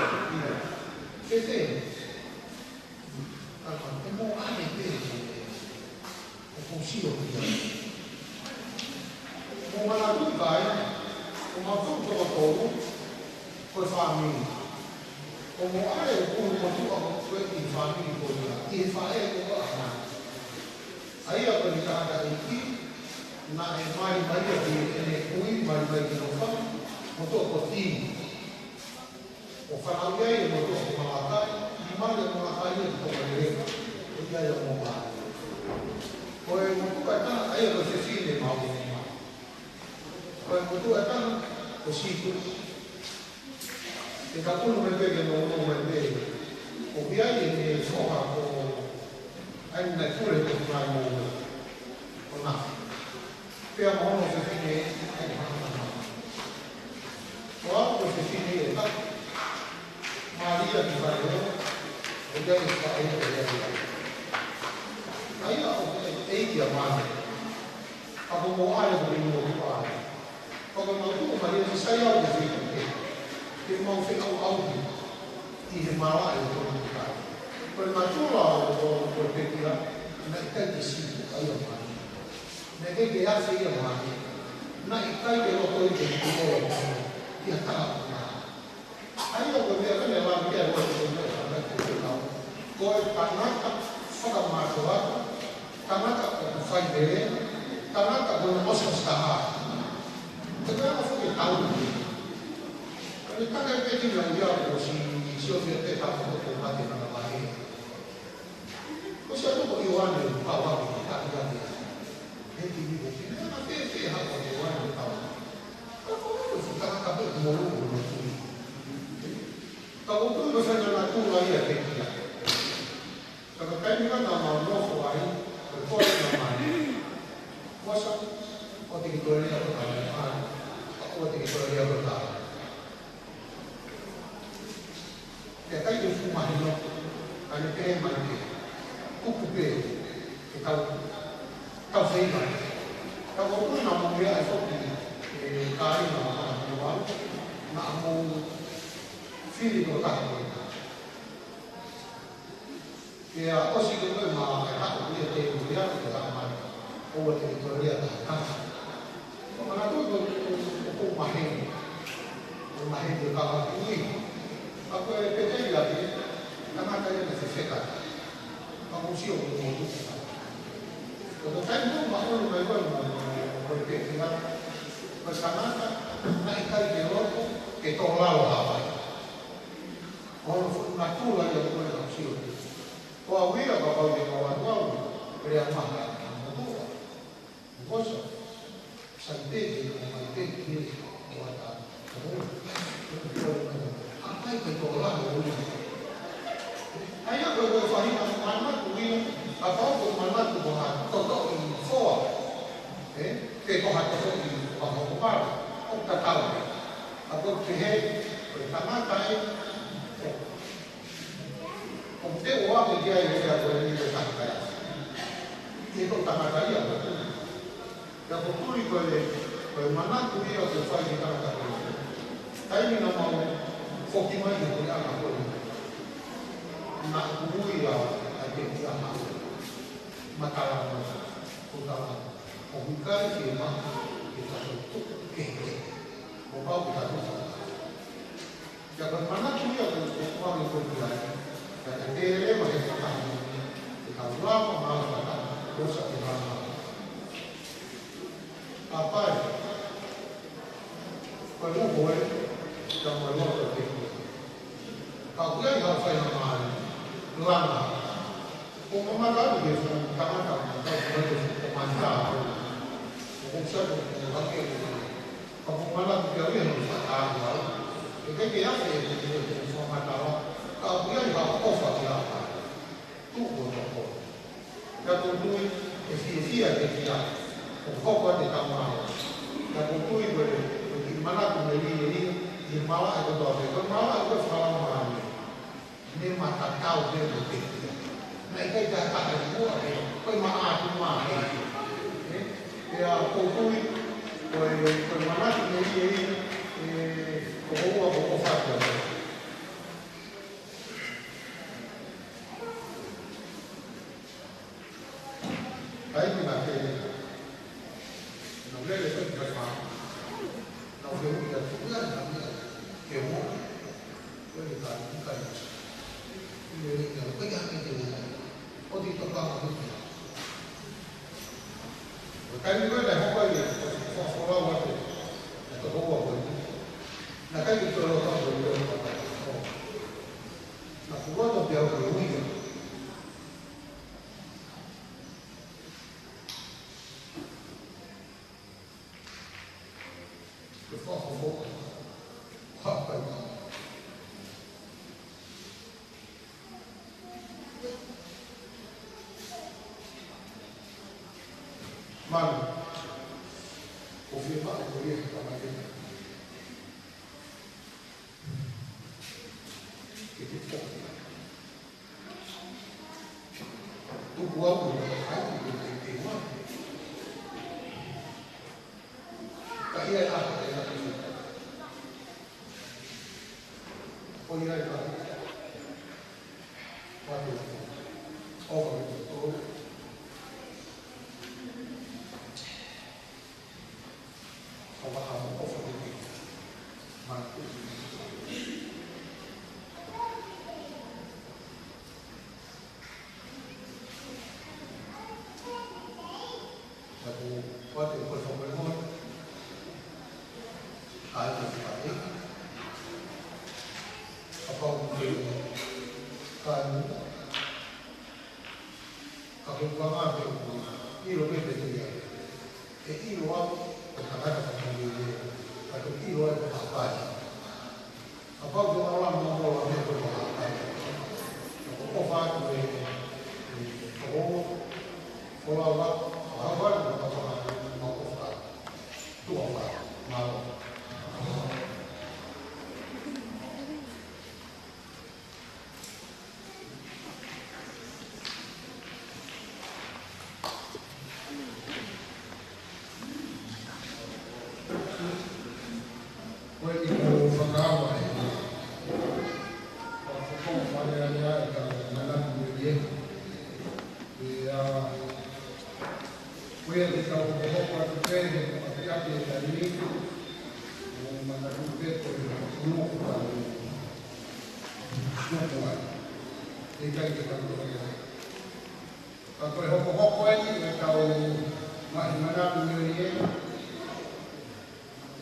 Ini, kalau kamu ada ini, fungsi apa? Mau mana tu kaya. Uma tudo todo foi família. Como aí o motivo foi de família foi e faz o ana. Aí a coisa aqui na mais de ele mais de não faz motor cotinho. O família aí motor malata e mais de malata aí o problema o dia é o mal. Foi muito bacana aí você se de mal. Kalau itu akan positif. Jika pun mereka yang mau mereka, biar ini soal ko, ay nak kulit itu mau, nak. Biar mau sesuatu ay mana. Kalau sesuatu tak, Maria di sana, udah Israel dia. Ayah dia mana? Aku mau ada berimu apa? Kalau mau tu Maria saya ada sih. Dia mau fikir awal di Himalaya itu kita. Permacullah berpikir nak ikan di sini ayam mana. Nak dia sih yang mana. Nak ikan dia waktu itu dia tahu. Ayam berpikir kan yang mana dia waktu itu nak tahu. Kau karena tak suka masuk, karena tak faham, karena tak bermasuk setahap. Kenapa saya tahu? Kalau kita kan pergi belajar, si Sofia kita tahu mati nama lain. Kau siapa kau Iwan yang bawa kita jadi? Ini ibu kita nak pergi apa Iwan yang tahu? Kalau kita kan kabel mulu. Kalau tu misalnya nak tu lagi ada kita. Kalau kami kan nama Novo lain, berkor nama ini. Masa kau tinggal di apa? Aku tinggal dia bertahan. Dia kan di rumah ini, ada teman dia, kukupe, kau seiman. Kalau pun nama dia itu di kari nama orang, nama Fili bertahan. Dia apa sih tu memang nak dia dia bertahan. Oh tinggal dia bertahan. Mana tu aku mahir di kawasan ini. Aku percaya lagi, karena saya masih sekat. Aku siap untuk itu. Kalau saya tu mahu berpikir bersama Nai kai ke roto, ke tō lao hawa. Ono na tūla ia koe na sio. Ko a wia ka pau te kawa tuau, rea maha ka motua. Ngosa, sa te te ko mai te kiri o ata. Apai kai tō lao o uri. Aia koe koe whahina manatu wina, a pau koe manatu ko ha toto i whoa. Ke ko ha toto i whahokopara, o katau. A koe te he, koe tangata e, o te oa me kia i rea koe ni koe tangata. I ko tangata ia koe tūri. Ia ko tūri koe manatu ia koe whai ni tangata koe. Taimi na mau, whoki mai ni koe ana koe. Na kuhui a te kia maa. Matala maa. Kutala. O hukai ki e maa. Ki tato tuku kehe. O pau ki tato whaka. Ia koe manatu ia koe kuari koe ki ai. Ia te tere ma he whakani. Te ka rama maa whaka. Rosa ki rama. Apai. Koe muho e. Ia koe loto te koe. Ka kuai hau whai na maa. Lama. O mamagaru e fu tamata o manta. O sabe o vake o mamagaru que eu não fatava. E que é a o mata. Ka kuai hau ofa ki apa. Tu o no. Ya kontui e fia te fia. O koko te tamao. Ya kontui o ki mana me ni i mala e ko do. Ko mala ko fala ma. Ni mata kau de te. Nai kai ta ta ni mo e koi ma a tu ma e. E a ko kui ko mana ni ko ko fa ta. Ai ni na ke. No le le ko fa. No le ko ta tu na ke mo. Ko ni ta ni kai. Ini apa yang kita lakukan? Oh di tempat itu. Bukan juga dah apa ya? Sekolah waktu atau bawa waktu. Nak kan kita lakukan berdua. Nak buat apa yang berlaku? Apa ini? Mano, confirmar o poder da maneira que te foca. Tu guarda o raio do teu mano. Aí é a vida. Olha aí, cara. Olha o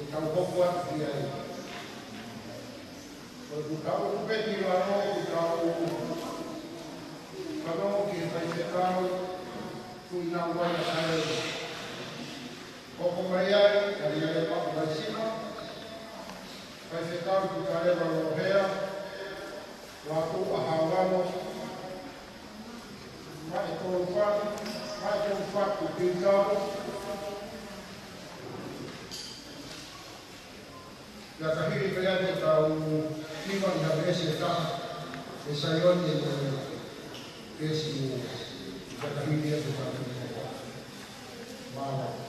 e tau hoko atu ki ai. O ku tau kupeti wano, ku tau wano ki e pai te tau, ku ina uai a kare. Hoko mai ai, kari ai papu mai sima, pai te tau ku kare wano hea, wako a hawano, mai tōru whatu, mai tōru whatu ki tau, la tahiri kreate tau lima ni habresi e taha e saioni e kesi la tahiri e tau lima mawa.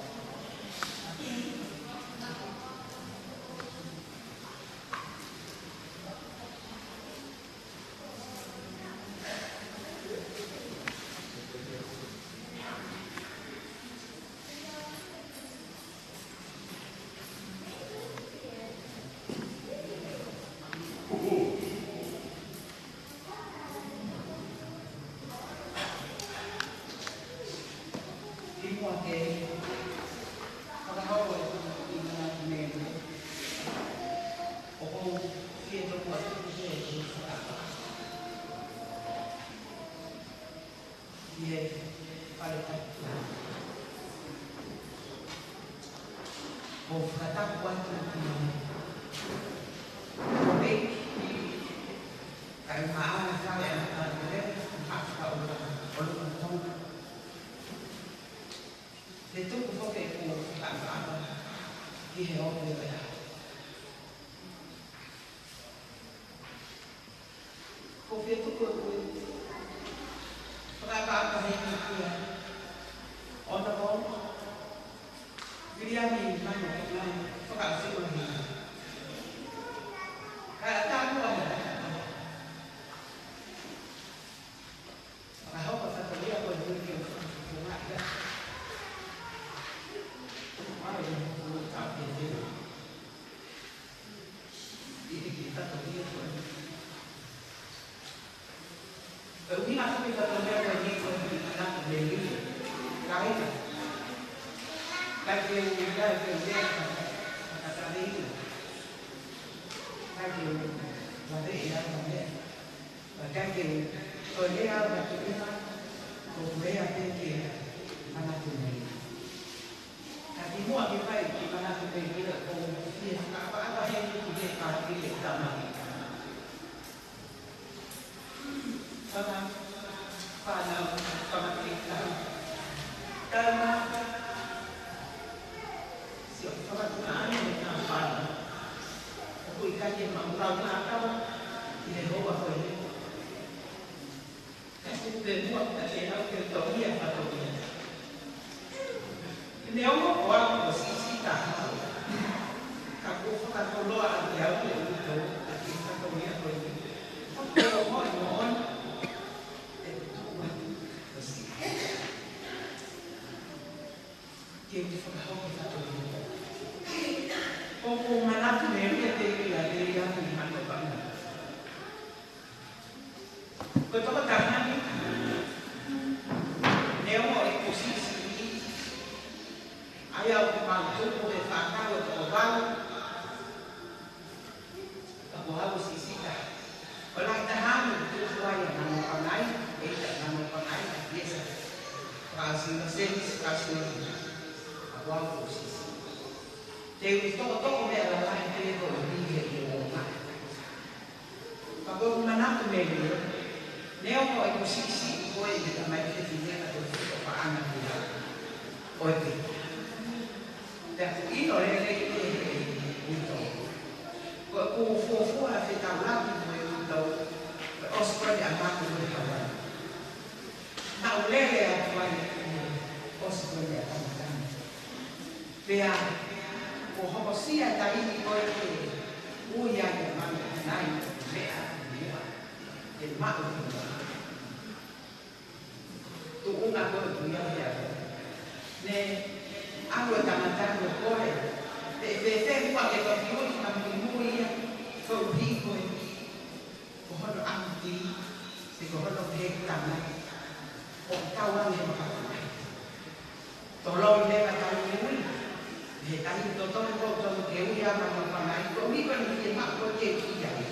He tahi to tonu ko tonu ke ui ama no whanai, ko mi ko ni ke mak ko ke ki ai.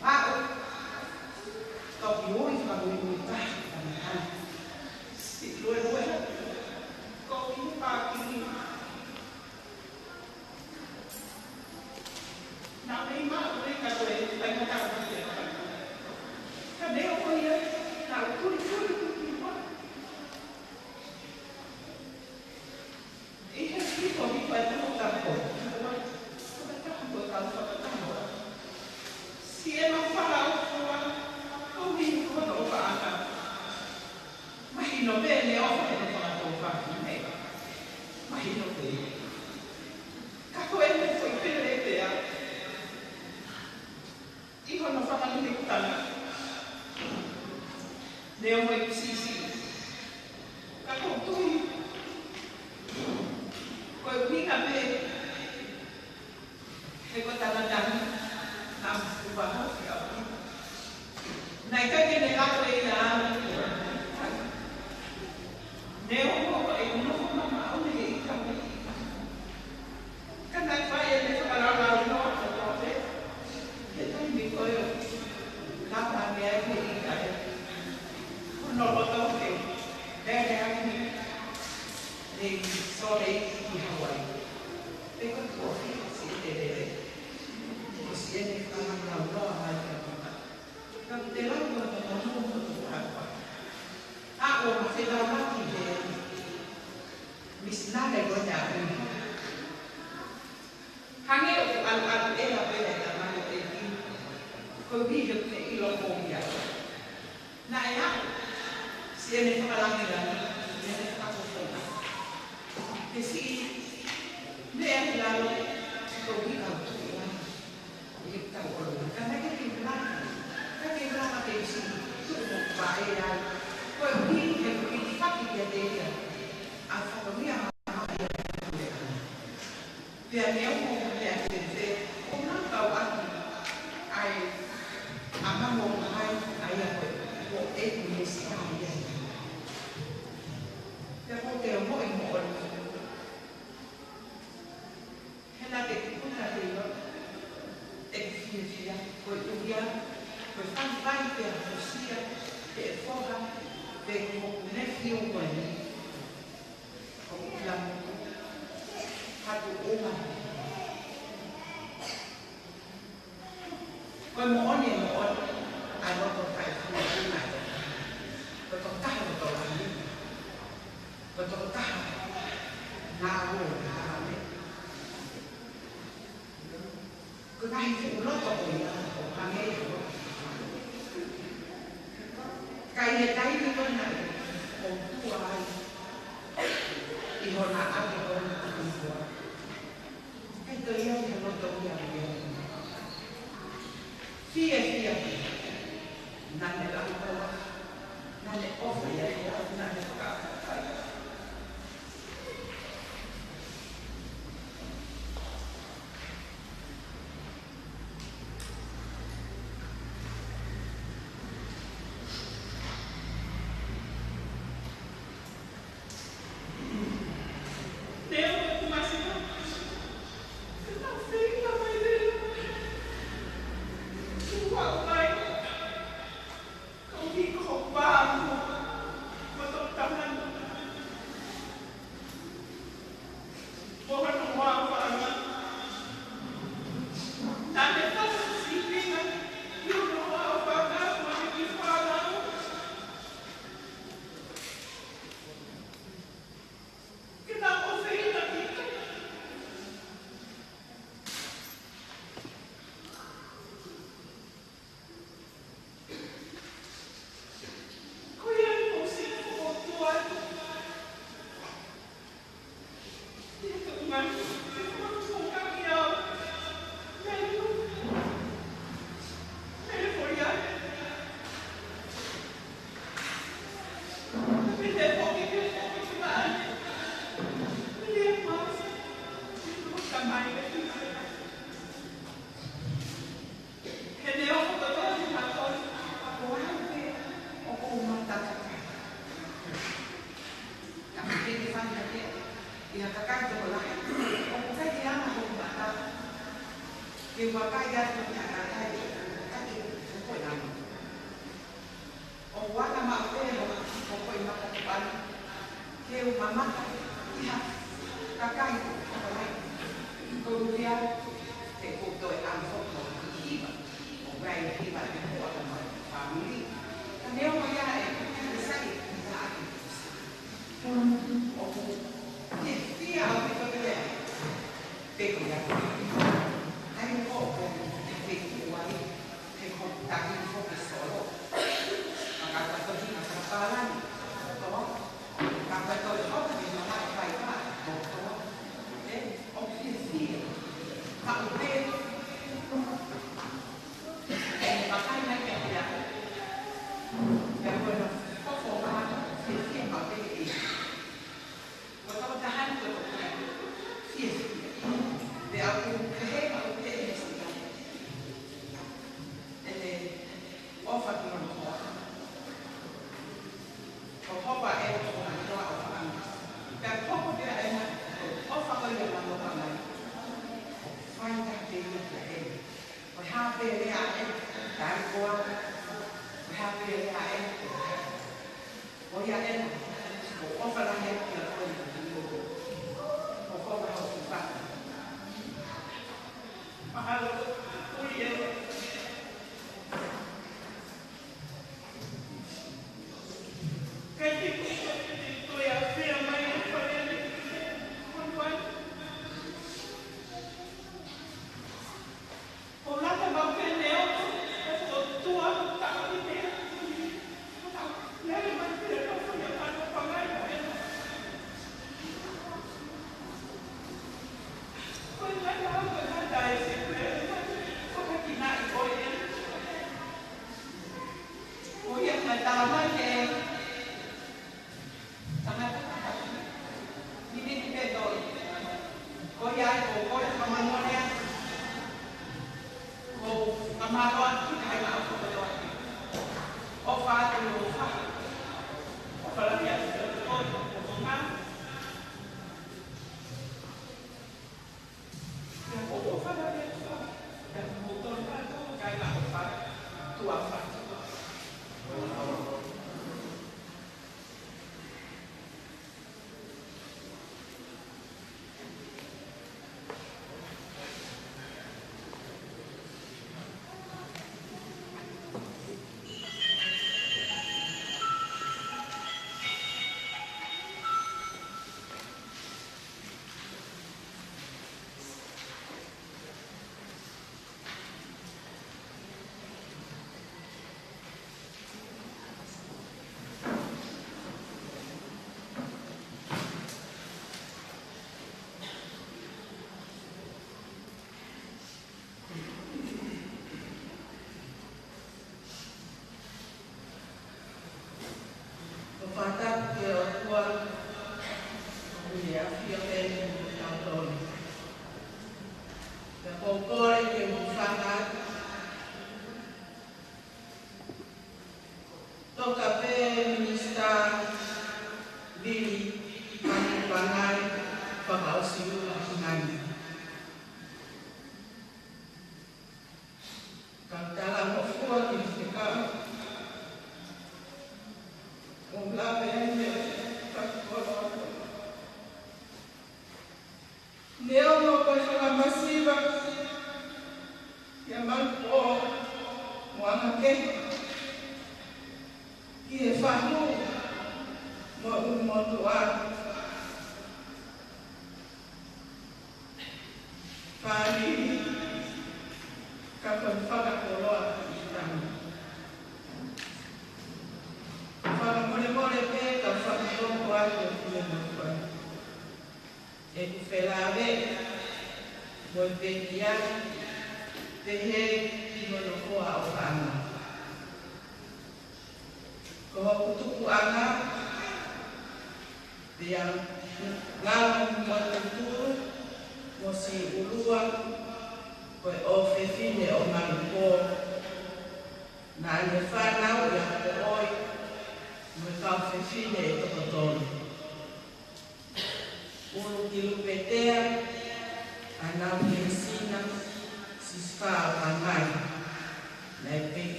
Pao, toki ui whanui ui tahi, whanai. Si lue lue, ko ki pākiri. Nā mei maa ui kato e tai mata o te whanai. Ka neo ko ia, nā kuri kuri kuri kuri. Ihe ki ko mi pai tamo tako. Si e ma whara o kua, o mi kua no whaaka. Mahino me ne o whae no whaaka o whaaki mei. Mahino te. Kako e me whai pere e pea. Iho no whaka ni te kutana. Ne o mai kusisi. Kako tui. Koe pika me. He ko tanatani. Nam upaho ki api. Nai ka ke ne lato e na ne o ko e no mama o ne i ka me. Ka nai whai e ne whakarara o no o no te. He tai mi koe o lata mea e me i ka e. Ko no roto te. Nere aki me. Ne sore i Hawaii. Te ko tuofi si te rere. Si e whanau roa mai ka papa. Ka te lau o te manu o te hapa. A o ma te raumati he misnare o te ahui. Hange o te alu e la pere ta manu te ki. Ko wihe te ilo kōmia. Na e a si e ne whakalangi rani, ne ne whakakofona. Te si me e lalo ko wiha o te rani. Tau olu. Karena kita bilang, kita bilang apa isi itu baik dan kau ini yang kita dia dia. Apa kau ni apa dia dia. Biar dia mau dia dia. Orang tahu aku, apa mau ayah kau ini sekali dia. Dia kau dia mau hendak ikut nanti Fia, foi Uria, foi Fanfai, foi Rosia, foi Forra, foi o Nefio Guani, como Flamo, Hato Oma. Foi Moone, a nota vai falar de nada. Foi tocar no Torani, foi tocar na rua, cứ hay phụ nó có thể là nghe được cái này cái như thế này một tu ai thì hồi nào ăn thì hồi nào ăn của cái tôi yêu thì nó tôi yêu phía năn để làm đâu năn để offer vậy năn để cả Kau mamaka iha kakai kakai ko dia te ko to e an fo ko hiba o vai hiba te ko ko mai family ka neo mai ai sai ta o ke fia o te ko te te ko ya ai ko ko te ko ai te ko ta ki fo ke solo maka ta ko hi ka palan to ka to ho ke no mai vai va to o ke fia ka o te pakai mai ke ya ya bueno ko ba ke fia ka te e ko ta tahan ko fia de aku ke aku te ele ofa tu no ko hopa e ko na no ofa an ka ko dia e na ofa ko ya na no pa mai find that day with the end we have there ya e ka ko we have there ya e o ya e ko ofa la he ki ko ko ba ho pa mahal uye kayak itu ya film main pada perempuan orang tambah kenal tua tak ini lalu macam apa punya apa pangai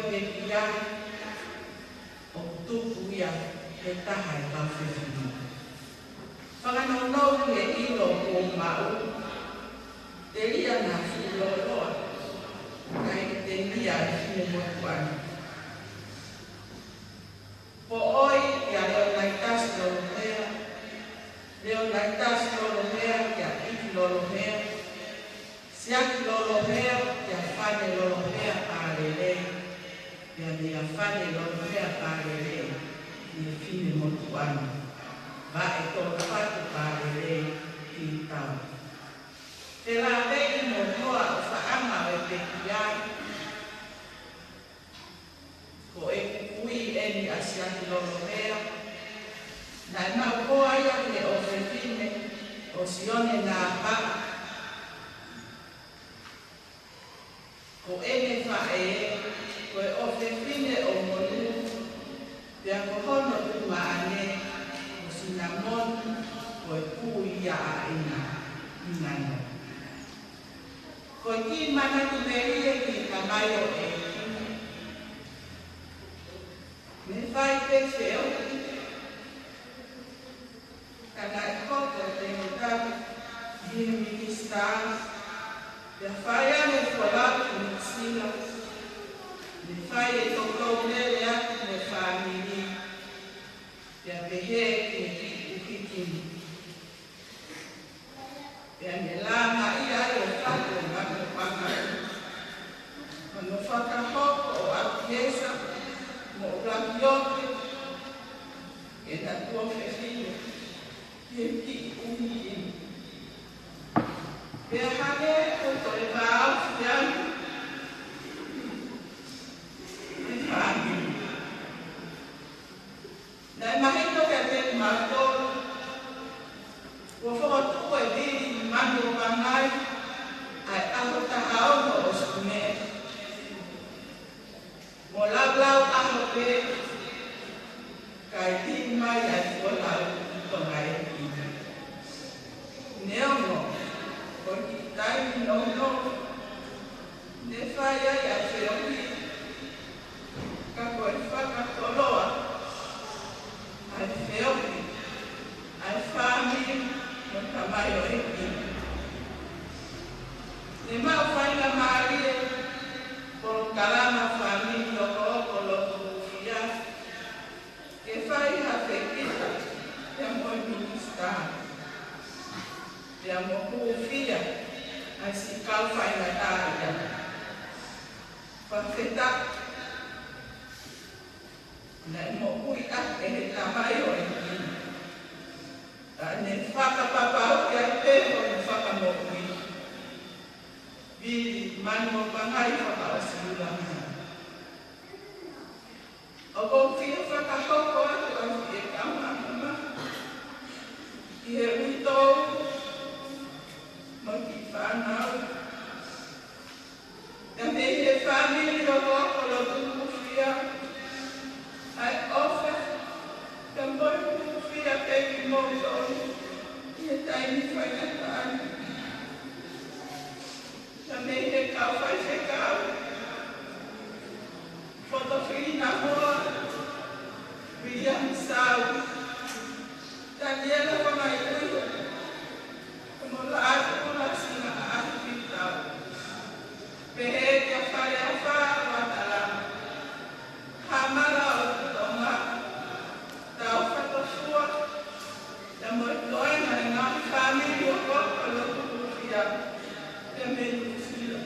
pe kia o tupu ia e taha e kawhewhinu. Whakanonau e ilo o mau, te lia nā whuloloa, kai te lia e hine motuana. Po oi ia leo nai tasi lolohea, leo nai tasi lolohea ia iki lolohea, siaki lolohea ia whane lolohea pārelei, ia mea whane lolohea pārelei, ia hine motuana. Va e tō whatu pārelei ki tau. Te la vei mo hoa o whaama e te kiai, ko e kukui e ni asiaki lolohea, nai mau hoa ia ke o whewhine o sione nā paa, ko e me whae ko e o whewhine o monu, pia ko hono tu maane, o sinamon, ko e pui ia a inana. Ko ki mana tu merie ki kamayo e kine. Me whai pe wheo, kana e koto te mutaku, hini ministars, te whai ane whalatu ni sila, me whai e tokou nere atu me whamiri, te pehe ki ukikini. Pea me lama i ai o whatu e manu pangai. Manu whakahoko o akiesa, mo rakiote, e na tua whewhine, e ki ukikini. Pea hane o to e vāu whianu, e whamiri. Nai mahito ke te mātoro, ua whakatuko e viri manu o pangai, ai aho tahao no o skume. Mo lablau aho pe, kai tini mai ai whalau pangai e kina. Neo no, ko ki taimi no no, ne whai ai a whioki, ka koe whakatoloa, ai whioki, ai whamiri, no tamayo e kina. Ne mau whainga maarie, poro kalama whamiri o kooko loko uwhia, ke whai hawhe kita, te moi ministar. Te mo uwhia, ai si kau whainga tāria. Whawheta, ne mo ui ake he tamayo e kina. Ne whakapapau ki ai peho ni whakamokui. Viri manu o pangai whakaosiulanga. O kou whia whakahoko atu au e kaumama. I he uitou, mo ki whanau. Ka me he whamiri o kokolo tuku whia. Ai ofa, ka moi tuku whia peki mōtoni. I he taimi whaingatani. Ka me he kau whai whekau. Fotowhina hoa. William Sau. Daniela whangai uio. Ka mo la atu kula singa a atu pitau. Pehe kia whare a whaa watalama. Hamara o tutonga. Tau whatofua. Te moi toe na e ngā whamiri o koko lo tukuwhia. Te menu whia.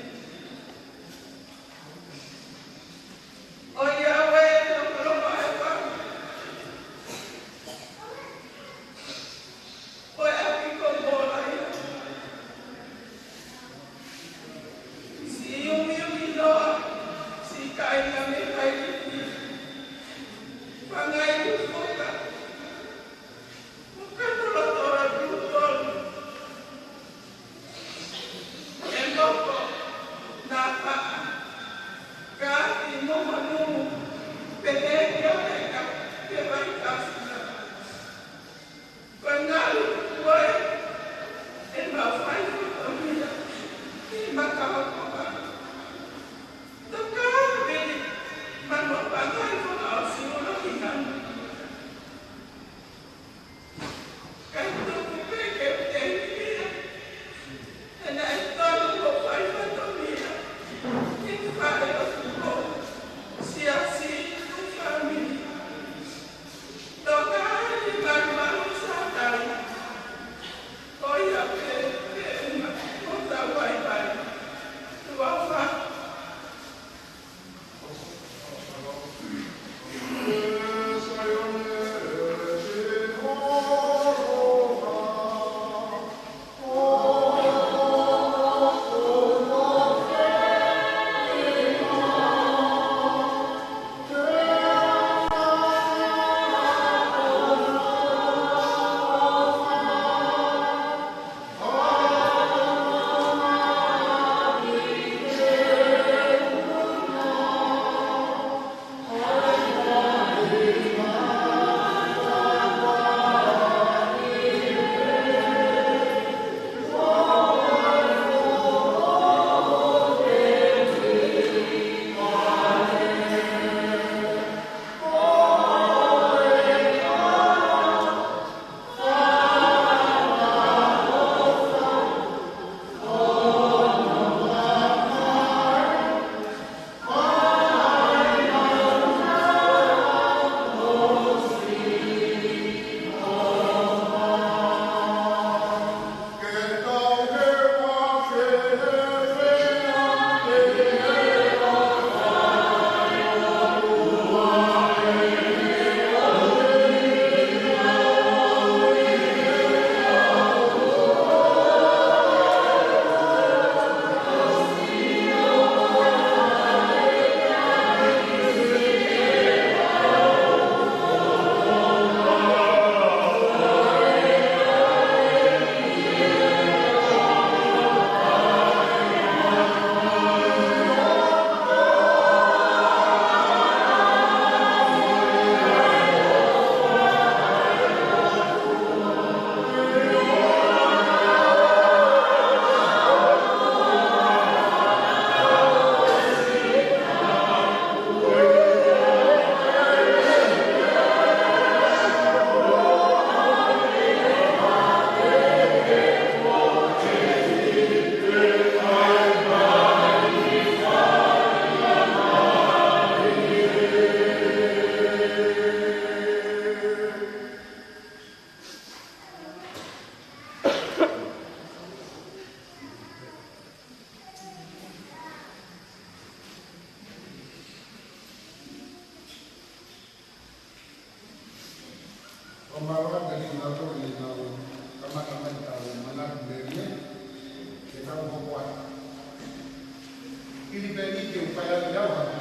Kili beni ke upaya dawa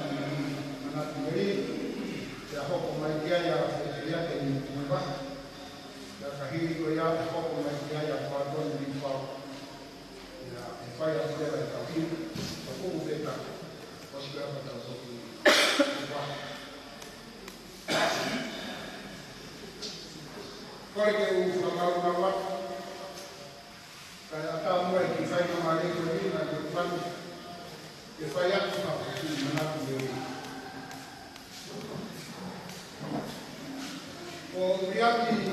mana tumeri ya hoko mai dia ya ya ke ni kuwa ya kahiri ko ya hoko mai dia ya kwa don ni pa ya upaya dia ya kahiri ko ubeta ko shika pa ta so ko ke u famau nawa kaya ta mo ki fai no mare ko ni na ko pan que falla una oportunidad de Podríamos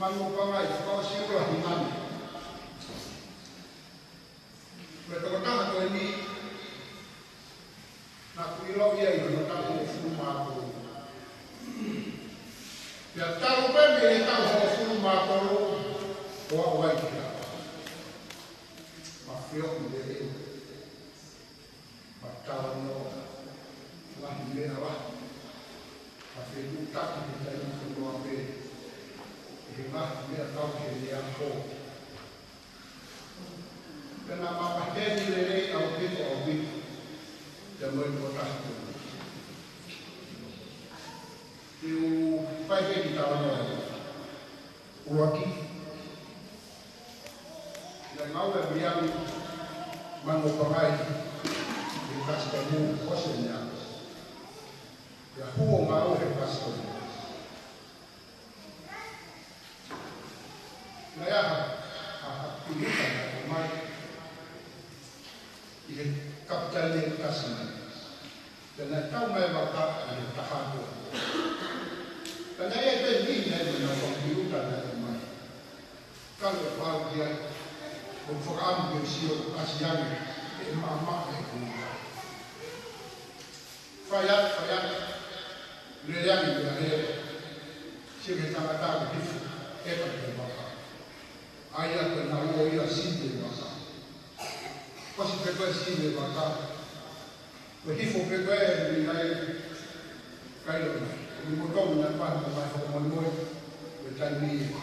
mengupamai kalau siapa himan berkata atau ini nak bilang dia itu tahu semua aku dia tahu bagaimana tahu semua aku bawa wajib Mafiok menjadi batalnya lah merah, masih buka menjadi semua be, hingga dia tahu yang kau. Kenapa pakai nilai audit zaman kota itu? Itu pakai di tahun uaki. Dan mau yang mengupakai di kastamu kosnya, ya huo mau di kastamu. Naya ini kan mai ini kapital yang kasih. Dan tahu mai bapa ini tahan. Dan naya itu ini menolak diutan dari mai. Kalau bahagia Berfakam bersio kasihan, emak-emak mereka. Fayat, lelaki berada. Siapa yang tak begitu, apa yang berapa? Ayat benahu ia sini berapa? Pasti berapa sini berapa? Begitu berapa nilai kaya. Dimotong nampak nampak hormon bertani.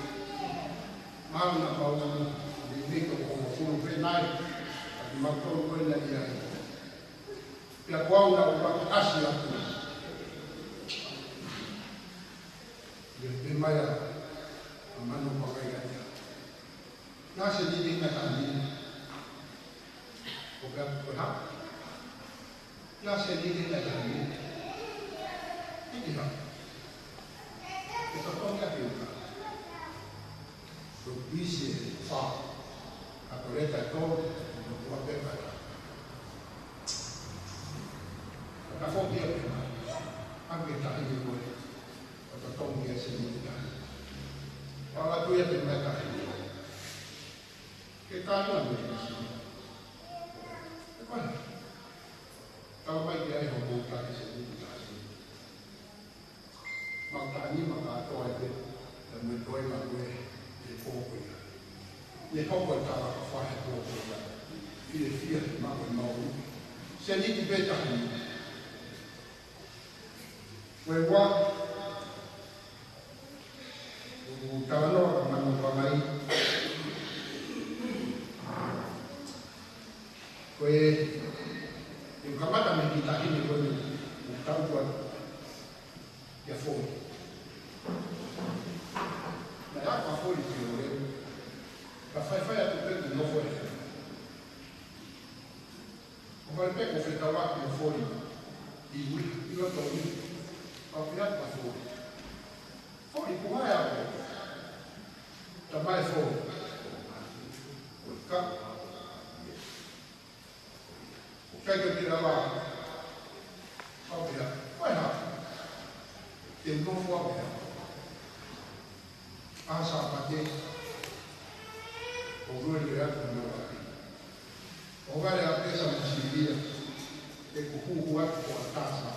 Mau nak bawa ini kalau suruh naik, makro pun lagi ada. Pihak wau nak orang asli aku. Jadi maya, mana pakai gaya. Nasi jadi nak ani, bukan berhak. Nasi jadi nak ani, ini lah. Kita tahu tak juga. Berbisi faham. Acoleta todo no può preparare. La foglia prima, anche tagli di voi, la tonga è significante. Ma la tua prima tagli. Che tagli la tua prima? E quando? Kalau mai dia yang buka di sini tagli. Makanya maka toa itu dan mentoy lagu di pokok. Le pombo estaba fuera de todo y decía que más o menos se ni que beta ni fue igual estaba no mano para ahí fue en camada me quita y fue un campo ya fue la agua fue y la fai a tu non fuori. O fai per confettare l'acqua fuori. Il lo togli. Ho piato fuori. Fuori come è acqua? Tamai fuori. Fai che ti lava. Ho piato. Poi no. E non fuori. Asa patente. Ognuno le altre non va bene. O vale la presa possibile e comunque a casa.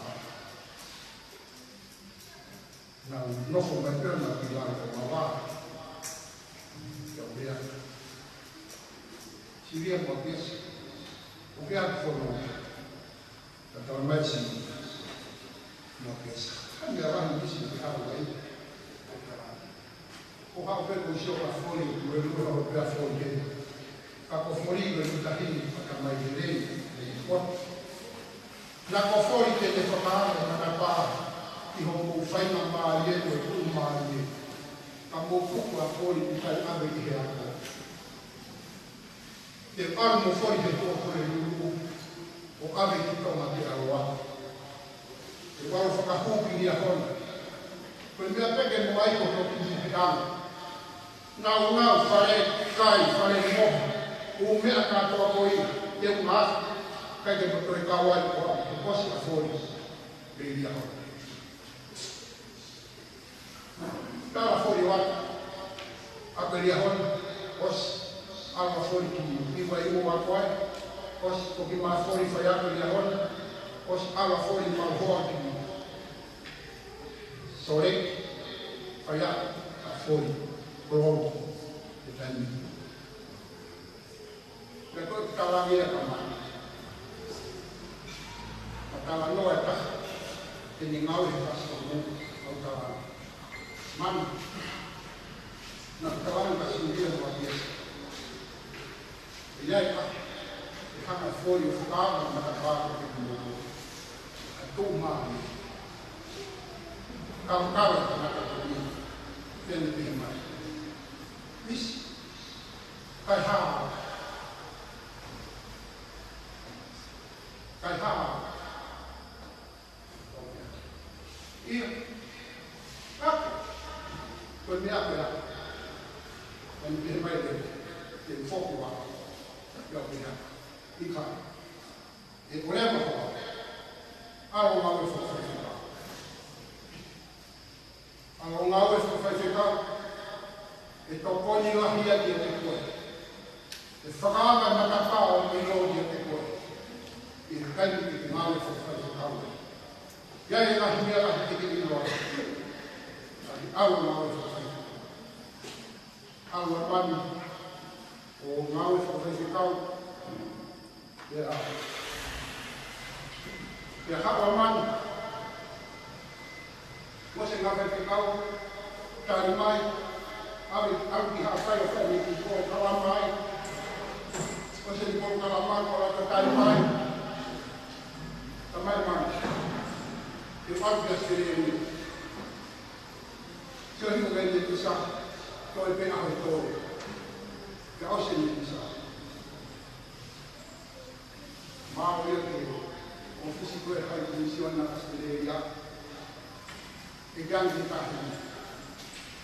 Non so mai più una pilare ma va. Si viene a piazza. O che altro non è. Ormai si non pensa. Cambia avanti si fa lei. O ha per così a fuori, dove lui va per fuori. hii kama ile kwa na kwa foi que te famava na pa e o fai na ma ye o ma ye amo pouco a foi que fai ave de real te armo foi de to por o ave que toma de aroa e quando fa capo que a con quel mia pega mo ai ko que dá não fare mo o mea katoa koi te uma kai te motori kawai ko te posi a foi beria ho tala foi wa a beria ho os alma foi ki vai o wa koi os ko ki ma foi foi a beria ho os alma foi ma ho ki sore foi a foi pro de tani Depois estava ali a camada. Estava no eta, que ninguém faz como estava. Mano, não estava no casimiro do Adias. E aí, a cama foi o ficava na cavalo que mudou. A turma ali. Cavalo na categoria. Tendo bem mais. Isso. Vai rápido. Kai ha. Ia. Apa? Kau ni apa ya? Kau ni mai de. Tem foco lá. Eu vou ikan. E boleh apa? Kalau mau fokus kita. Kalau mau fokus kita. Itu kau ni lah dia tekoi. Sekarang nak tahu milo dia tekoi. Il cambio di male fosse causa. Ya è la mia la che di loro. Allora fosse. Allora quando o male fosse causa. Ya. Ya ha man. Você não vai ficar cari mai. Abi ha fai o fai di ko kala mai. Você di ko kala mai ko cari mai. Tamai eu falo que a sereia se eu não ganho de pensar que eu venho a retorno que eu sei de pensar mas eu que o físico é a dimensão na sereia e ganho de carne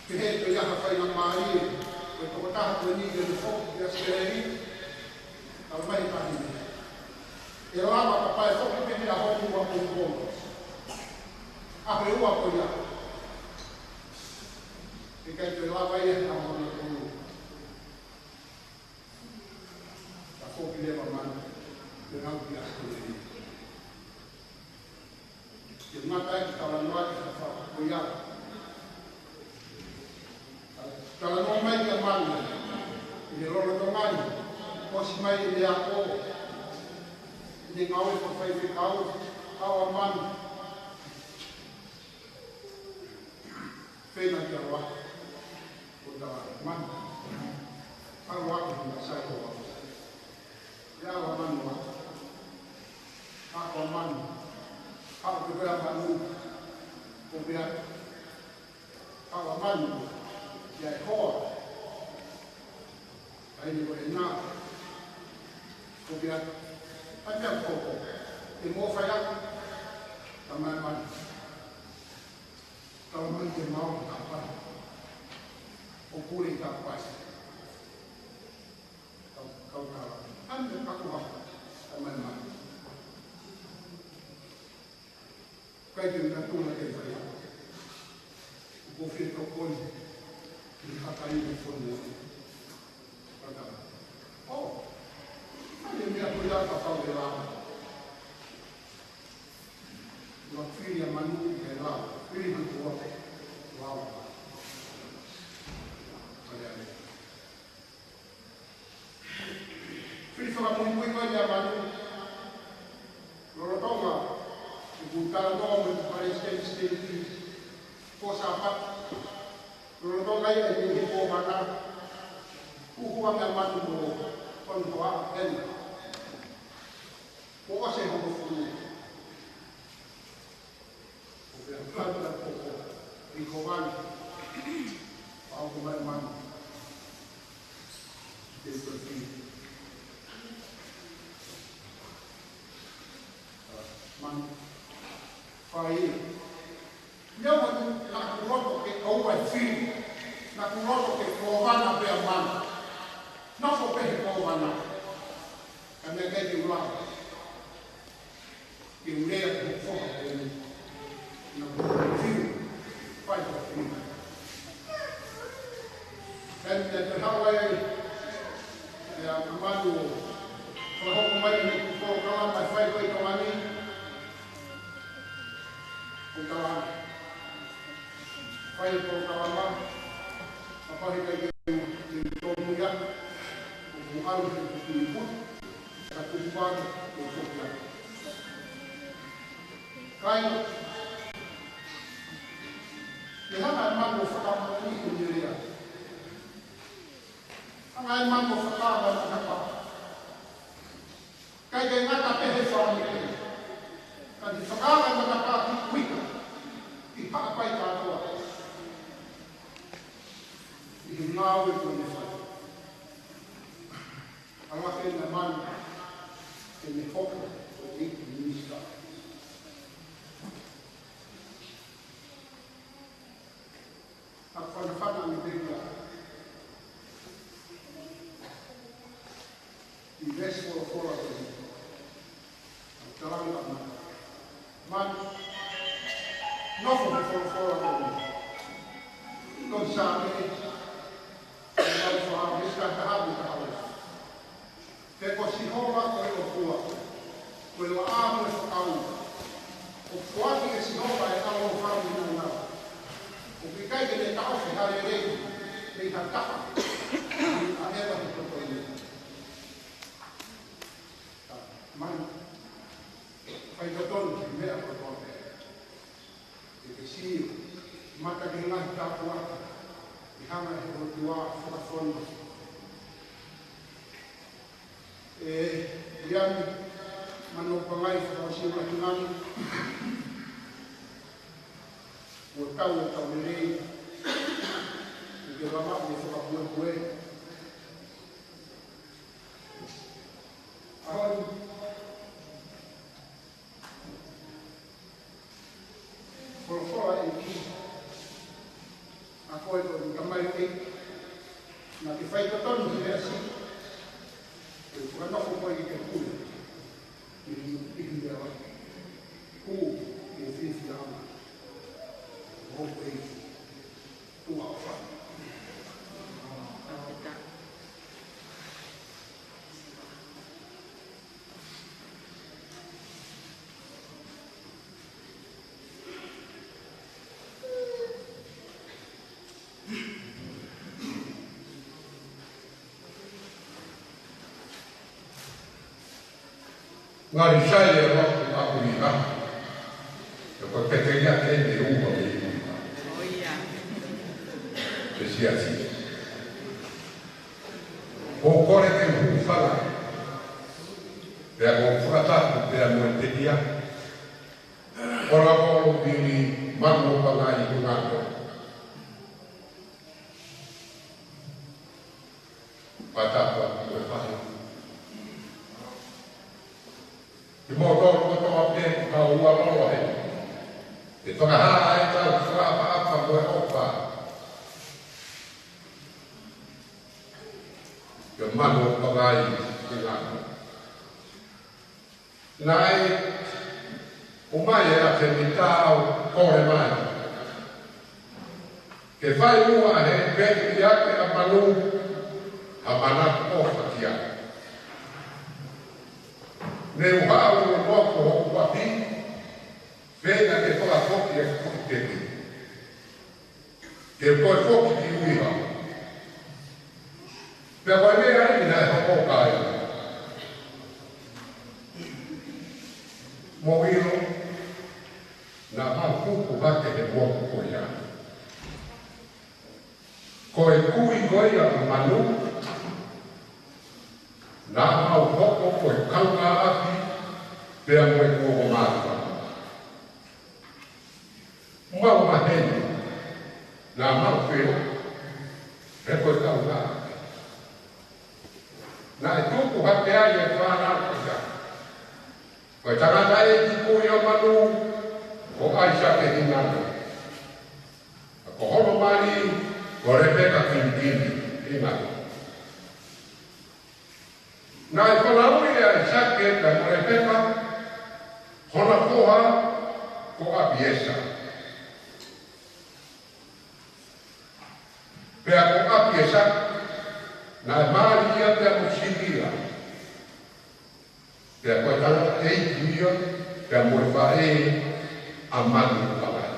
que é que já faz na Maria que eu estava com o nível de fogo da sereia ao mais carne e lá papai só que tem a roupa do bom apa eu apoio e que eu lá vai a mão do a fogo que leva mano eu não vi as coisas e mata que estava no ar que estava apoiado estava no meio da mano e logo do mano posso mais de apoio de ngau e fai ficau ao man feina que ela o da man ao wa que sai o ya wa man wa a man ao que vai manu o bia ao man ya ho ai ni o na o bia Até pouco, e mo falhar, também mais. Também tem mal capaz, o puro capaz. Kau kalah, anda aku apa, também mais. Kau jangan tu lagi falhar. O conflito com ele até aí fundo. Oh. Ele me apoiava para fazer lá. Uma filha Manu é lá, filho do outro, lá. Olha aí. Filho fala muito olha Manu. Lorotoma, o butano nome parece que ele força apa. Lorotoma é de boa mana. O rua minha Manu quando há ele o ase ho fulu o pe kanta ko i ko van au ko mai man de to fi man fai Yo la kuroto ke au ai fi la kuroto ke ko vana pe man no so pe ko vana ane ke di ula ki ule ko fo na fi fai ko fi and the Hawaii ya amadu ko ho mai ni ko kala mai fai ko to ani ko kala fai ko kala apa ni ke to muya ko alu ko ku satu bang ko ko ya kai ya na mambo fa ni Nigeria Angai mambo fa na pa kai de ngata pe he fa ni ka di fa na pa ki kuika ki pa pa ka to i ngau ko ni fa ala ke na man ke me foka o i minista apa na ni pe invest for a man, not for non sa non so ha visto da house che così ora quello amo e fa o fuori che si nova e amo fa un no o che cai che le cause da le dei tatta aveva tutto quello man fai dottore che me la propone e che si mata che non ha fatto di hama e voltua fuori fondo e gli anni ma non parlai fa una settimana o cavolo lei che la mamma mi fa due Fora aqui, a coisa do tamanho que na que faz todo mundo é assim. Eu vou dar uma coisa que é pura, que dela, o fim final, o peito, o alfa. Ngari sai e rock a comunità. E poi perché attende uno di comunità. Che sia sì. O cuore che non fa per confrontare per la monteria. Ora volo di mamma parlare con altro. Patata come fai? Di modo che tu abbia a uomare e tu hai da fare a due oppa che mano pagai di là nai umai era femitao core mai che fai una e per gli altri a manu a manat oppa ti ha ne uau no moto o papi vena che fa la foto e foto che poi foto di uiva per vedere che ne fa poca movilo na manco batte che vuoto coia coi cui coia manu na mau poco coi kanga api pea mo e kua mata. Mau maheni, nā mau whio, e koe tau nā. Nā e tūku hake ai e whānā kua. Koe tangata e ki kuri o manu, o aisa ke hinana. Ko hono mani, ko Rebeka Kintini, inana. Nā e whanauri e Isake ka mo Rebeka, hona koha ko Abiesa. Pea ko Abiesa, nā e maari ia pea mo Sibila. Pea koe tanga e ikia, pea mo e whae a manu palai.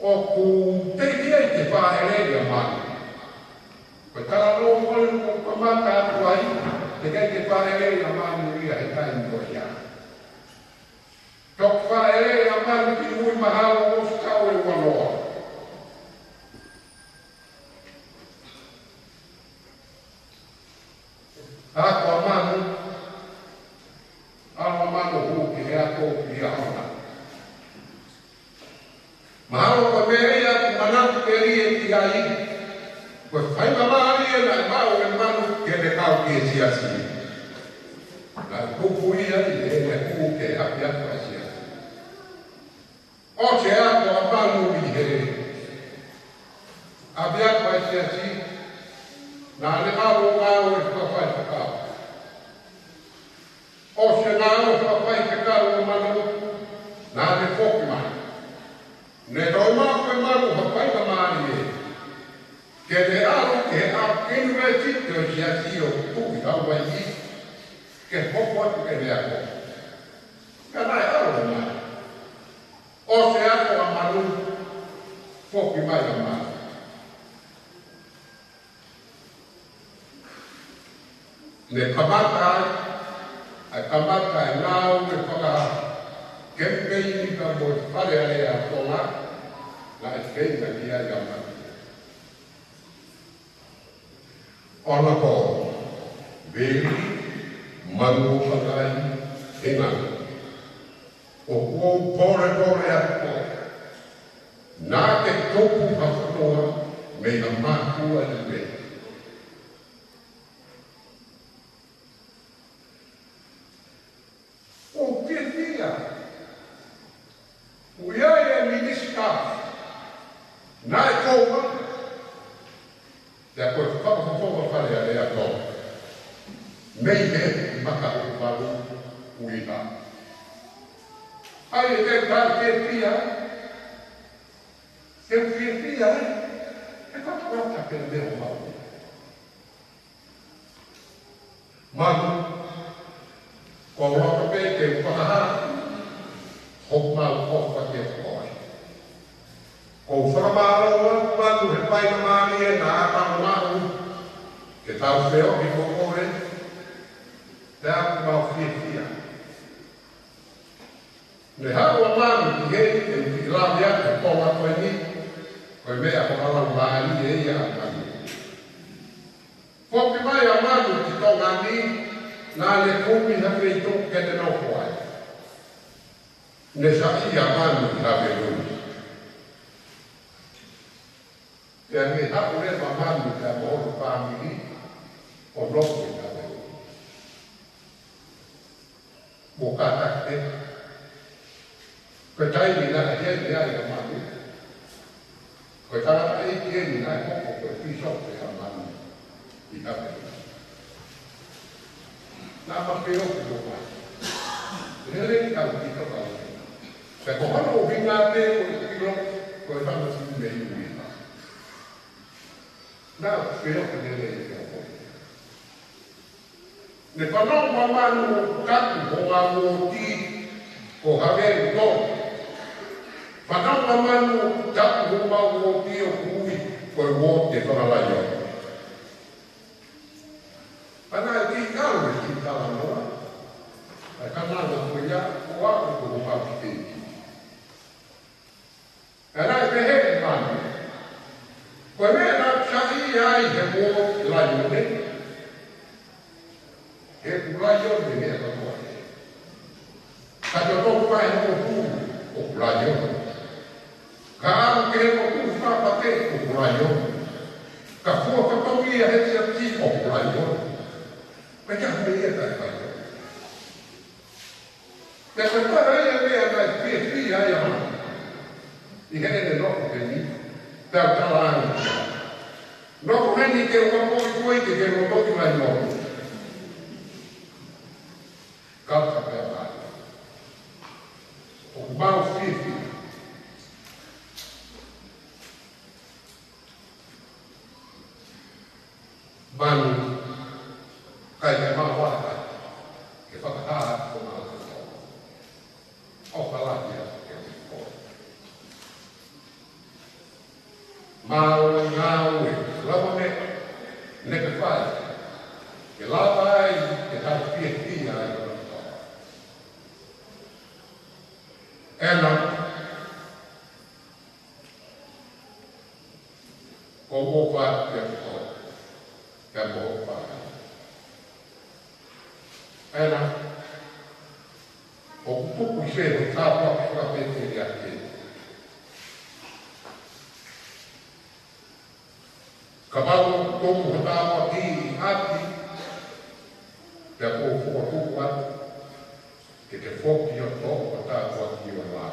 O ku tekia i te whaherere a manu. Koe tala lō kore ko kamata atu ai, te kai te whaherere a manu ia he kai mo ia. Tok whaherere a manu ki ui mahalo o skau e wanoa. Ako a manu, ano manu huki he ako ki a hana. Mahalo ko mea ia ki manatu peri e ki ai, koe whai mamari e nai mau e manu ke ne kau ki e siasi. Nai kupu ia i e ne kuku ke api atu a siasi. O te ako a manu i he. Api atu a siasi, nā ne mau ngāo e whawhai whakau. O se ngāo e whawhai whakau o manu, nā ne whoki mai. Ne roi mā koe manu hawhai ka māri e. Ke te aro ke a university o siasi o tuki hawai i. Ke hoko atu ke ne ako. Ka nai aro e mai. O se ako a manu, whoki mai a mai. Ne kamata ai kamata e nāu e whaka kempei ni ka mo whare ale a tonga, na e whenga ki ai a mati. Ona ko, veri, manu whakai, e ngana. O kuo pore a koe. Nā te topu hawhanoa, me a mākua ni mei. O pia, uia e minister, nā e kouma, te a koe whakawhawha whare a rea tō. Mei he i maka o waru uina. Ai e te tāre pia, te pia, e whakawhata pera mea o waru. Manu, ko roka pe te whakaha, hok mau hoka ke whakoi. Ko whakamāraua, manu he paika māri e nā tāmu māru, ke tau wheo ki kokore, te aku mau whiawhia. Ne haua manu ki hei, te uki lawi ake konga koe ni, koe mea whakalau māri e ia manu. Whoki mai a manu ki tonga ni, nā le kumi hake i tōku ke te noko ai. Ne sa i a manu i hawe rumi. Te a me haku rewa manu te a mohoro pāmiri, o loko i hawe rumi. Mō kātakte, koe taimi nā e hei ai a manu. Koe tāra e ki eni nā e koko koe pisote a manu i hawe rumi. Nā mapeo ki tō mai. Hele ni kau ki tō kau. Se ko hano o hinga te o i kiro, ko e whana si me i ui. Nā mapeo ki hele ni kau koi. Ne whanau mamanu o kaku o ngā mōti o haweri tō. Whanau mamanu o kaku o ngā mōti o kui ko e mōti e whanalai o. Ana e ki karu e ki kala noa, e kanana ko ia, o aku ko o hau ki te iki. Ana e te heke mani, ko e mea nā chaki ai he mō lai o ne, Ka fua ka tau ia he tia ki o kulai o. Me kia me ia tai kai o. Te ka tara ia mea nai pia ai a mana. I hene noko ke ni. Tau tala anu. Noko heni ke o kapoi koi ke o toki mai noko. Kata pia mai. O mau fifi. Manu, kai te maa waka, ke whakataa ko ngā te o. O whalatia ke o. Māo ngā ue, lama me, neke whai, ke lapa ai, ke tau pia tia ai o ngā. Ena, ko wōwha ke o. Ka mo pa. Era o pupu se o tapa ka pete ya ke. Ka ba ko mo tapa ki ati. Ka po ko ko ke te foki o to o tapa ki o la.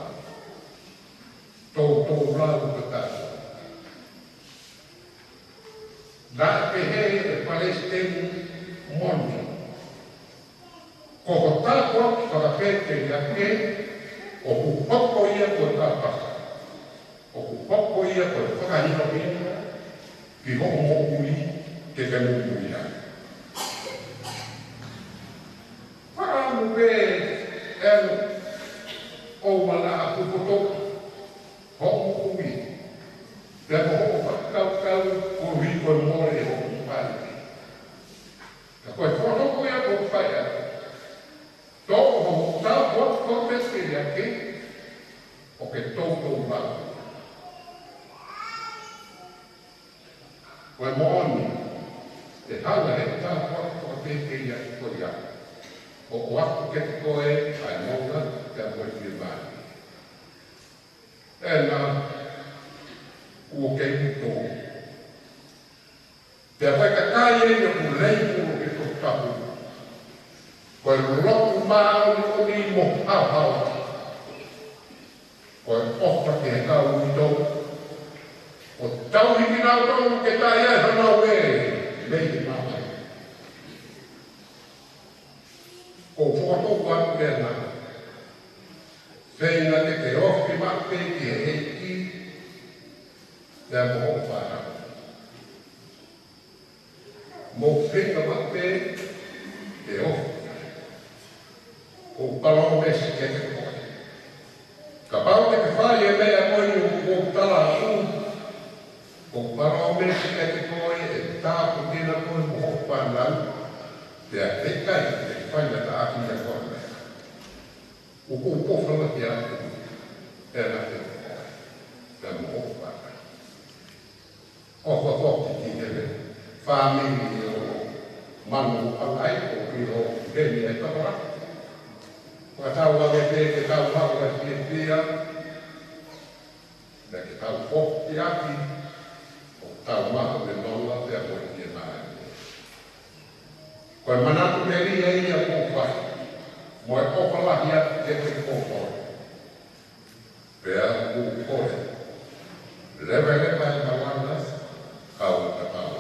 To la o tapa. Da ke he e palestini mondi. Ko tako whakapete ia ke, o ku poko ia ko tāpaka. O ku poko ia ko whakahino hina, ki hoko mo ui te kanumu ia. Whakamu pe elu o mana pupoto, hoko ui. Te hoko whakau ko riko more e hoko pari. Ka koe whanoko ia ko whaia. Tō ho tā wot ko pete ia ke, o ke tōtō mau. Koe mooni, te hala he tā wot ko pete ia ko ia. O aku ke te koe, ai mauna, te amoe ki mai. E nā, ua kei muto. Te apai ka kai e ia ku leipu o ke tō tapu. Koe roku māu ni o ni mo hau. Koe ofa ke he kau ni tō. O tau hiki nau tō ke tai ai hanau e, mei te mātai. Ko whakatōku atu e nā. Whenga te ke ofi mape ki he heiki, te mo whara. Mo whenga mape, te ofi. O palong mesi ke te koe. Ka pao te ke whai e mea koi o tala su. O palong mesi ke te koe e tāpu tina koe mo hopa nau. Te a te kai te whai na ta aki na koe mea. O ko pofala te atu. E na te koe. Te mo hopa nau. O ko toki ki te me. Whamini o manu alai o ki o deni e taparaki. Ka tau ake te tau hako e pia pia, na ke tau hoki aki, o tau mako me nola te a koe pia mai. Koe manatu me ria ia kōwhai, mo e kōwhalahi atu te te kōwhoi. Pea kōwhoi, lewe lewe e mawana, kau ka tau.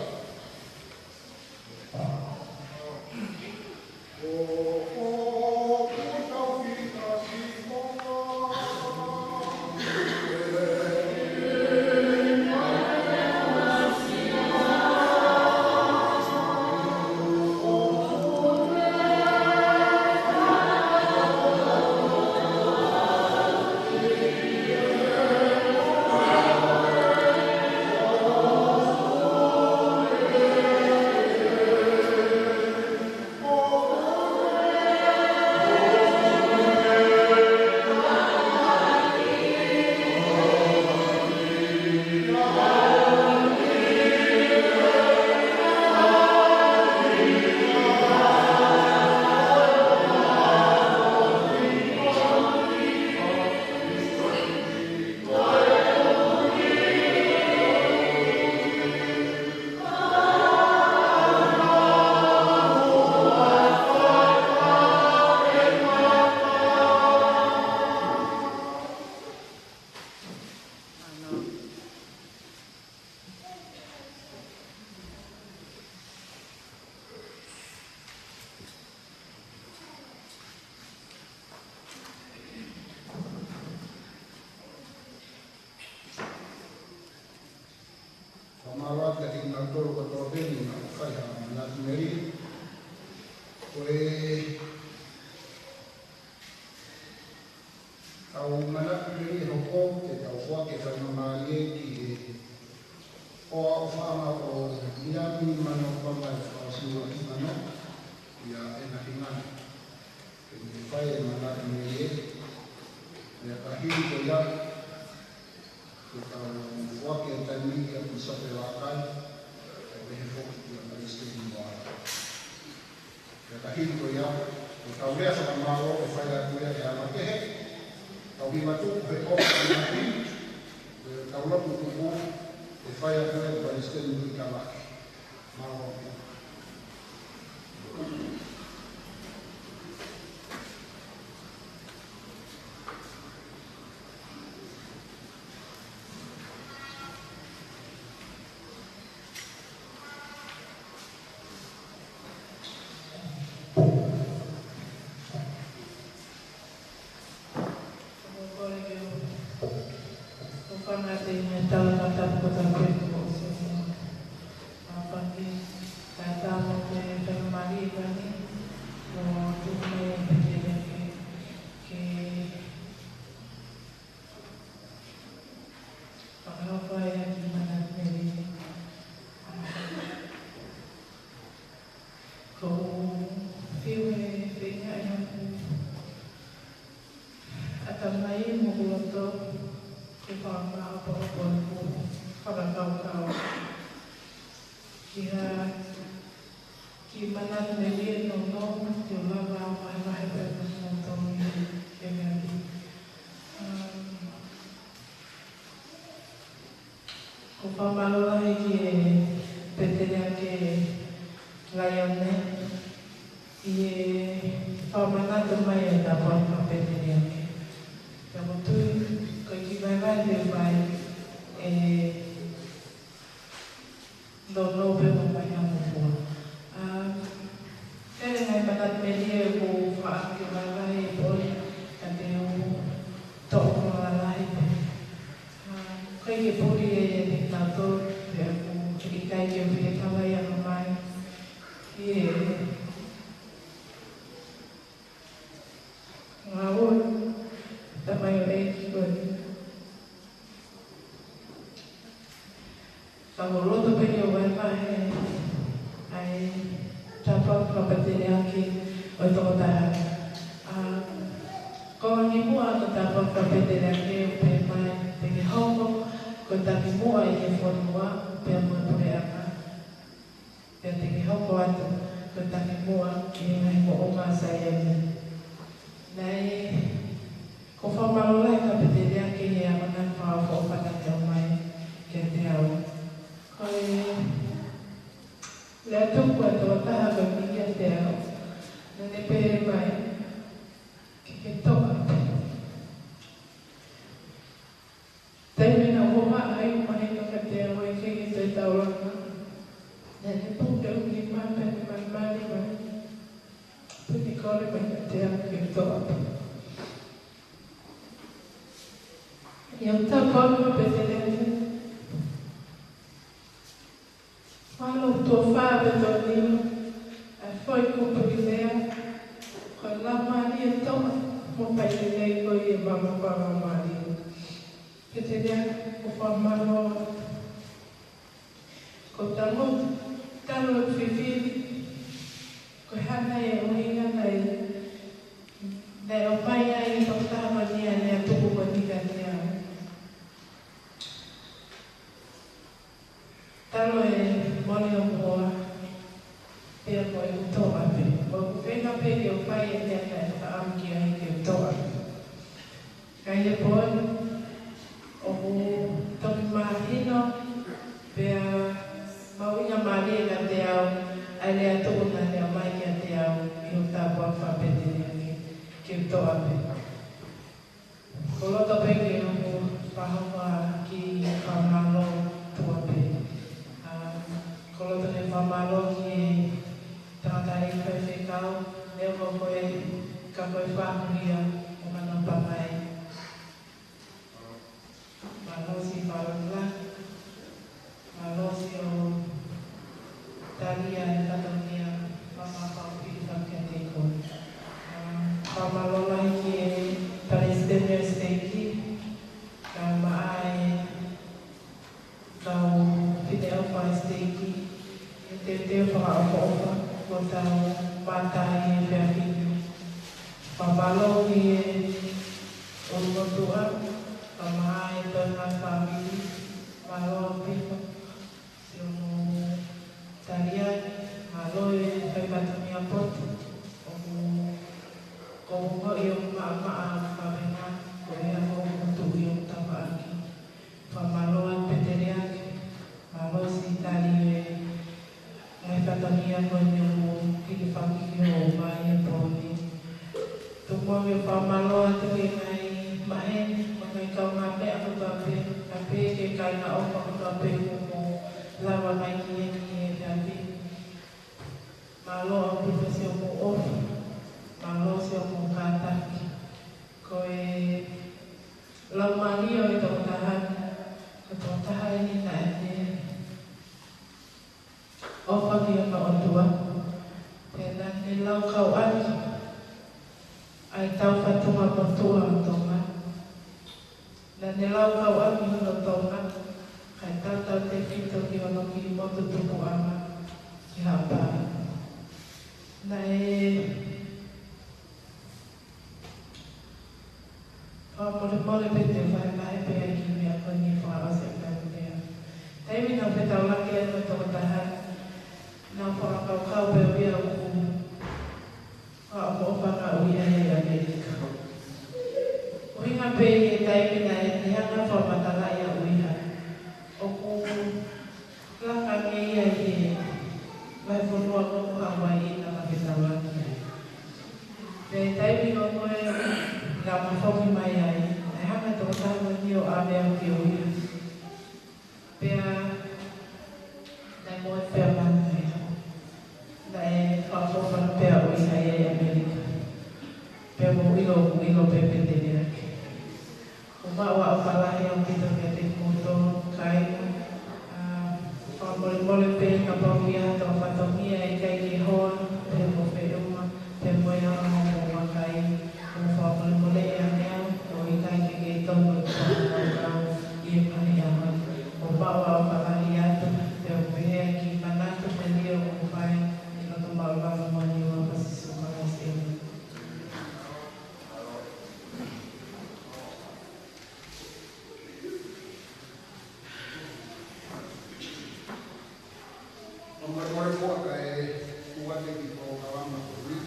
Mawa ka tinggal tol ko to beni na kaya na meri koe au mana meri hoko ke tau kwa ke tau mali ki o fama o dia mi mano pama o siwa ki mano ya ena himan ke ni fai mana meri ya kahiri ko ya wakil tani yang bisa dilakukan oleh yang beristimewa. Ya kahit ko ya, kau dia sama malu, saya punya ya macam kau bimatu berkok nanti, kau lah butuh saya punya beristimewa malu. Malos Talia Katonia Mama Paupi Fakateko. Pamalola ke Palestinian State kama ai kau Fidel Palestine te para ofa kota mata ye Filipino. Pamalo ke Ulutua kama ai tengah family malo pipa yung Talia malo ye Katonia pot kung yung mama pamena kaya mo untuk yung tabaki pamaluan peterian malo si tali may Katonia ko yung kilipaki yung mayan poni tungkol yung pamaluan ito may main may ikaw ngape ako gabi kaya na ako gabi mo lawa may kiyan gabi malo ang profesyon mo off malo siya mong kataki koe lamaniyo itong tahan ni natin o pag-iyon na ontua kaya nilaw kawan ay tao patunga kontua ang tonga na nilaw kawan yun ang tonga kaya tao te pito kiyo no kimo tutupo ama ihapa na mole pete vai mai pe aqui me acompanha para você também. Aí me não peta lá que é muito tahan. Não para kau beber aku. Kau para uia ya Amerika. Uia pe tai me na ya na forma tala ya uia. Oku la kami ya ye. Vai for aku Hawaii na peta lá. Pe tai me no Gama fomi mai ai, ai hanga tō tāma ni o āmea ki o ia. Pea, nai moe pea mana ai hau. Nai whakofana pea o ia ai Amerika. Pea mo ilo pepe te neake. O maua o whalahi au pita mea te koto, kai. Whamole pe ka pauia tō whatongia e kai ki hoa, pe mo pe uma, pe moe ama mo wakai. Mole yang o ikai ke tono ko i pani ama o bawa para ia te o pe ki manatu te dio o pai ni no tomar la mani o pasisu para este Nomor mo kay kuwan ni ko kawama ko ri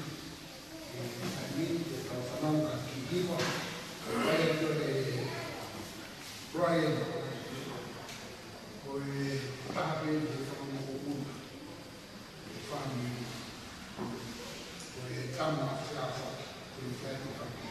ni ko sanang kikiwa kaya ito Brian ko'y tahapin sa mga kukunta family ko'y tama siya sa pinipento kami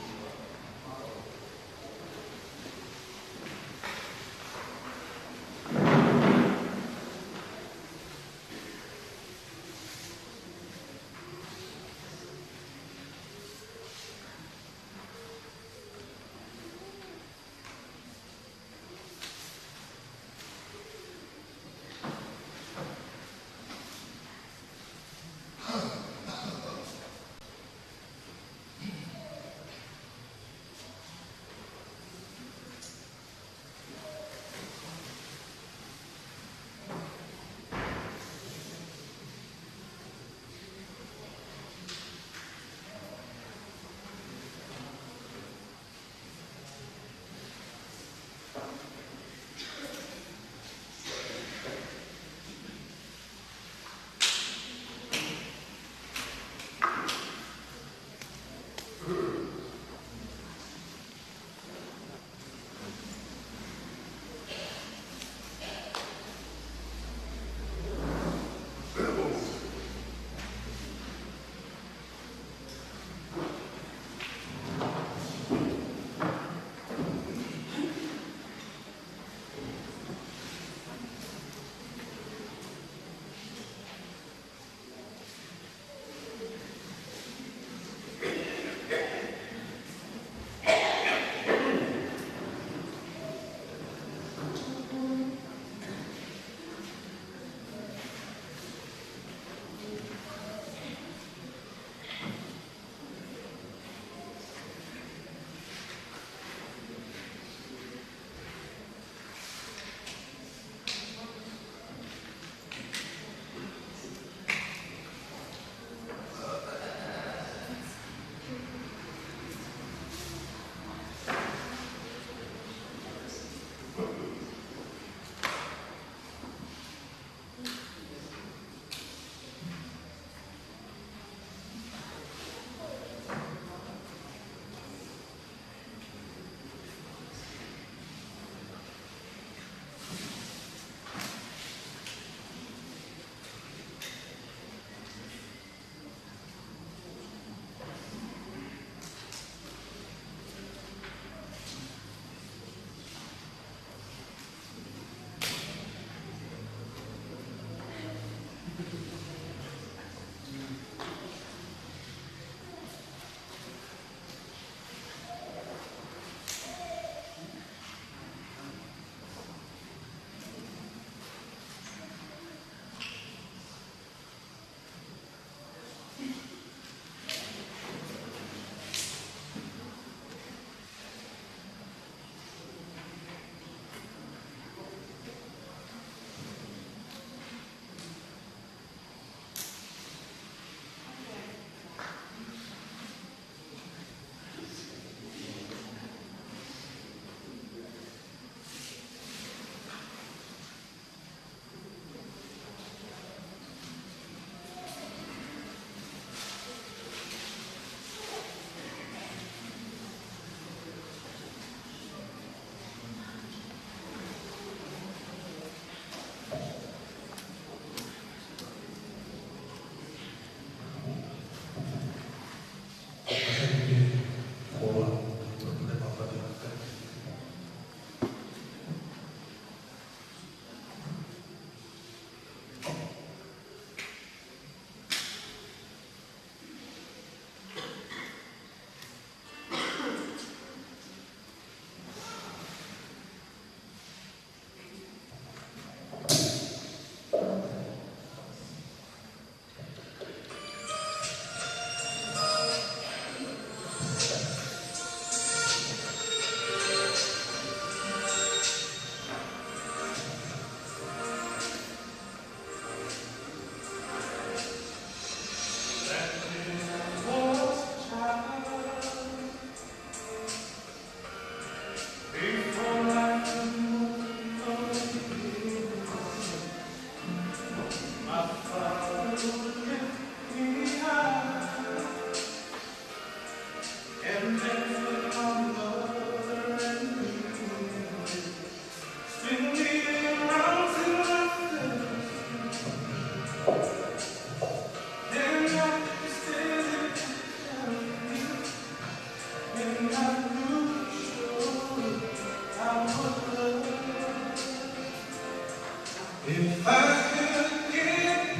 If I could get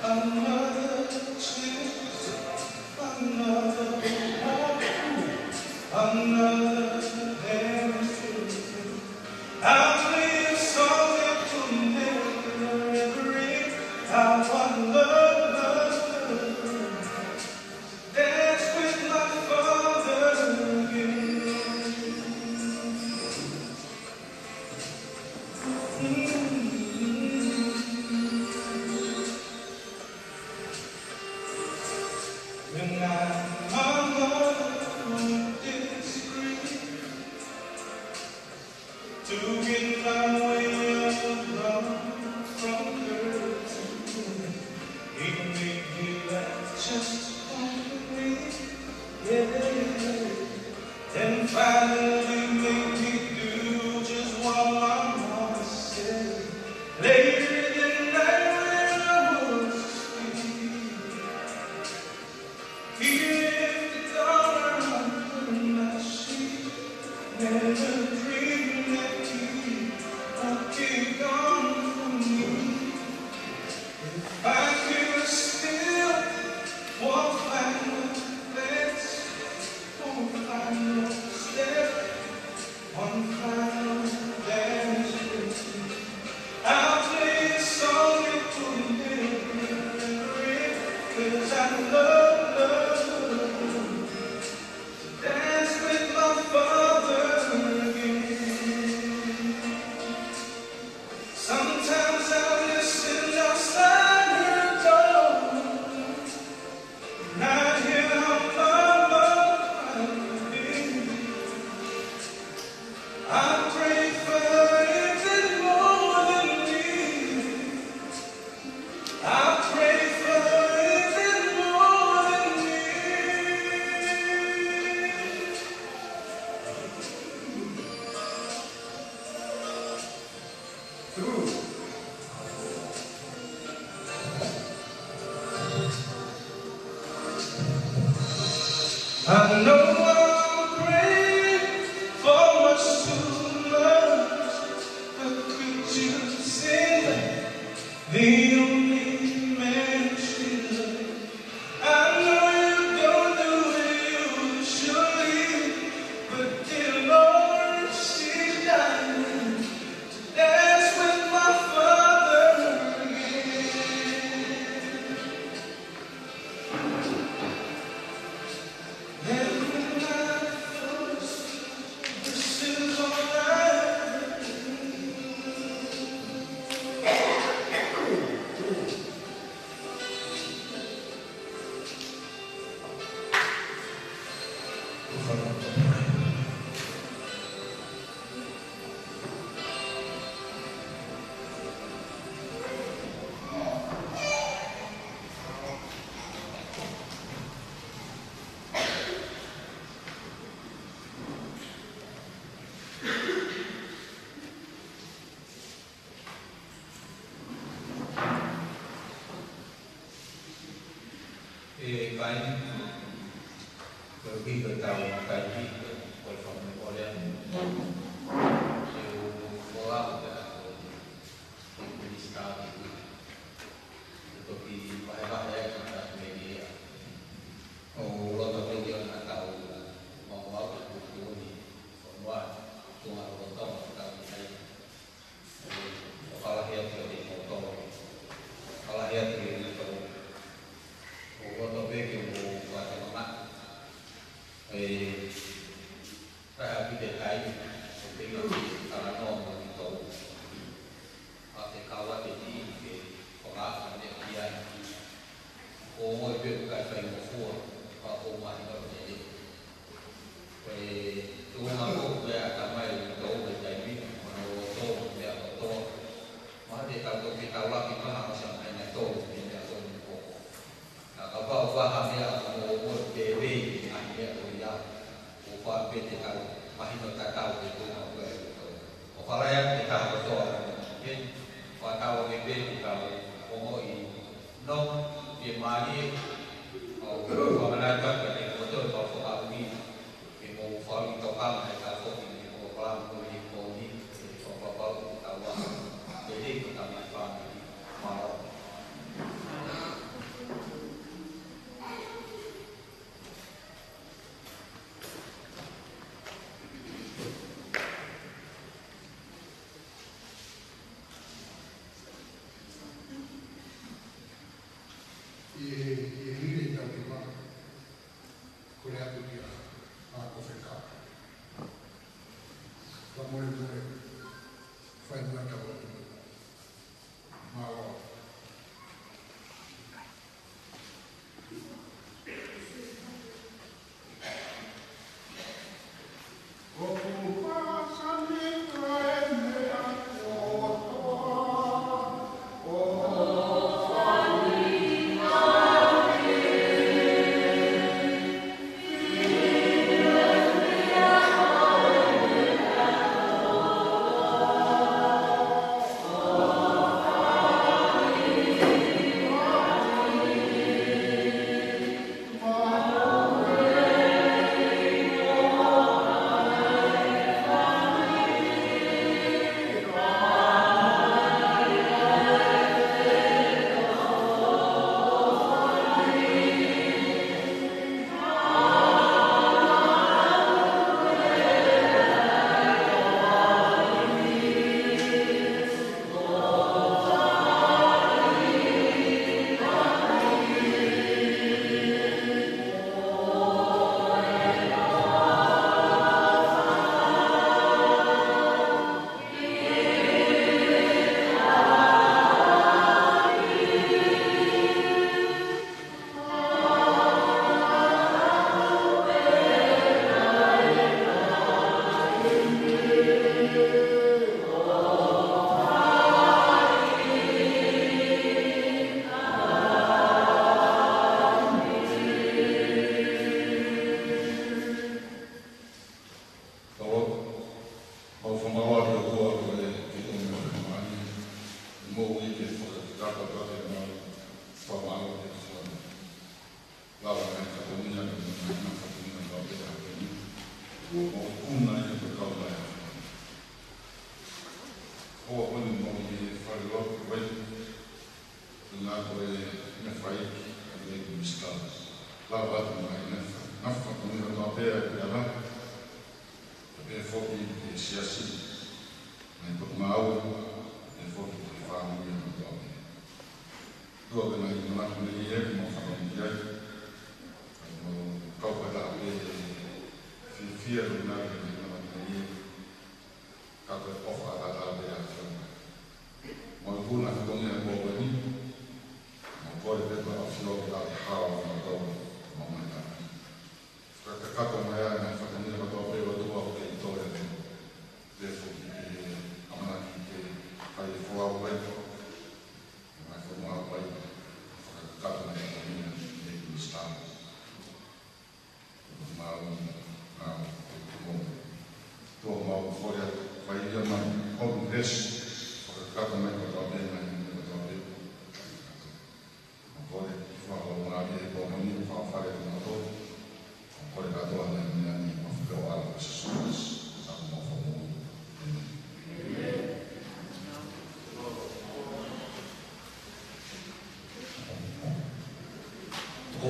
another chance, another walk, another dance, I'll play a song that will never ever end. How I love dance with my father again. When I'm alone, disagree to get my way along from her. It may be like just me, yeah. And finally make me do just what my mama said. Later than night when I was asleep, he left the dollar on my sheet. Never dreamed that he would be gone from me. If I could still one final dance, one final step, one final dance with you, I'll play a song that will never end, 'cause I love to dance with my father again. Sometimes I listen outside her door, and I hear her mama crying. I pray for her anything more than me. I pray for her anything more than me. I know I'm praying for much too much, but could you sing that the only man she loved? I know you don't do it usually, but dear Lord, she's dying to dance with my father again. Pergi ke tahun kaji bersama oleh sekolah dan minister seperti bahaya kepada media. Orang tak yang tak tahu bahawa itu ni semua cuma orang tak tahu. Kalau dia terjadi motor, kalau dia terjadi motor, orang tak boleh buat apa. mari o mana ka ka ko to to fo a ni e mo fa mi to ka mai ka fo ni mo pa mo ni ko ni fo pa pa ta wa e de ko ta mai fa ni ma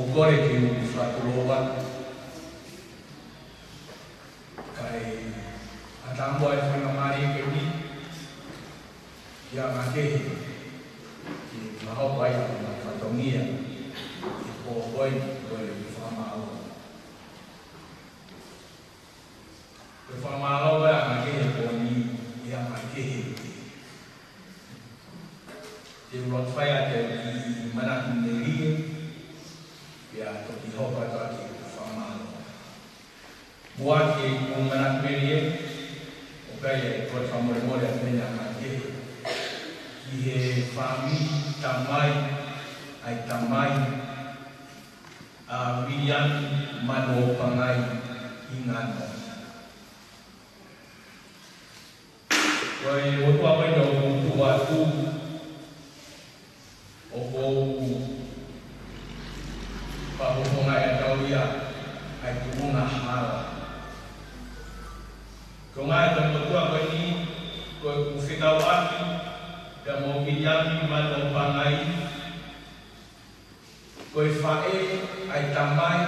Kore ki fratulowan kai atambo ai fangamari ke ni ya ngake ki mahau bai na fatongia ko boy famao ya ngake ko ni ya ngake di rot fire ke mana nderi ya to di hoba ta ki fama buat ki umanak merie okay ko famo mo ya menya ngake ki fami tamai ai tamai milian mano pangai ingano Rồi một qua bên đầu tụi tu, ô pahoponga e tau ia ai tuunga hala. Ko ngā e tampotua koe ni, koe kuwhikau aki, ka mō ki yami mano pangai, koe whae ai tamai,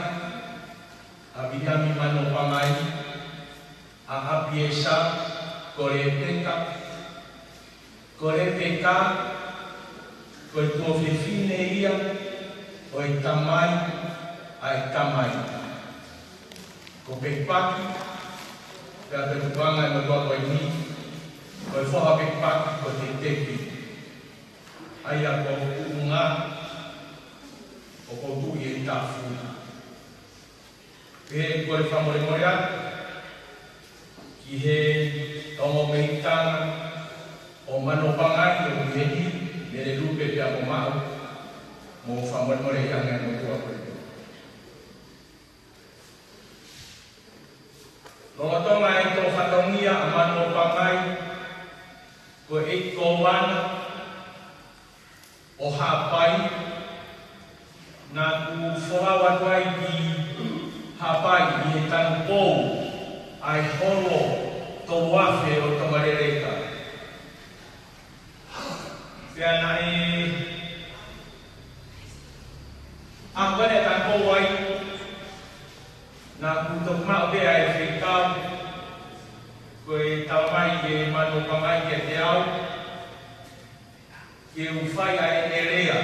a biyami mano pangai, a api e sa, kore peka, koe tō whiwhine ia, o e tamai, ai tamai. Ko pekpaki, pia te tuanga e matua koe ni, koe whoha pekpaki ko te teki. Ai a ko unga, o ko tui e tafu. He koe whamore morea, ki he tongo meitanga, o mano pangai, o miheni, nere lupe pia mo mau, mo whamore more ianga e matua koe. Rongotonga e tō whatongia a mano pangai, ko e kōwana, o hapai, nā ku whorawa tuai ki hapai i he tanu pou, ai horo tō wafe o tō marereka. Pea nā e akwene tanu pou ai, nā ku tōku mao bea e whikau, koe tawamai e mano pangai ke te au, ke uwhai a e nerea,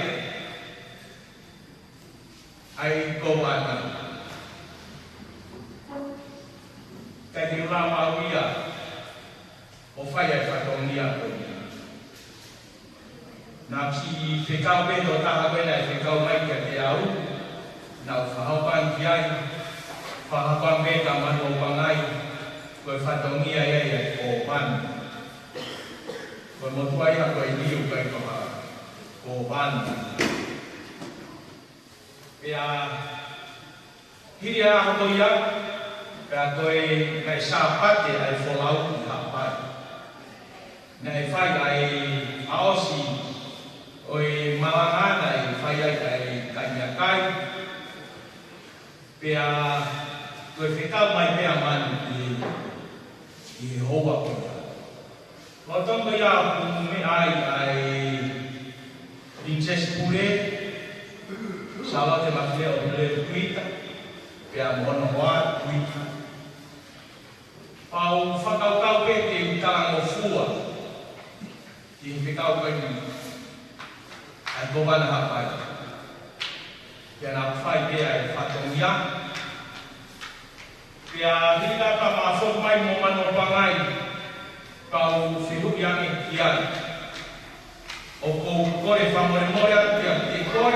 ai kōwana. Kai te ura mauia, o whai ai whatongia koe. Nā ki whikau pēto taha koena e whikau mai ke te au, nā whahaupan ki ai, whahaupan pēta mano pangai, koe whatongia e o pan. Koe motua ia koe niu kai koha o pan. Pea hiri a hoko ia, pea koe kai sāpate ai wholau ki hapai. Nei whai ai aosi o e mawangana i whai ai kainyakai. Pea koe whetau mai pea manu i hoa koe. Ko tonga ia me ai Princess Pure, sawa te makile o Pure Kuita, pea mono hoa Kuita. Pau whakaukau pe te utango fua, ki whikau koe ni, ai kowana hapai. Pea nā whai pea e whatongia, pea hira ka mawhok mai mo mano pangai, kau whihu iangi ki ai. O kou kore whamore morea kia te koe,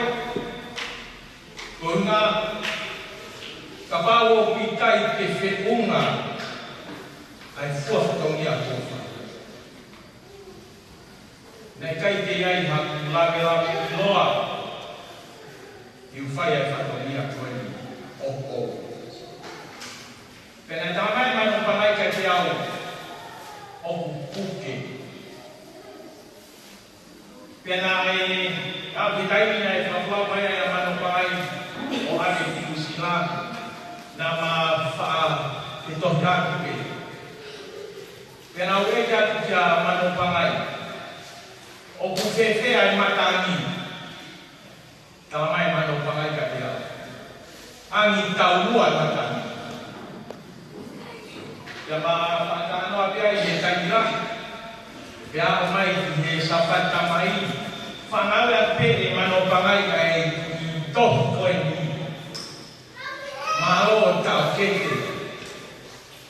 ko ngā ka pau o pikai te whiunga, ai fuafatongia kofa. Nei kai te iai haku lawe loa, i uwhai ai whatongia koe ni, o kou. Pena tāmai manu pangai kai te au, o kuke. Pena e au ki taimina e whawhau mai ai a manu pangai, o ake ki usila, na ma wha e tohi aku ke. Pena u eke atu ki a manu pangai, o kuwhewhe ai matangi, tāmai manu pangai ka te au. Angi taurua matangi. Ia ma whakanoa pia i he taira, pia o mai ki he sapata mai, whanawe a pe e mano pangai ka e i tohu koe ni. Malo o tau kete,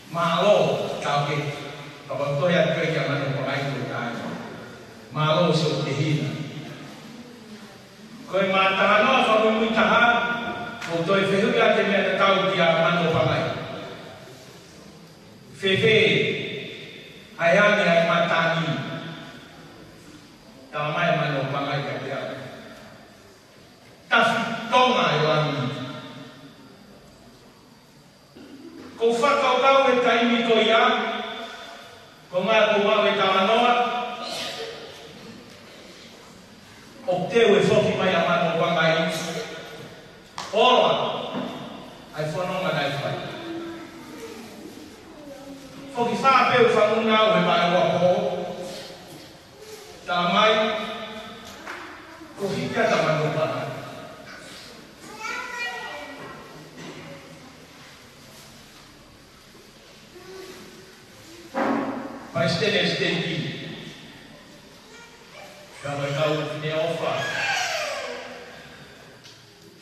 malo tau kete, kapatoi a koe kia mano pangai koe tāi. Malo so te hina. Koe mā tānoa whakumui taha, o toi whehui a te mea te tau ki a mano pangai. Fefe, ai ane ai matani, tāmai mano pangai ka te au. Tawhi tonga e wani. Ko whakaukau e taimi ko ia, ko ngā kumau e tāmanoa, o teo e whoki mai a mano pangai, Ora, ai whanonga nei whai. Whoki whāpeu whanunga o e mai ua pō. Tā mai, ko hikia ta manu pana. Pai stene stenki. Ka mai kau ne ofa.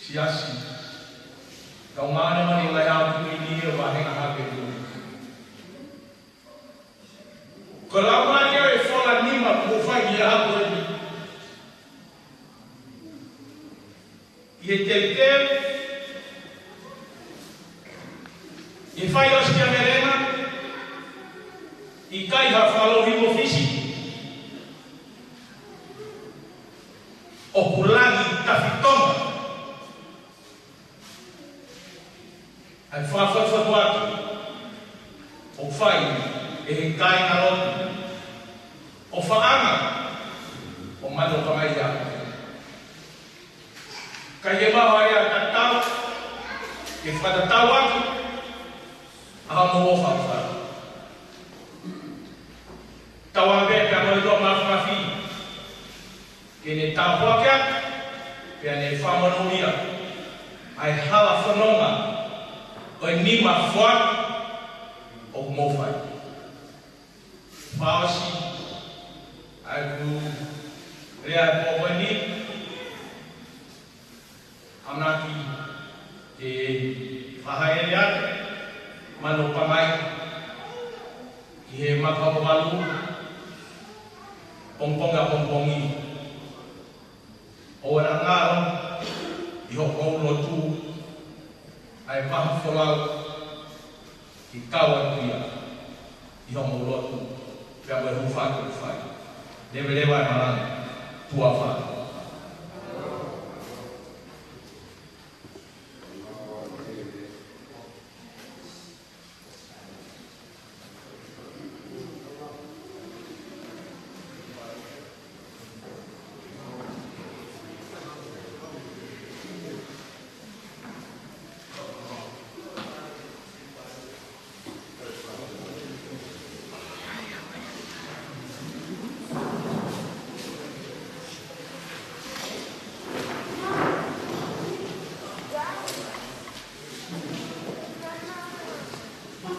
Siasi. Kau mana mani lai au ni o wa henga hake tu. Ko la mai e fola nima ko fai ia hapo ni. Ie te e fai os que amerena e cai ha falo vivo fisi. O kulagi tafitonga. Ai fa tuatu. O fai e cai na rotu. O whaanga, o mano kamai ia. Kai e mawa ea tatau, e whatatau atu, aha mo o whawhara. Tau ambe pia moi toa mawhawhi, ke ne tau hoakea, pia ne whamano ia. Ai hala whanonga, o e nima whua, o mowhai. Whaosi, aku rea pōwani anaki e whahai rea mano pamai ki he makawalu pongponga pongpongi o wana ngaro i hoko lotu ai paha wholau ki kawa kuia i hoko lotu pia koe hufaki whai. Deve levar malang tua fa.